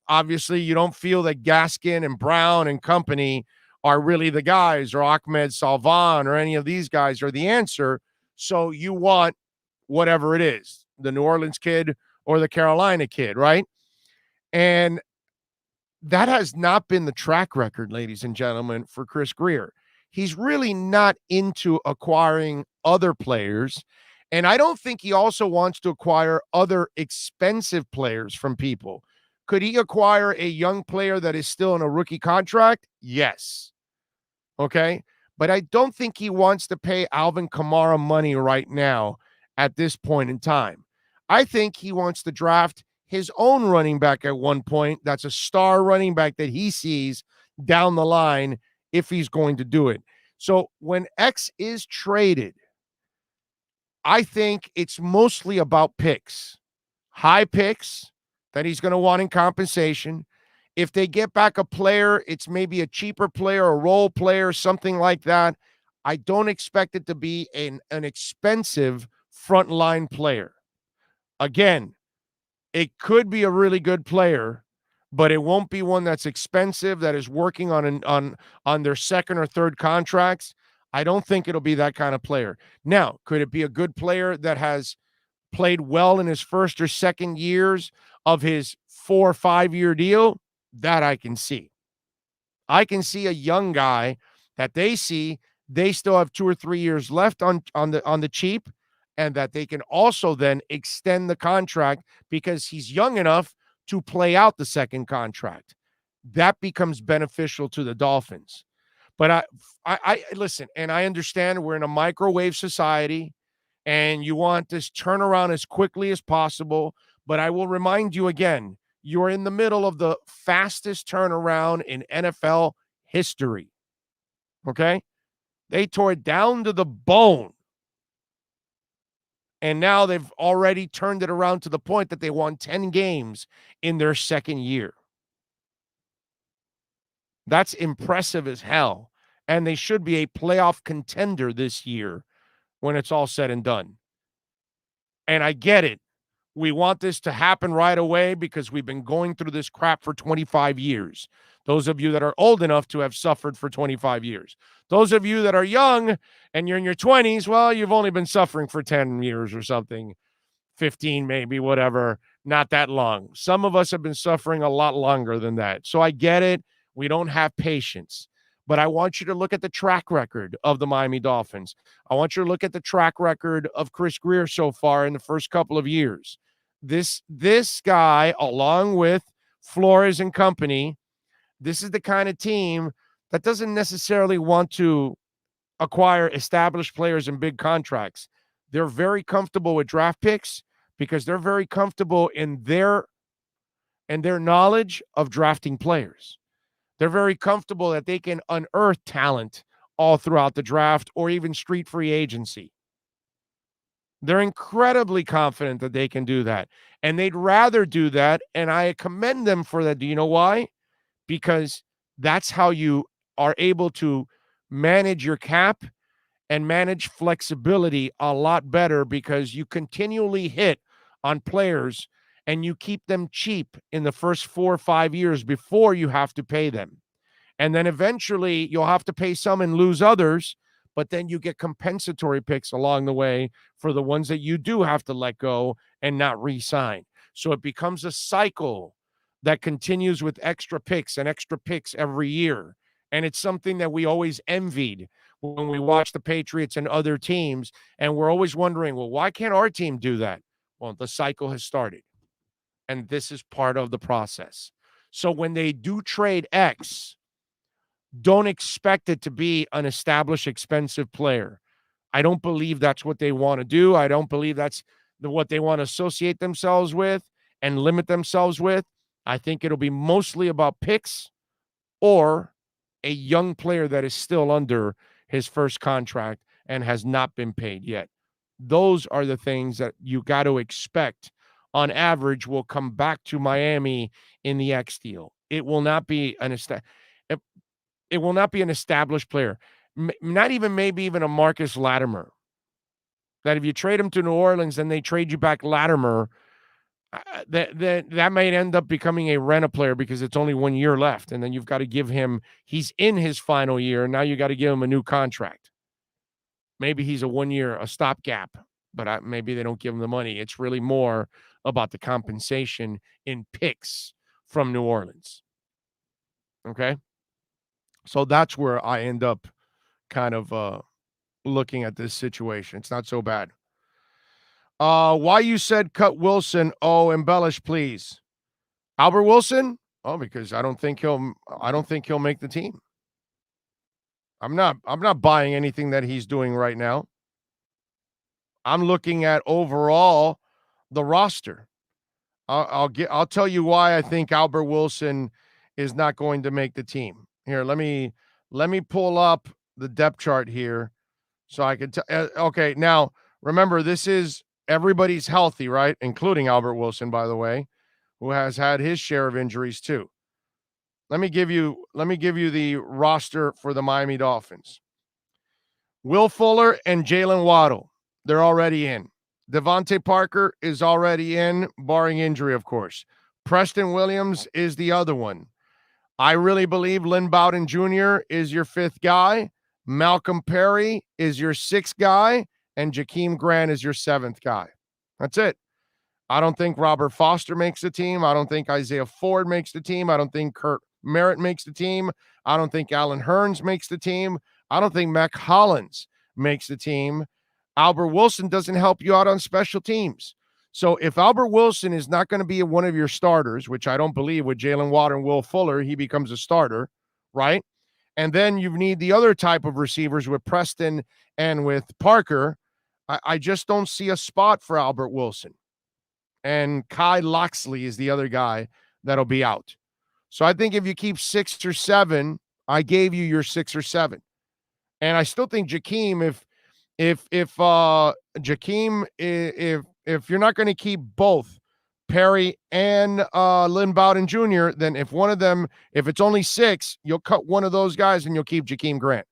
obviously you don't feel that Gaskin and Brown and company are really the guys, or Ahmed Salvan or any of these guys are the answer. So you want whatever it is, the New Orleans kid or the Carolina kid, right? And that has not been the track record, ladies and gentlemen, for Chris Grier. He's really not into acquiring other players. And I don't think he also wants to acquire other expensive players from people. Could he acquire a young player that is still in a rookie contract? Yes. Okay. But I don't think he wants to pay Alvin Kamara money right now at this point in time. I think he wants to draft his own running back at one point. That's a star running back that he sees down the line if he's going to do it. So when X is traded, I think it's mostly about picks, high picks that he's going to want in compensation. If they get back a player, it's maybe a cheaper player, a role player, something like that. I don't expect it to be an expensive frontline player. Again, it could be a really good player, but it won't be one that's expensive, that is working on their second or third contracts. I don't think it'll be that kind of player. Now, could it be a good player that has played well in his first or second years of his 4 or 5 year deal? That I can see. I can see a young guy that they see they still have 2 or 3 years left on the cheap, and that they can also then extend the contract because he's young enough to play out the second contract. That becomes beneficial to the Dolphins. But I listen, and I understand we're in a microwave society and you want this turnaround as quickly as possible. But I will remind you again, you're in the middle of the fastest turnaround in NFL history. Okay? They tore it down to the bone. And now they've already turned it around to the point that they won 10 games in their second year. That's impressive as hell. And they should be a playoff contender this year when it's all said and done. And I get it. We want this to happen right away because we've been going through this crap for 25 years. Those of you that are old enough to have suffered for 25 years. Those of you that are young and you're in your 20s, well, you've only been suffering for 10 years or something, 15 maybe, whatever, not that long. Some of us have been suffering a lot longer than that. So I get it. We don't have patience. But I want you to look at the track record of the Miami Dolphins. I want you to look at the track record of Chris Grier so far in the first couple of years. This guy, along with Flores and company, this is the kind of team that doesn't necessarily want to acquire established players and big contracts. They're very comfortable with draft picks because they're very comfortable in their knowledge of drafting players. They're very comfortable that they can unearth talent all throughout the draft or even street free agency. They're incredibly confident that they can do that. And they'd rather do that, and I commend them for that. Do you know why? Because that's how you are able to manage your cap and manage flexibility a lot better because you continually hit on players and you keep them cheap in the first 4 or 5 years before you have to pay them. And then eventually you'll have to pay some and lose others, but then you get compensatory picks along the way for the ones that you do have to let go and not re-sign. So it becomes a cycle that continues with extra picks every year. And it's something that we always envied when we watch the Patriots and other teams. And we're always wondering, well, why can't our team do that? Well, the cycle has started. And this is part of the process. So when they do trade X, don't expect it to be an established, expensive player. I don't believe that's what they want to do. I don't believe that's what they want to associate themselves with and limit themselves with. I think it'll be mostly about picks or a young player that is still under his first contract and has not been paid yet. Those are the things that you got to expect on average will come back to Miami in the X deal. It will not be an established player. Not even maybe even a Marcus Latimer. That if you trade him to New Orleans and they trade you back Latimer, that might end up becoming a rent-a-player because it's only 1 year left. And then you've got to give him, he's in his final year. And now you got to give him a new contract. Maybe he's a 1 year, a stopgap, but maybe they don't give him the money. It's really more about the compensation in picks from New Orleans. Okay. So that's where I end up kind of looking at this situation. It's not so bad. Why you said cut Wilson? Oh, embellish, please. Albert Wilson? Oh, because I don't think he'll make the team. I'm not buying anything that he's doing right now. I'm looking at overall the roster. I'll tell you why I think Albert Wilson is not going to make the team. Here, let me pull up the depth chart here so I can tell. Okay, now remember, this is everybody's healthy, right? Including Albert Wilson, by the way, who has had his share of injuries too. Let me give you the roster for the Miami Dolphins. Will Fuller and Jalen Waddle, they're already in. Devontae Parker is already in, barring injury, of course. Preston Williams is the other one. I really believe Lynn Bowden Jr. is your fifth guy. Malcolm Perry is your sixth guy. And Jakeem Grant is your seventh guy. That's it. I don't think Robert Foster makes the team. I don't think Isaiah Ford makes the team. I don't think Kurt Merritt makes the team. I don't think Alan Hearns makes the team. I don't think Mac Hollins makes the team. Albert Wilson doesn't help you out on special teams. So if Albert Wilson is not going to be one of your starters, which I don't believe with Jalen Waddle and Will Fuller, he becomes a starter, right? And then you need the other type of receivers with Preston and with Parker. I just don't see a spot for Albert Wilson. And Kai Loxley is the other guy that'll be out. So I think if you keep 6 or 7, I gave you your 6 or 7. And I still think Jakeem, if you're not going to keep both Perry and Lynn Bowden Jr., then if one of them, if it's only 6, you'll cut one of those guys and you'll keep Jakeem Grant.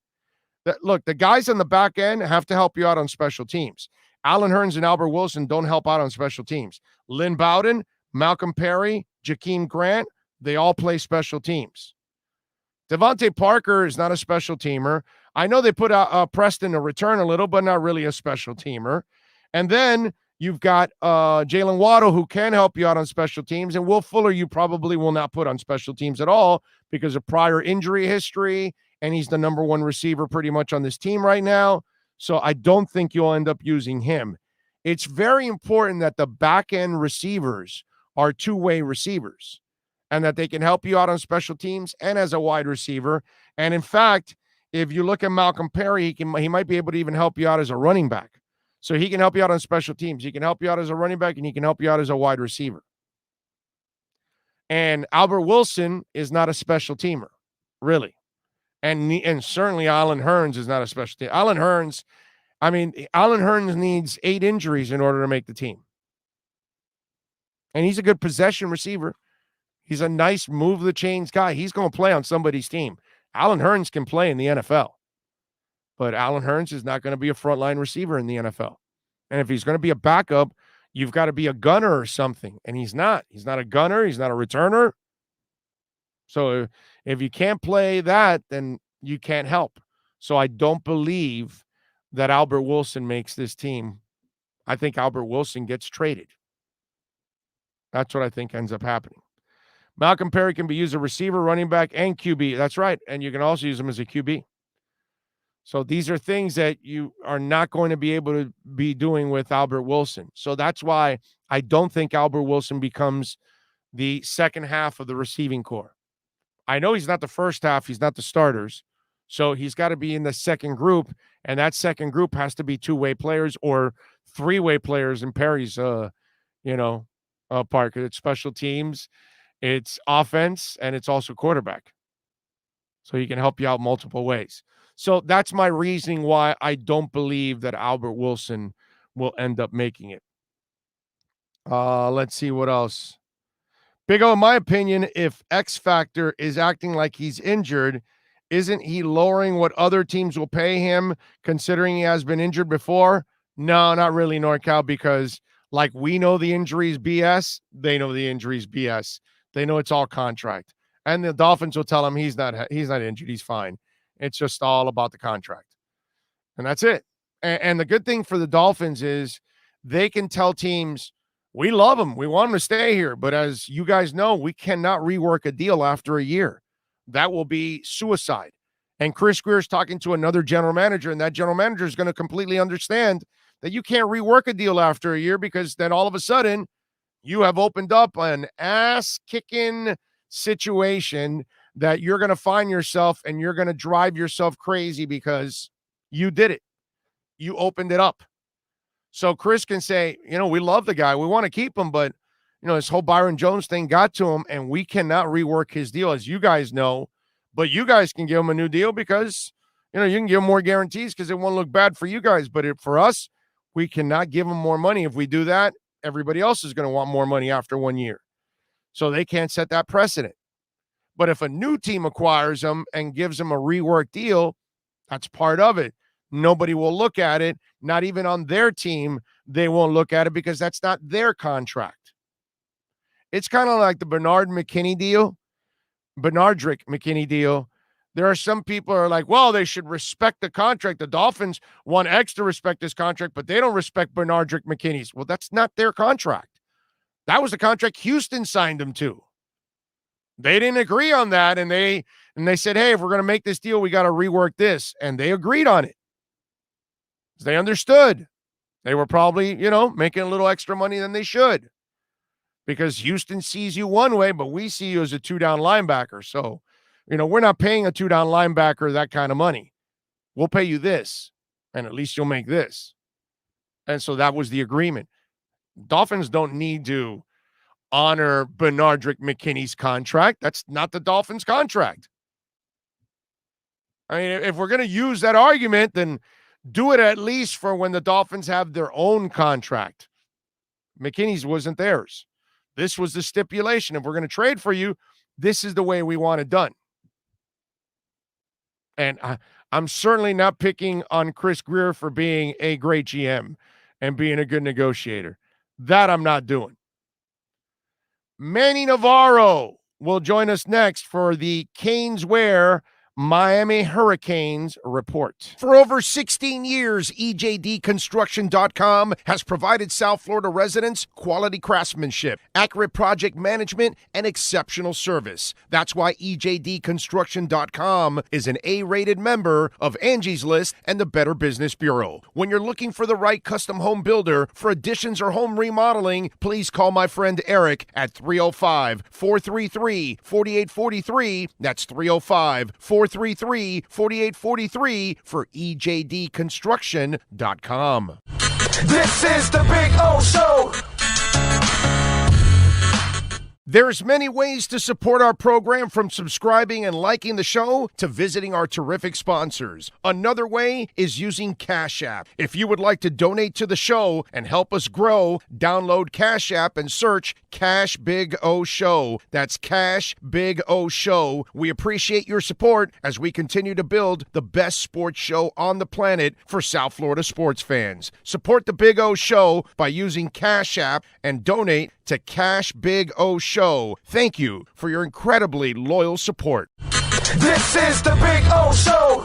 Look, the guys on the back end have to help you out on special teams. Allen Hurns and Albert Wilson don't help out on special teams. Lynn Bowden, Malcolm Perry, Jakeem Grant, they all play special teams. Devontae Parker is not a special teamer. I know they put Preston to return a little, but not really a special teamer. And then you've got Jalen Waddle, who can help you out on special teams, and Will Fuller you probably will not put on special teams at all because of prior injury history, and he's the number 1 receiver pretty much on this team right now. So I don't think you'll end up using him. It's very important that the back-end receivers are two-way receivers and that they can help you out on special teams and as a wide receiver. And in fact, if you look at Malcolm Perry, he might be able to even help you out as a running back. So he can help you out on special teams. He can help you out as a running back, and he can help you out as a wide receiver. And Albert Wilson is not a special teamer, really. And certainly Allen Hurns is not a special team. Allen Hurns needs 8 injuries in order to make the team. And he's a good possession receiver. He's a nice move the chains guy. He's going to play on somebody's team. Allen Hurns can play in the NFL. But Allen Hurns is not going to be a frontline receiver in the NFL. And if he's going to be a backup, you've got to be a gunner or something. And he's not. He's not a gunner. He's not a returner. So if you can't play that, then you can't help. So I don't believe that Albert Wilson makes this team. I think Albert Wilson gets traded. That's what I think ends up happening. Malcolm Perry can be used as a receiver, running back, and QB. That's right. And you can also use him as a QB. So these are things that you are not going to be able to be doing with Albert Wilson. So that's why I don't think Albert Wilson becomes the second half of the receiving core. I know he's not the first half. He's not the starters. So he's got to be in the second group, and that second group has to be two-way players or three-way players in Perry's, part. It's special teams, it's offense, and it's also quarterback. So he can help you out multiple ways. So that's my reasoning why I don't believe that Albert Wilson will end up making it. Let's see what else. Big O, in my opinion, if X Factor is acting like he's injured, isn't he lowering what other teams will pay him considering he has been injured before? No, not really, NorCal, because like we know the injury is BS, they know the injury is BS. They know it's all contract. And the Dolphins will tell him he's not injured, he's fine. It's just all about the contract. And that's it. And the good thing for the Dolphins is they can tell teams, we love him. We want him to stay here. But as you guys know, we cannot rework a deal after a year. That will be suicide. And Chris Greer is talking to another general manager, and that general manager is going to completely understand that you can't rework a deal after a year because then all of a sudden you have opened up an ass-kicking situation that you're going to find yourself and you're going to drive yourself crazy because you did it. You opened it up. So Chris can say, we love the guy. We want to keep him, but, this whole Byron Jones thing got to him, and we cannot rework his deal, as you guys know. But you guys can give him a new deal because, you can give him more guarantees because it won't look bad for you guys. But for us, we cannot give him more money. If we do that, everybody else is going to want more money after 1 year. So they can't set that precedent. But if a new team acquires him and gives him a reworked deal, that's part of it. Nobody will look at it. Not even on their team, they won't look at it because that's not their contract. It's kind of like the Bernardrick McKinney deal. There are some people who are like, well, they should respect the contract. The Dolphins want X to respect this contract, but they don't respect Bernardrick McKinney's. Well, that's not their contract. That was the contract Houston signed him to. They didn't agree on that, and they said, hey, if we're going to make this deal, we got to rework this. And they agreed on it. They understood. They were probably, making a little extra money than they should because Houston sees you one way, but we see you as a 2-down linebacker. So, we're not paying a 2-down linebacker that kind of money. We'll pay you this, and at least you'll make this. And so that was the agreement. Dolphins don't need to honor Benardrick McKinney's contract. That's not the Dolphins' contract. I mean, if we're going to use that argument, then do it at least for when the Dolphins have their own contract. McKinney's wasn't theirs. This was the stipulation. If we're going to trade for you, this is the way we want it done. And I'm certainly not picking on Chris Grier for being a great GM and being a good negotiator. That I'm not doing. Manny Navarro will join us next for the Canes Wear Miami Hurricanes report. For over 16 years, EJDconstruction.com has provided South Florida residents quality craftsmanship, accurate project management, and exceptional service. That's why EJDconstruction.com is an A-rated member of Angie's List and the Better Business Bureau. When you're looking for the right custom home builder for additions or home remodeling, please call my friend Eric at 305-433-4843. That's 305-433-4843 for EJDconstruction.com. This is the Big O Show. There's many ways to support our program, from subscribing and liking the show to visiting our terrific sponsors. Another way is using Cash App. If you would like to donate to the show and help us grow, download Cash App and search Cash Big O Show. That's Cash Big O Show. We appreciate your support as we continue to build the best sports show on the planet for South Florida sports fans. Support the Big O Show by using Cash App and donate to Cash Big O Show. Thank you for your incredibly loyal support. This is the Big O Show.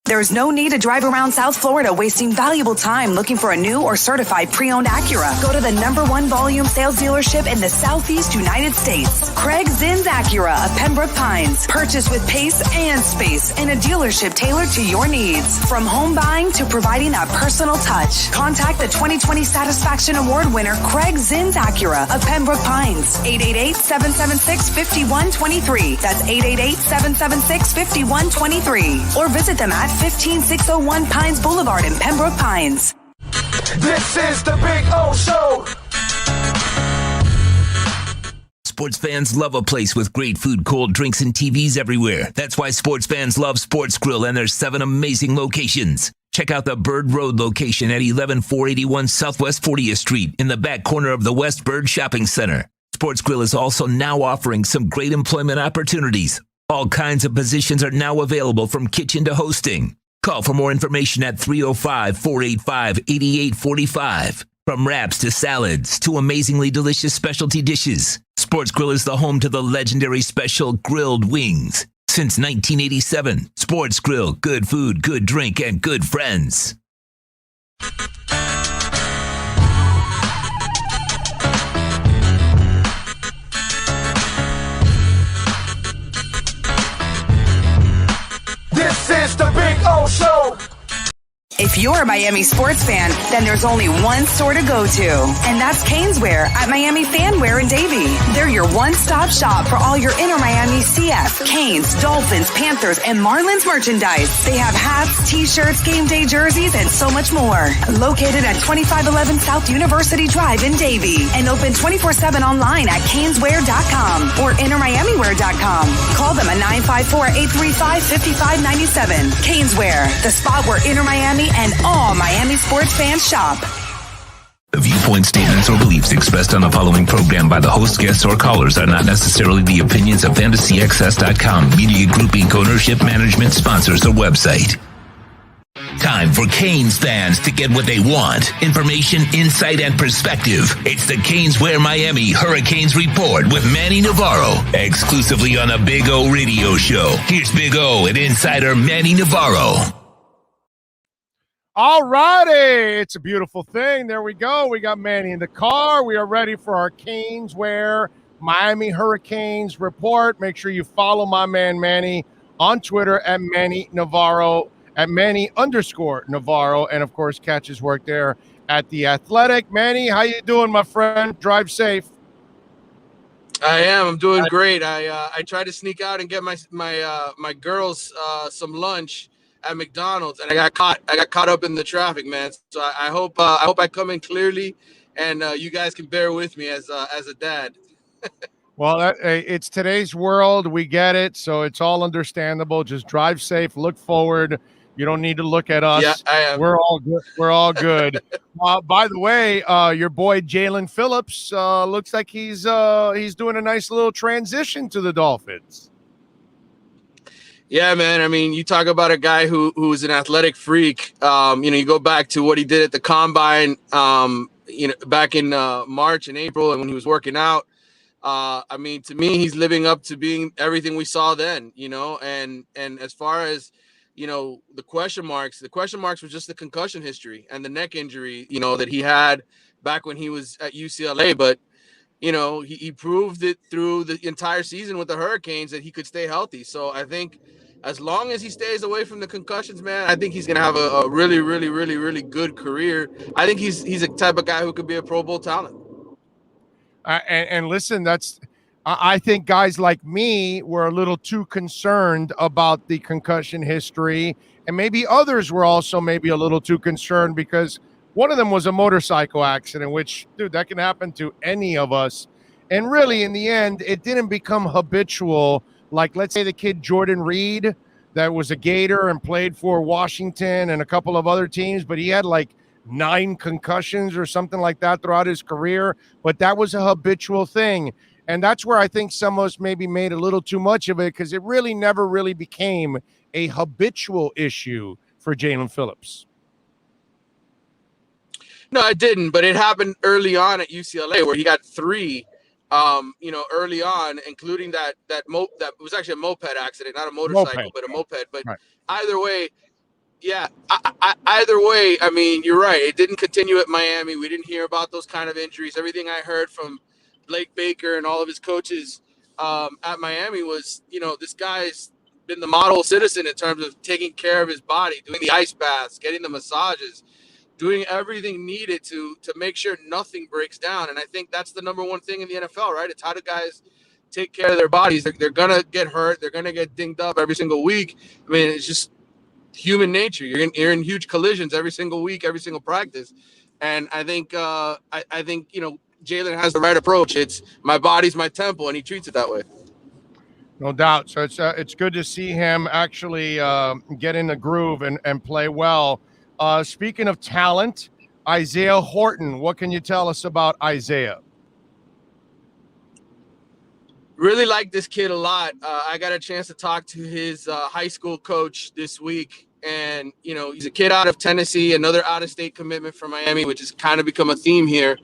There's no need to drive around South Florida wasting valuable time looking for a new or certified pre-owned Acura. Go to the #1 volume sales dealership in the Southeast United States. Craig Zinn's Acura of Pembroke Pines. Purchase with pace and space in a dealership tailored to your needs. From home buying to providing that personal touch. Contact the 2020 Satisfaction Award winner Craig Zinn's Acura of Pembroke Pines. 888-776-5123. That's 888-776-5123. Or visit them at 15601 Pines Boulevard in Pembroke Pines. This is the Big O Show. Sports fans love a place with great food, cold drinks, and TVs everywhere. That's why sports fans love Sports Grill and their 7 amazing locations. Check out the Bird Road location at 11481 Southwest 40th Street in the back corner of the West Bird Shopping Center. Sports Grill is also now offering some great employment opportunities. All kinds of positions are now available, from kitchen to hosting. Call for more information at 305-485-8845. From wraps to salads to amazingly delicious specialty dishes, Sports Grill is the home to the legendary special grilled wings. Since 1987, Sports Grill, good food, good drink, and good friends. This is the Big O Show. If you're a Miami sports fan, then there's only one store to go to, and that's Canes Wear at Miami Fanwear in Davie. They're your one-stop shop for all your inner Miami CF, Canes, Dolphins, Panthers, and Marlins merchandise. They have hats, t-shirts, game day jerseys, and so much more. Located at 2511 South University Drive in Davie, and open 24/7 online at caneswear.com or innermiamiwear.com. Call them at 954-835-5597. Canes Wear, the spot where inner Miami and all Miami sports fans shop. The viewpoints, statements, or beliefs expressed on the following program by the host, guests, or callers are not necessarily the opinions of FantasyAccess.com, Media Group Inc., ownership, management, sponsors, or website. Time for Canes fans to get what they want. Information, insight, and perspective. It's the Canes Wear Miami Hurricanes Report with Manny Navarro, exclusively on the Big O Radio Show. Here's Big O and insider Manny Navarro. All righty. It's a beautiful thing. There we go. We got Manny in the car. We are ready for our Canes Wear Miami Hurricanes report. Make sure you follow my man Manny on Twitter at Manny Navarro at Manny_Navarro, and of course catch his work there at The Athletic. Manny, how you doing, my friend? Drive safe. I am. I'm doing great. I tried to sneak out and get my girls some lunch at McDonald's, and I got caught up in the traffic, man. So I hope I come in clearly, and you guys can bear with me as a dad. Well, it's today's world. We get it, so it's all understandable. Just drive safe. Look forward. You don't need to look at us. Yeah, I am. We're all good. We're all good. By the way, your boy Jalen Phillips looks like he's doing a nice little transition to the Dolphins. Yeah, man. I mean, you talk about a guy who's an athletic freak. You go back to what he did at the combine. Back in March and April, and when he was working out. I mean, to me, he's living up to being everything we saw then. And as far as the question marks was just the concussion history and the neck injury, that he had back when he was at UCLA. But, he proved it through the entire season with the Hurricanes that he could stay healthy. So I think as long as he stays away from the concussions, man, I think he's going to have a really, really, really, really good career. I think he's a type of guy who could be a Pro Bowl talent. And listen, I think guys like me were a little too concerned about the concussion history, and maybe others were also maybe a little too concerned because one of them was a motorcycle accident, which, dude, that can happen to any of us. And really, in the end, it didn't become habitual. Like, let's say the kid Jordan Reed that was a Gator and played for Washington and a couple of other teams, but he had like 9 concussions or something like that throughout his career, but that was a habitual thing. And that's where I think some of us maybe made a little too much of it because it really never really became a habitual issue for Jalen Phillips. No, it didn't, but it happened early on at UCLA where he got 3, early on, including that was actually a moped accident, not a motorcycle, but a moped. But right. Either way, yeah, either way, I mean, you're right. It didn't continue at Miami. We didn't hear about those kind of injuries. Everything I heard from Blake Baker and all of his coaches at Miami was, this guy's been the model citizen in terms of taking care of his body, doing the ice baths, getting the massages, doing everything needed to make sure nothing breaks down. And I think that's the number one thing in the NFL, right? It's how do guys take care of their bodies. They're going to get hurt. They're going to get dinged up every single week. I mean, it's just human nature. You're in huge collisions every single week, every single practice. And I think, Jalen has the right approach. It's my body's my temple, and he treats it that way. No doubt. So it's good to see him actually get in the groove and play well. Speaking of talent, Isaiah Horton, what can you tell us about Isaiah? Really like this kid a lot. I got a chance to talk to his high school coach this week, and he's a kid out of Tennessee, another out-of-state commitment from Miami, which has kind of become a theme here.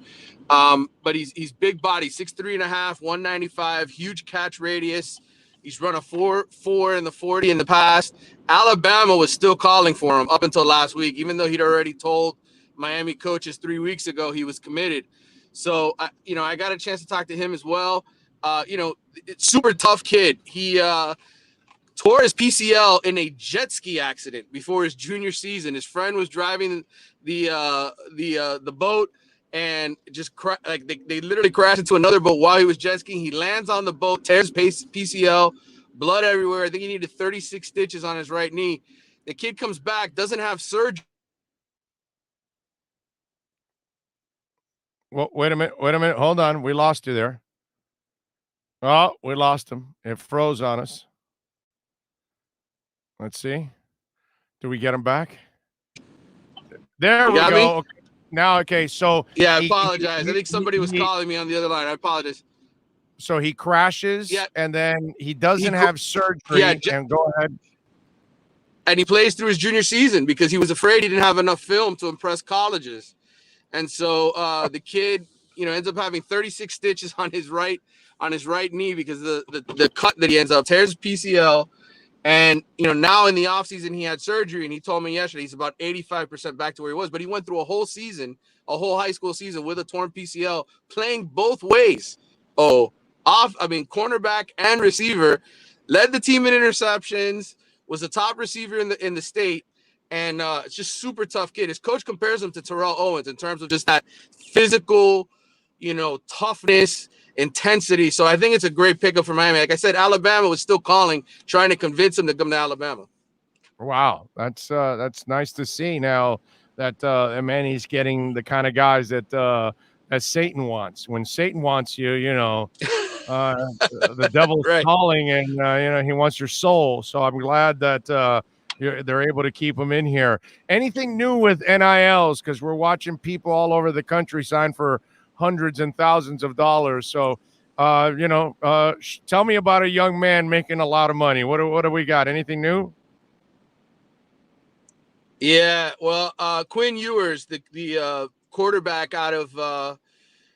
But he's big body, 6'3.5", 195, huge catch radius. He's run a 4.4 in the 40 in the past. Alabama was still calling for him up until last week, even though he'd already told Miami coaches 3 weeks ago he was committed. So, I got a chance to talk to him as well. Super tough kid. He tore his PCL in a jet ski accident before his junior season. His friend was driving the boat, and just they literally crashed into another boat while he was jet skiing. He lands on the boat, tears PCL, blood everywhere. I think he needed 36 stitches on his right knee. The kid comes back, doesn't have surgery. Well, wait a minute. Hold on. We lost you there. Oh, we lost him. It froze on us. Let's see. Do we get him back? There we go. Okay. Now, okay, so... Yeah, I apologize. I think somebody was calling me on the other line. I apologize. So he crashes, and then he doesn't have surgery, and go ahead. And he plays through his junior season because he was afraid he didn't have enough film to impress colleges. And so the kid, ends up having 36 stitches on his right knee because the cut that he ends up tears his PCL. And, now in the offseason, he had surgery, and he told me yesterday he's about 85% back to where he was. But he went through a whole high school season with a torn PCL, playing both ways. Cornerback and receiver, led the team in interceptions, was the top receiver in the state. and it's just super tough kid. His coach compares him to Terrell Owens in terms of just that physical, toughness, intensity. So I think it's a great pickup for Miami. Like I said, Alabama was still calling, trying to convince him to come to Alabama. Wow, that's nice to see. Now that Manny's getting the kind of guys that Satan wants. When Satan wants you, the devil's Right. calling, and he wants your soul. So I'm glad that they're able to keep him in here. Anything new with NILs? Because we're watching people all over the country sign for hundreds and thousands of dollars. So, tell me about a young man making a lot of money. What do we got? Anything new? Yeah, well, Quinn Ewers, the quarterback out of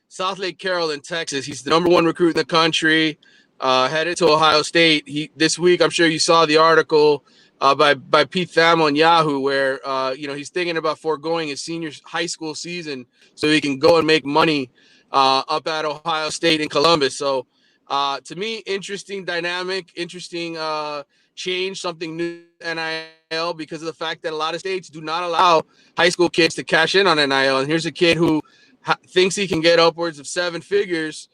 South Lake Carroll in Texas. He's the number one recruit in the country, headed to Ohio State. This week, I'm sure you saw the article by Pete Thamel on Yahoo, where he's thinking about foregoing his senior high school season so he can go and make money up at Ohio State in Columbus. So, to me, interesting dynamic, interesting change, something new NIL, because of the fact that a lot of states do not allow high school kids to cash in on NIL. And here's a kid who thinks he can get upwards of 7 figures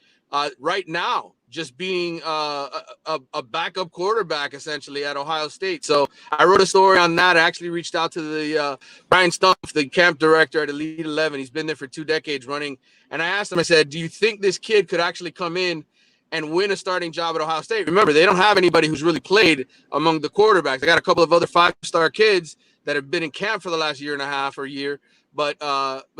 right now, just being a backup quarterback essentially at Ohio State. So I wrote a story on that. I actually reached out to the Brian Stumpf, the camp director at Elite 11. He's been there for 2 decades running. And I asked him, I said, do you think this kid could actually come in and win a starting job at Ohio State? Remember, they don't have anybody who's really played among the quarterbacks. They got a couple of other 5-star kids that have been in camp for the last year and a half or year. But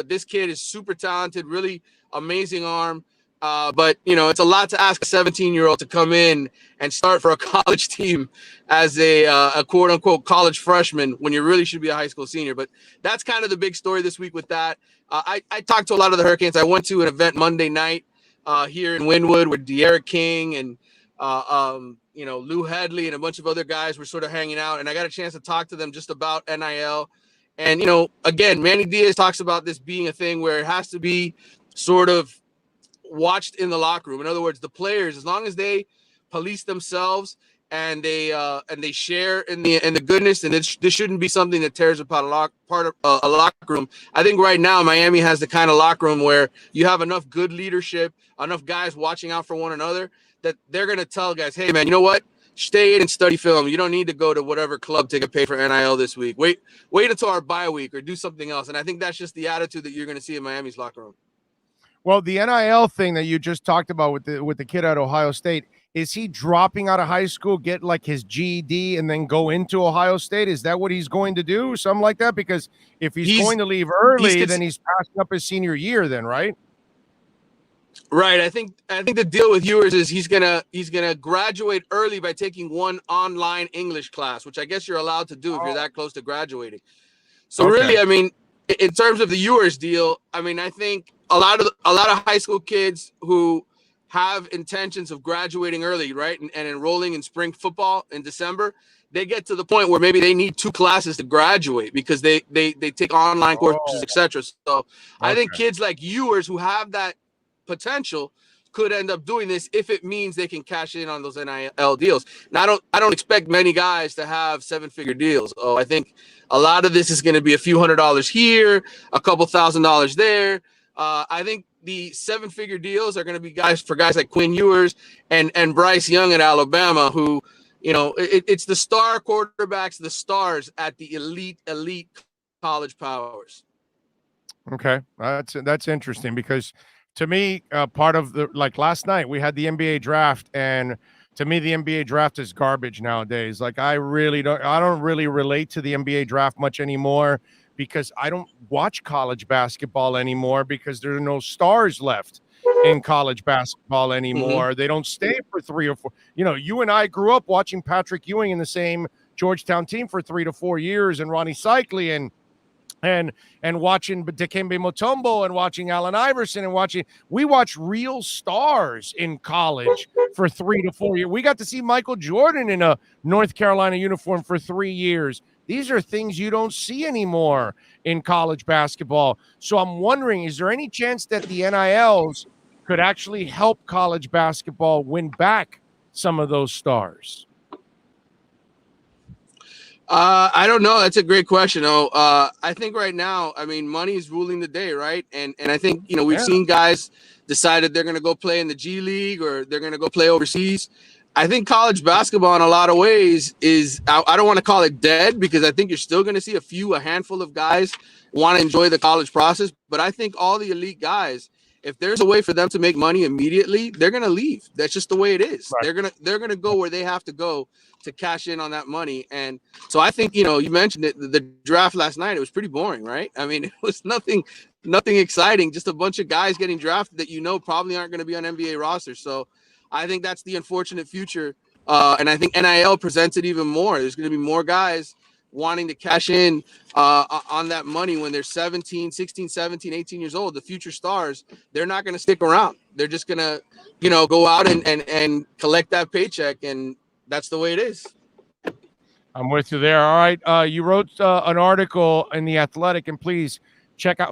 this kid is super talented, really amazing arm. But it's a lot to ask a 17-year-old to come in and start for a college team as a quote unquote college freshman when you really should be a high school senior. But that's kind of the big story this week with that. I talked to a lot of the Hurricanes. I went to an event Monday night here in Wynwood with De'Ara King and Lou Headley and a bunch of other guys were sort of hanging out, and I got a chance to talk to them just about NIL. And again, Manny Diaz talks about this being a thing where it has to be sort of watched in the locker room. In other words, the players, as long as they police themselves and they share in the goodness, and this shouldn't be something that tears apart a locker room. I think right now Miami has the kind of locker room where you have enough good leadership, enough guys watching out for one another, that they're going to tell guys, hey man, you know what? Stay in and study film. You don't need to go to whatever club to get paid for NIL this week. Wait until our bye week or do something else. And I think that's just the attitude that you're going to see in Miami's locker room. Well, the NIL thing that you just talked about with the kid at Ohio State, is he dropping out of high school, get like his GED, and then go into Ohio State? Is that what he's going to do? Something like that? Because if he's going to leave early, then he's passing up his senior year then, right? Right. I think the deal with Ewers is he's gonna graduate early by taking one online English class, which I guess you're allowed to do if you're that close to graduating. So really, I mean, in terms of the Ewers deal, I mean, I think a lot of high school kids who have intentions of graduating early, right, and enrolling in spring football in December, they get to the point where maybe they need 2 classes to graduate because they take online courses, etc. So I think kids like Ewers who have that potential could end up doing this if it means they can cash in on those NIL deals. Now, I don't expect many guys to have 7-figure deals. Oh, I think a lot of this is going to be a few $100s here, a couple $1,000s there. I think the 7-figure deals are going to be guys like Quinn Ewers and Bryce Young at Alabama, who, it's the star quarterbacks, the stars at the elite college powers. Okay, that's interesting because to me, part of last night we had the NBA draft, and to me the NBA draft is garbage nowadays. Like I don't really relate to the NBA draft much anymore because I don't watch college basketball anymore because there are no stars left in college basketball anymore. Mm-hmm. They don't stay for 3 or 4. You and I grew up watching Patrick Ewing in the same Georgetown team for 3 to 4 years, and Ronnie Cycli and watching Dikembe Mutombo and watching Allen Iverson and we watch real stars in college for 3 to 4 years. We got to see Michael Jordan in a North Carolina uniform for 3 years. These are things you don't see anymore in college basketball. So I'm wondering, is there any chance that the NILs could actually help college basketball win back some of those stars? I don't know. That's a great question. I think right now, I mean, money is ruling the day, right? And I think, we've seen guys decided they're going to go play in the G League or they're going to go play overseas. I think college basketball in a lot of ways is, I don't want to call it dead, because I think you're still going to see a handful of guys want to enjoy the college process. But I think all the elite guys, if there's a way for them to make money immediately, they're going to leave. That's just the way it is. Right. They're going to go where they have to go to cash in on that money. And so I think, you mentioned it, the draft last night, it was pretty boring, right? I mean, it was nothing exciting, just a bunch of guys getting drafted that probably aren't going to be on NBA rosters. So I think that's the unfortunate future. And I think NIL presents it even more. There's going to be more guys wanting to cash in on that money when they're 17, 16, 17, 18 years old. The future stars, they're not going to stick around. They're just going to, go out and collect that paycheck. And that's the way it is. I'm with you there. All right. You wrote an article in The Athletic, and please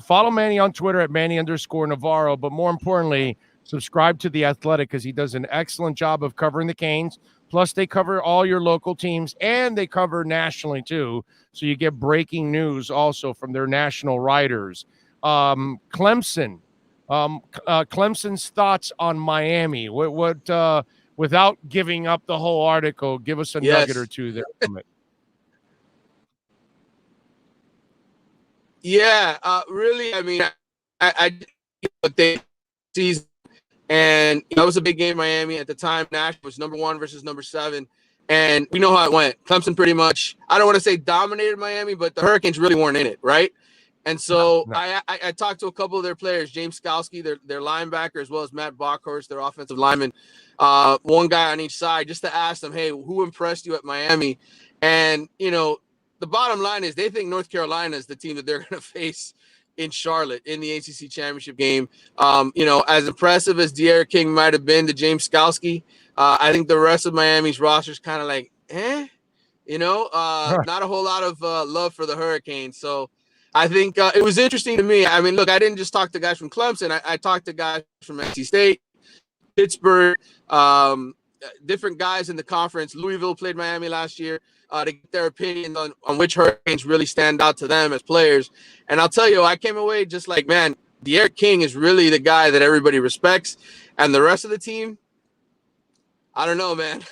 follow Manny on Twitter at Manny_Navarro. But more importantly, subscribe to The Athletic, because he does an excellent job of covering the Canes. Plus, they cover all your local teams, and they cover nationally too. So you get breaking news also from their national writers. Clemson's thoughts on Miami. What without giving up the whole article, give us a nugget or two there from it. Yeah, really. I mean, I they season, and that was a big game. Miami at the time, Nashville was number 1 versus number 7, and we know how it went. Clemson pretty much, I don't want to say dominated Miami, but the Hurricanes really weren't in it, right? And so no. I talked to a couple of their players, James Skalski, their linebacker, as well as Matt Bockhorst, their offensive lineman, one guy on each side, just to ask them, hey, who impressed you at Miami? And, the bottom line is they think North Carolina is the team that they're going to face in Charlotte in the ACC championship game. As impressive as De'Aaron King might have been to James Skalski, I think the rest of Miami's roster is kind of like, not a whole lot of love for the Hurricanes. So I think it was interesting to me. I mean, look, I didn't just talk to guys from Clemson. I talked to guys from NC State, Pittsburgh, different guys in the conference. Louisville played Miami last year. To get their opinions on which Hurricanes really stand out to them as players. And I'll tell you, I came away just like, man, De'Aaron King is really the guy that everybody respects. And the rest of the team, I don't know, man.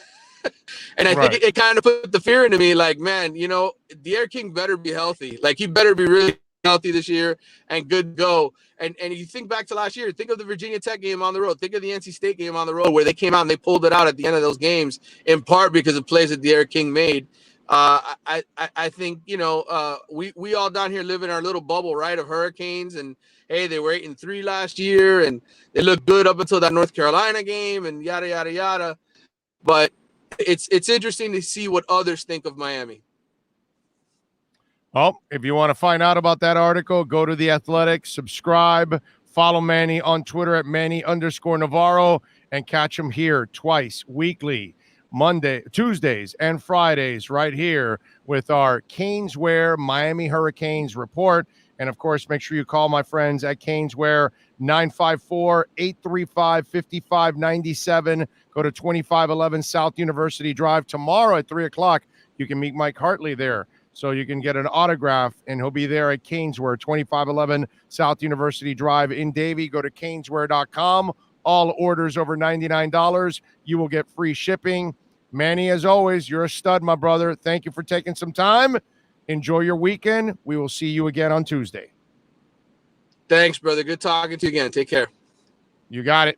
And I think it kind of put the fear into me, like, man, De'Aaron King better be healthy. Like, he better be really healthy this year and good to go. And you think back to last year, think of the Virginia Tech game on the road. Think of the NC State game on the road where they came out and they pulled it out at the end of those games, in part because of plays that De'Aaron King made. I think, we all down here live in our little bubble, right, of Hurricanes. And, hey, they were 8-3 last year, and they looked good up until that North Carolina game and yada, yada, yada. But it's interesting to see what others think of Miami. Well, if you want to find out about that article, go to The Athletic, subscribe, follow Manny on Twitter at Manny_Navarro, and catch him here twice weekly, Tuesdays and Fridays, right here with our Caneswear Miami Hurricanes report. And, of course, make sure you call my friends at Caneswear, 954-835-5597. Go to 2511 South University Drive. Tomorrow at 3 o'clock, you can meet Mike Hartley there. So you can get an autograph, and he'll be there at Caneswear, 2511 South University Drive in Davie. Go to caneswear.com. All orders over $99, you will get free shipping. Manny, as always, you're a stud, my brother. Thank you for taking some time. Enjoy your weekend. We will see you again on Tuesday. Thanks, brother. Good talking to you again. Take care. You got it.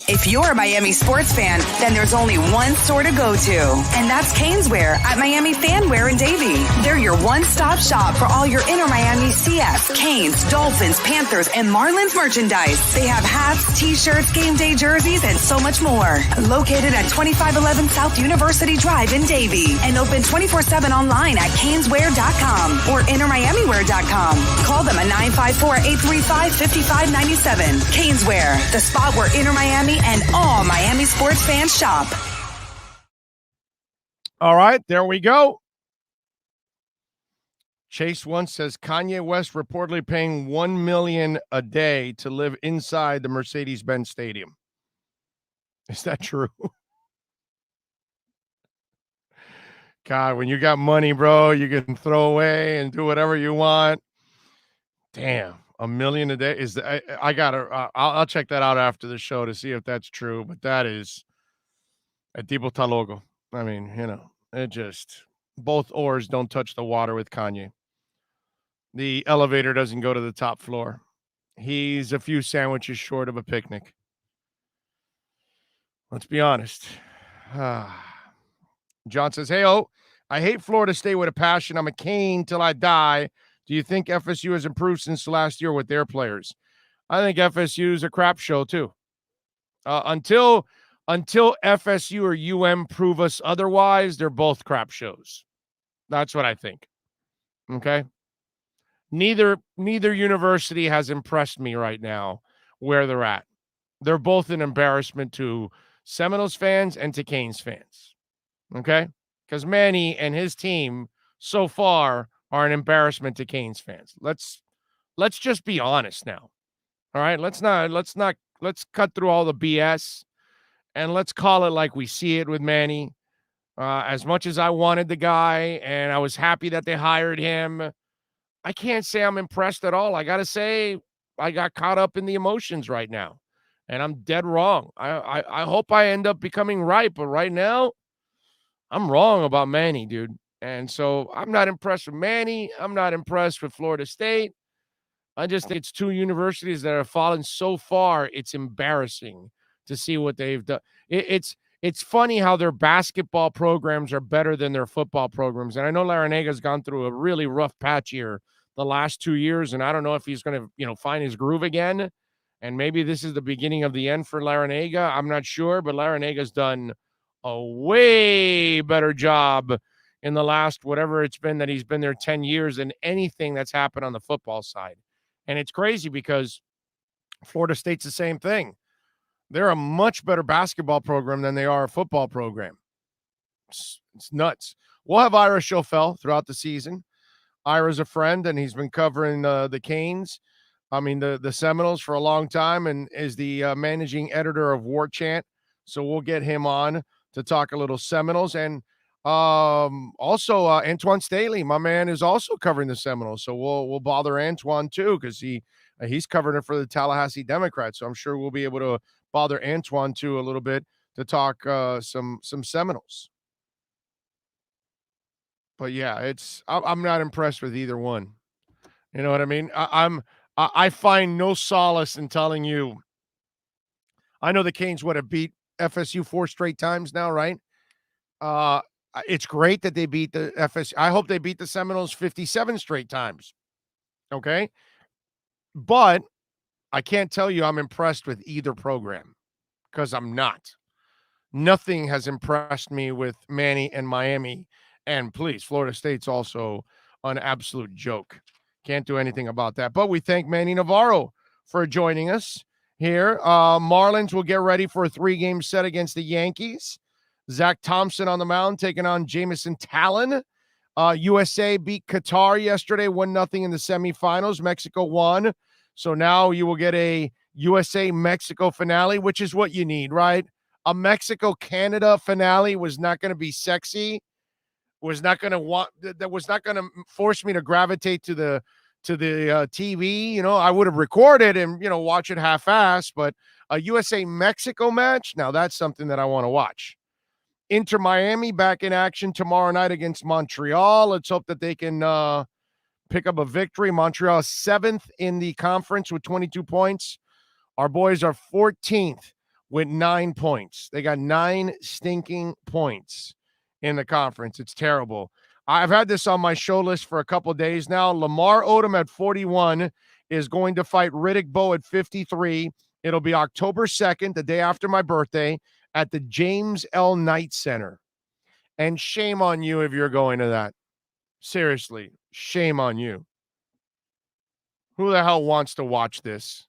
If you're a Miami sports fan, then there's only one store to go to, and that's Caneswear at Miami Fanwear in Davie. They're your one-stop shop for all your inner Miami CF, Canes, Dolphins, Panthers, and Marlins merchandise. They have hats, t-shirts, game day jerseys, and so much more. Located at 2511 South University Drive in Davie, and open 24/7 online at caneswear.com or innermiamiwear.com. Call them at 954-835-5597. Caneswear, the spot where inner Miami and all Miami sports fans shop. All right, there we go. Chase once says Kanye West reportedly paying $1 million a day to live inside the Mercedes-Benz Stadium. Is that true? God, when you got money, bro, you can throw away and do whatever you want. Damn, $1 million a day is I gotta. I'll check that out after the show to see if that's true. But that is a tipo talogo. I mean, it just both oars don't touch the water with Kanye. The elevator doesn't go to the top floor. He's a few sandwiches short of a picnic. Let's be honest. John says, "Hey, I hate Florida State with a passion. I'm a Cane till I die. Do you think FSU has improved since last year with their players?" I think FSU is a crap show too. Until FSU or UM prove us otherwise, they're both crap shows. That's what I think. Okay. Neither university has impressed me right now where they're at. They're both an embarrassment to Seminoles fans and to Canes fans. Okay? Because Manny and his team so far are an embarrassment to Canes fans. Let's just be honest now. All right? Let's cut through all the BS and let's call it like we see it with Manny. As much as I wanted the guy and I was happy that they hired him, I can't say I'm impressed at all. I got to say I got caught up in the emotions right now, and I'm dead wrong. I hope I end up becoming right, but right now I'm wrong about Manny, dude. And so I'm not impressed with Manny. I'm not impressed with Florida State. I just think it's two universities that have fallen so far. It's embarrassing to see what they've done. It's funny how their basketball programs are better than their football programs. And I know Larenega's gone through a really rough patch here the last 2 years, and I don't know if he's going to, find his groove again. And maybe this is the beginning of the end for Larenega. I'm not sure, but Larenega's done a way better job in the last whatever it's been that he's been there 10 years than anything that's happened on the football side. And it's crazy because Florida State's the same thing. They're a much better basketball program than they are a football program. It's nuts. We'll have Ira Schofel throughout the season. Ira's a friend, and he's been covering the Canes. The Seminoles for a long time, and is the managing editor of War Chant. So we'll get him on to talk a little Seminoles. And also Antoine Staley, my man, is also covering the Seminoles. So we'll bother Antoine too, because he's covering it for the Tallahassee Democrats. So I'm sure we'll be able to bother Antoine too a little bit to talk some Seminoles. But yeah, I'm not impressed with either one. You know what I mean? I find no solace in telling you. I know the Canes would have beat FSU 4 straight times now, right? It's great that they beat the FSU. I hope they beat the Seminoles 57 straight times. Okay? But I can't tell you I'm impressed with either program because I'm not. Nothing has impressed me with Manny and Miami. And please, Florida State's also an absolute joke. Can't do anything about that. But we thank Manny Navarro for joining us here. Marlins will get ready for a 3-game set against the Yankees. Zach Thompson on the mound taking on Jamison Talon. USA beat Qatar yesterday, 1-0 in the semifinals. Mexico won. So now you will get a USA-Mexico finale, which is what you need, right? A Mexico-Canada finale was not going to be sexy. Was not going to force me to gravitate to the TV. I would have recorded and, watch it half-assed, but a USA-Mexico match, now that's something that I want to watch. Inter Miami back in action tomorrow night against Montreal. Let's hope that they can pick up a victory. Montreal is 7th in the conference with 22 points. Our boys are 14th with 9 points. They got 9 stinking points in the conference. It's terrible. I've had this on my show list for a couple days now. Lamar Odom at 41 is going to fight Riddick Bowe at 53. It'll be October 2nd, the day after my birthday, at the James L. Knight Center. And shame on you if you're going to that. Seriously, shame on you. Who the hell wants to watch this?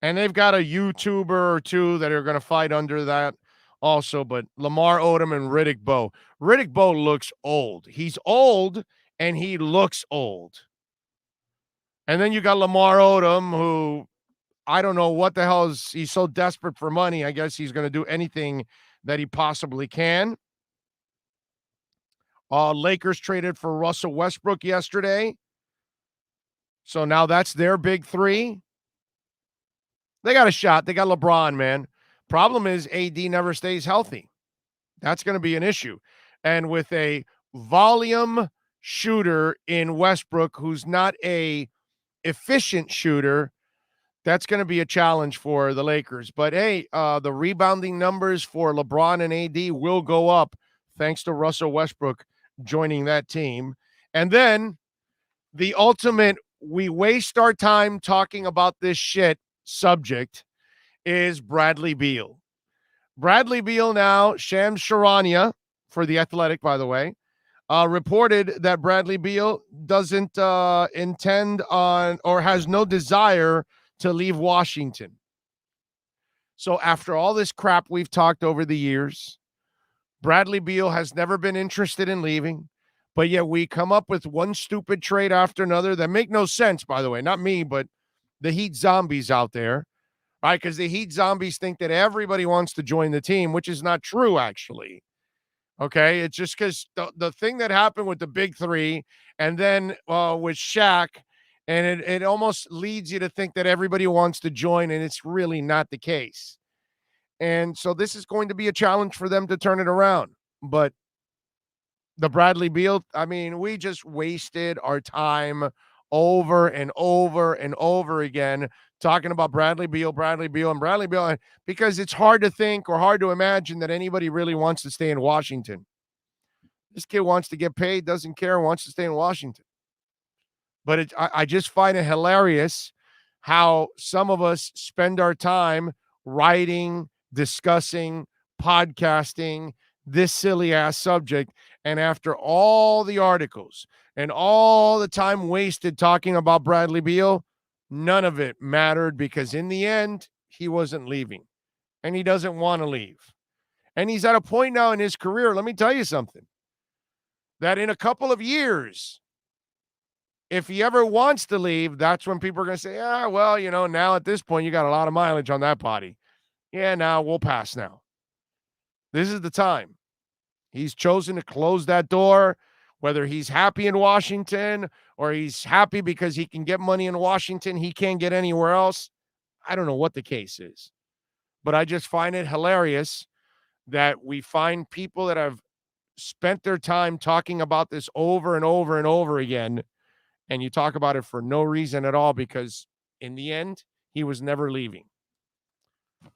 And they've got a YouTuber or two that are going to fight under that also, but Lamar Odom and Riddick Bowe. Riddick Bowe looks old. He's old, and he looks old. And then you got Lamar Odom, who I don't know what the hell he's so desperate for money. I guess he's going to do anything that he possibly can. Lakers traded for Russell Westbrook yesterday. So now that's their big three. They got a shot. They got LeBron, man. Problem is AD never stays healthy. That's going to be an issue. And with a volume shooter in Westbrook who's not a efficient shooter, that's going to be a challenge for the Lakers. But hey, the rebounding numbers for LeBron and AD will go up thanks to Russell Westbrook joining that team. And then the ultimate, we waste our time talking about this shit subject is Bradley Beal. Bradley Beal now, Shams Charania for The Athletic, by the way, reported that Bradley Beal doesn't intend on or has no desire to leave Washington. So after all this crap we've talked over the years, Bradley Beal has never been interested in leaving, but yet we come up with one stupid trade after another that make no sense, by the way. Not me, but the Heat zombies out there, right? Because the Heat zombies think that everybody wants to join the team, which is not true, actually. Okay, it's just because the thing that happened with the big three and then with Shaq, and it almost leads you to think that everybody wants to join, and it's really not the case. And so this is going to be a challenge for them to turn it around. But the Bradley Beal, I mean, we just wasted our time over and over and over again talking about Bradley Beal, because it's hard to think or hard to imagine that anybody really wants to stay in Washington. This kid wants to get paid, doesn't care, wants to stay in Washington. But I just find it hilarious how some of us spend our time writing, discussing, podcasting this silly ass subject. And after all the articles and all the time wasted talking about Bradley Beal, none of it mattered because in the end, he wasn't leaving and he doesn't want to leave. And he's at a point now in his career, let me tell you something, that in a couple of years, if he ever wants to leave, that's when people are going to say, well, now at this point, you got a lot of mileage on that potty. Yeah, now we'll pass now. This is the time. He's chosen to close that door, whether he's happy in Washington or he's happy because he can get money in Washington. He can't get anywhere else. I don't know what the case is, but I just find it hilarious that we find people that have spent their time talking about this over and over and over again. And you talk about it for no reason at all, because in the end, he was never leaving.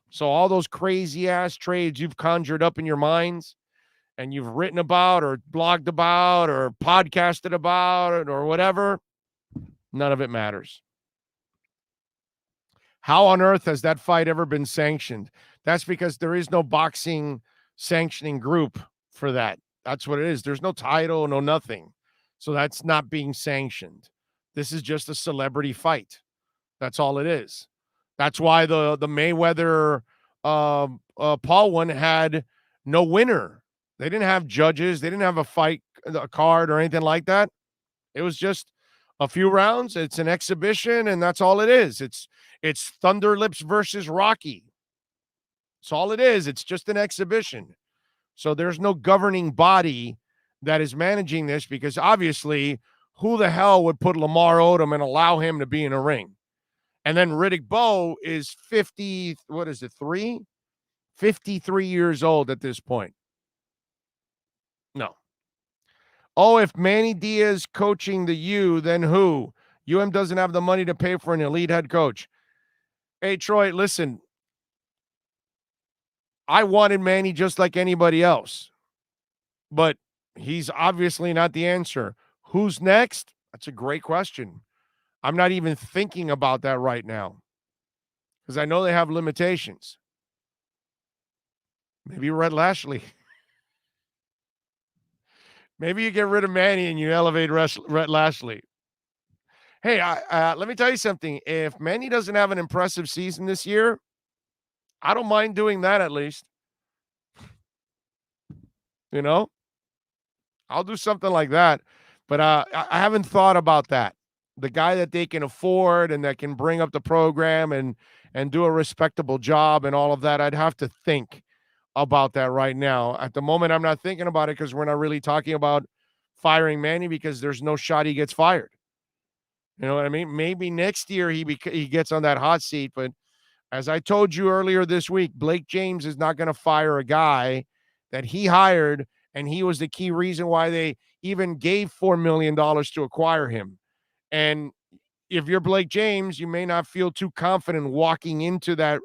So all those crazy ass trades you've conjured up in your minds and you've written about or blogged about or podcasted about or whatever, none of it matters. How on earth has that fight ever been sanctioned? That's because there is no boxing sanctioning group for that. That's what it is. There's no title, no nothing. So that's not being sanctioned. This is just a celebrity fight. That's all it is. That's why the Mayweather Paul one had no winner. They didn't have judges. They didn't have a card or anything like that. It was just a few rounds. It's an exhibition, and that's all it is. It's Thunder Lips versus Rocky. That's all it is. It's just an exhibition. So there's no governing body that is managing this, because obviously who the hell would put Lamar Odom and allow him to be in a ring? And then Riddick Bowe is 53 years old at this point. No. Oh, if Manny Diaz coaching the U, then who? UM doesn't have the money to pay for an elite head coach. Hey, Troy, listen. I wanted Manny just like anybody else. But he's obviously not the answer. Who's next? That's a great question. I'm not even thinking about that right now because I know they have limitations. Maybe Rhett Lashley. Maybe you get rid of Manny and you elevate Rhett Lashley. Hey, let me tell you something. If Manny doesn't have an impressive season this year, I don't mind doing that at least. I'll do something like that. But I haven't thought about that. The guy that they can afford and that can bring up the program and do a respectable job and all of that, I'd have to think about that right now. At the moment, I'm not thinking about it because we're not really talking about firing Manny because there's no shot he gets fired. You know what I mean? Maybe next year he gets on that hot seat, but as I told you earlier this week, Blake James is not going to fire a guy that he hired, and he was the key reason why they even gave $4 million to acquire him. And if you're Blake James, you may not feel too confident walking into that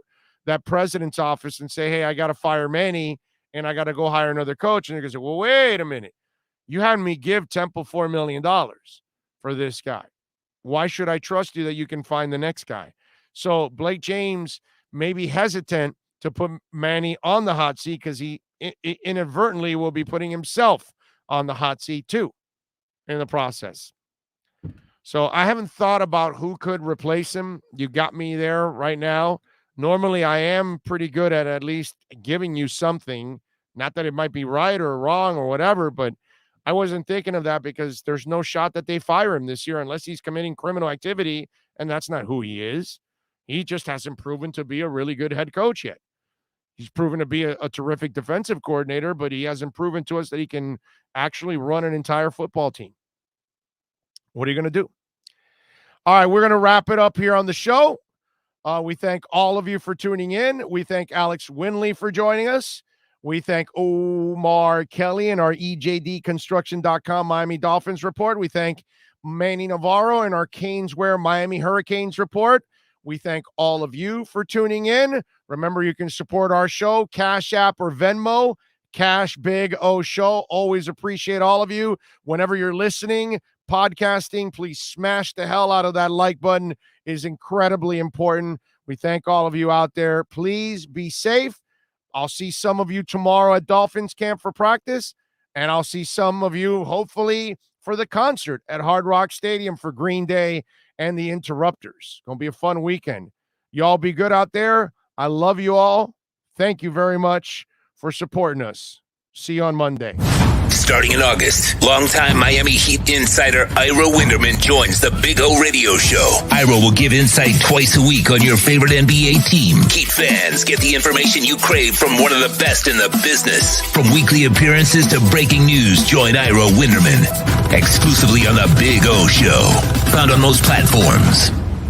president's office and say, hey, I got to fire Manny, and I got to go hire another coach. And they're going to say, well, wait a minute. You had me give Temple $4 million for this guy. Why should I trust you that you can find the next guy? So Blake James may be hesitant to put Manny on the hot seat because he inadvertently will be putting himself on the hot seat too in the process. So I haven't thought about who could replace him. You got me there right now. Normally I am pretty good at least giving you something. Not that it might be right or wrong or whatever, but I wasn't thinking of that because there's no shot that they fire him this year unless he's committing criminal activity, and that's not who he is. He just hasn't proven to be a really good head coach yet. He's proven to be a terrific defensive coordinator, but he hasn't proven to us that he can actually run an entire football team. What are you going to do? All right, we're going to wrap it up here on the show. We thank all of you for tuning in. We thank Alex Winley for joining us. We thank Omar Kelly and our EJDconstruction.com Miami Dolphins report. We thank Manny Navarro and our Caneswear Miami Hurricanes report. We thank all of you for tuning in. Remember, you can support our show, Cash App or Venmo, Cash Big O Show. Always appreciate all of you. Whenever you're listening, podcasting, please smash the hell out of that like button. It is incredibly important. We thank all of you out there. Please be safe. I'll see some of you tomorrow at Dolphins camp for practice, and I'll see some of you hopefully for the concert at Hard Rock Stadium for Green Day and the Interrupters. Gonna be a fun weekend. Y'all be good out there. I love you all. Thank you very much for supporting us. See you on Monday. Starting in August, longtime Miami Heat insider Ira Winderman joins the Big O Radio Show. Ira will give insight twice a week on your favorite NBA team. Heat fans get the information you crave from one of the best in the business. From weekly appearances to breaking news, join Ira Winderman exclusively on the Big O Show. Found on most platforms.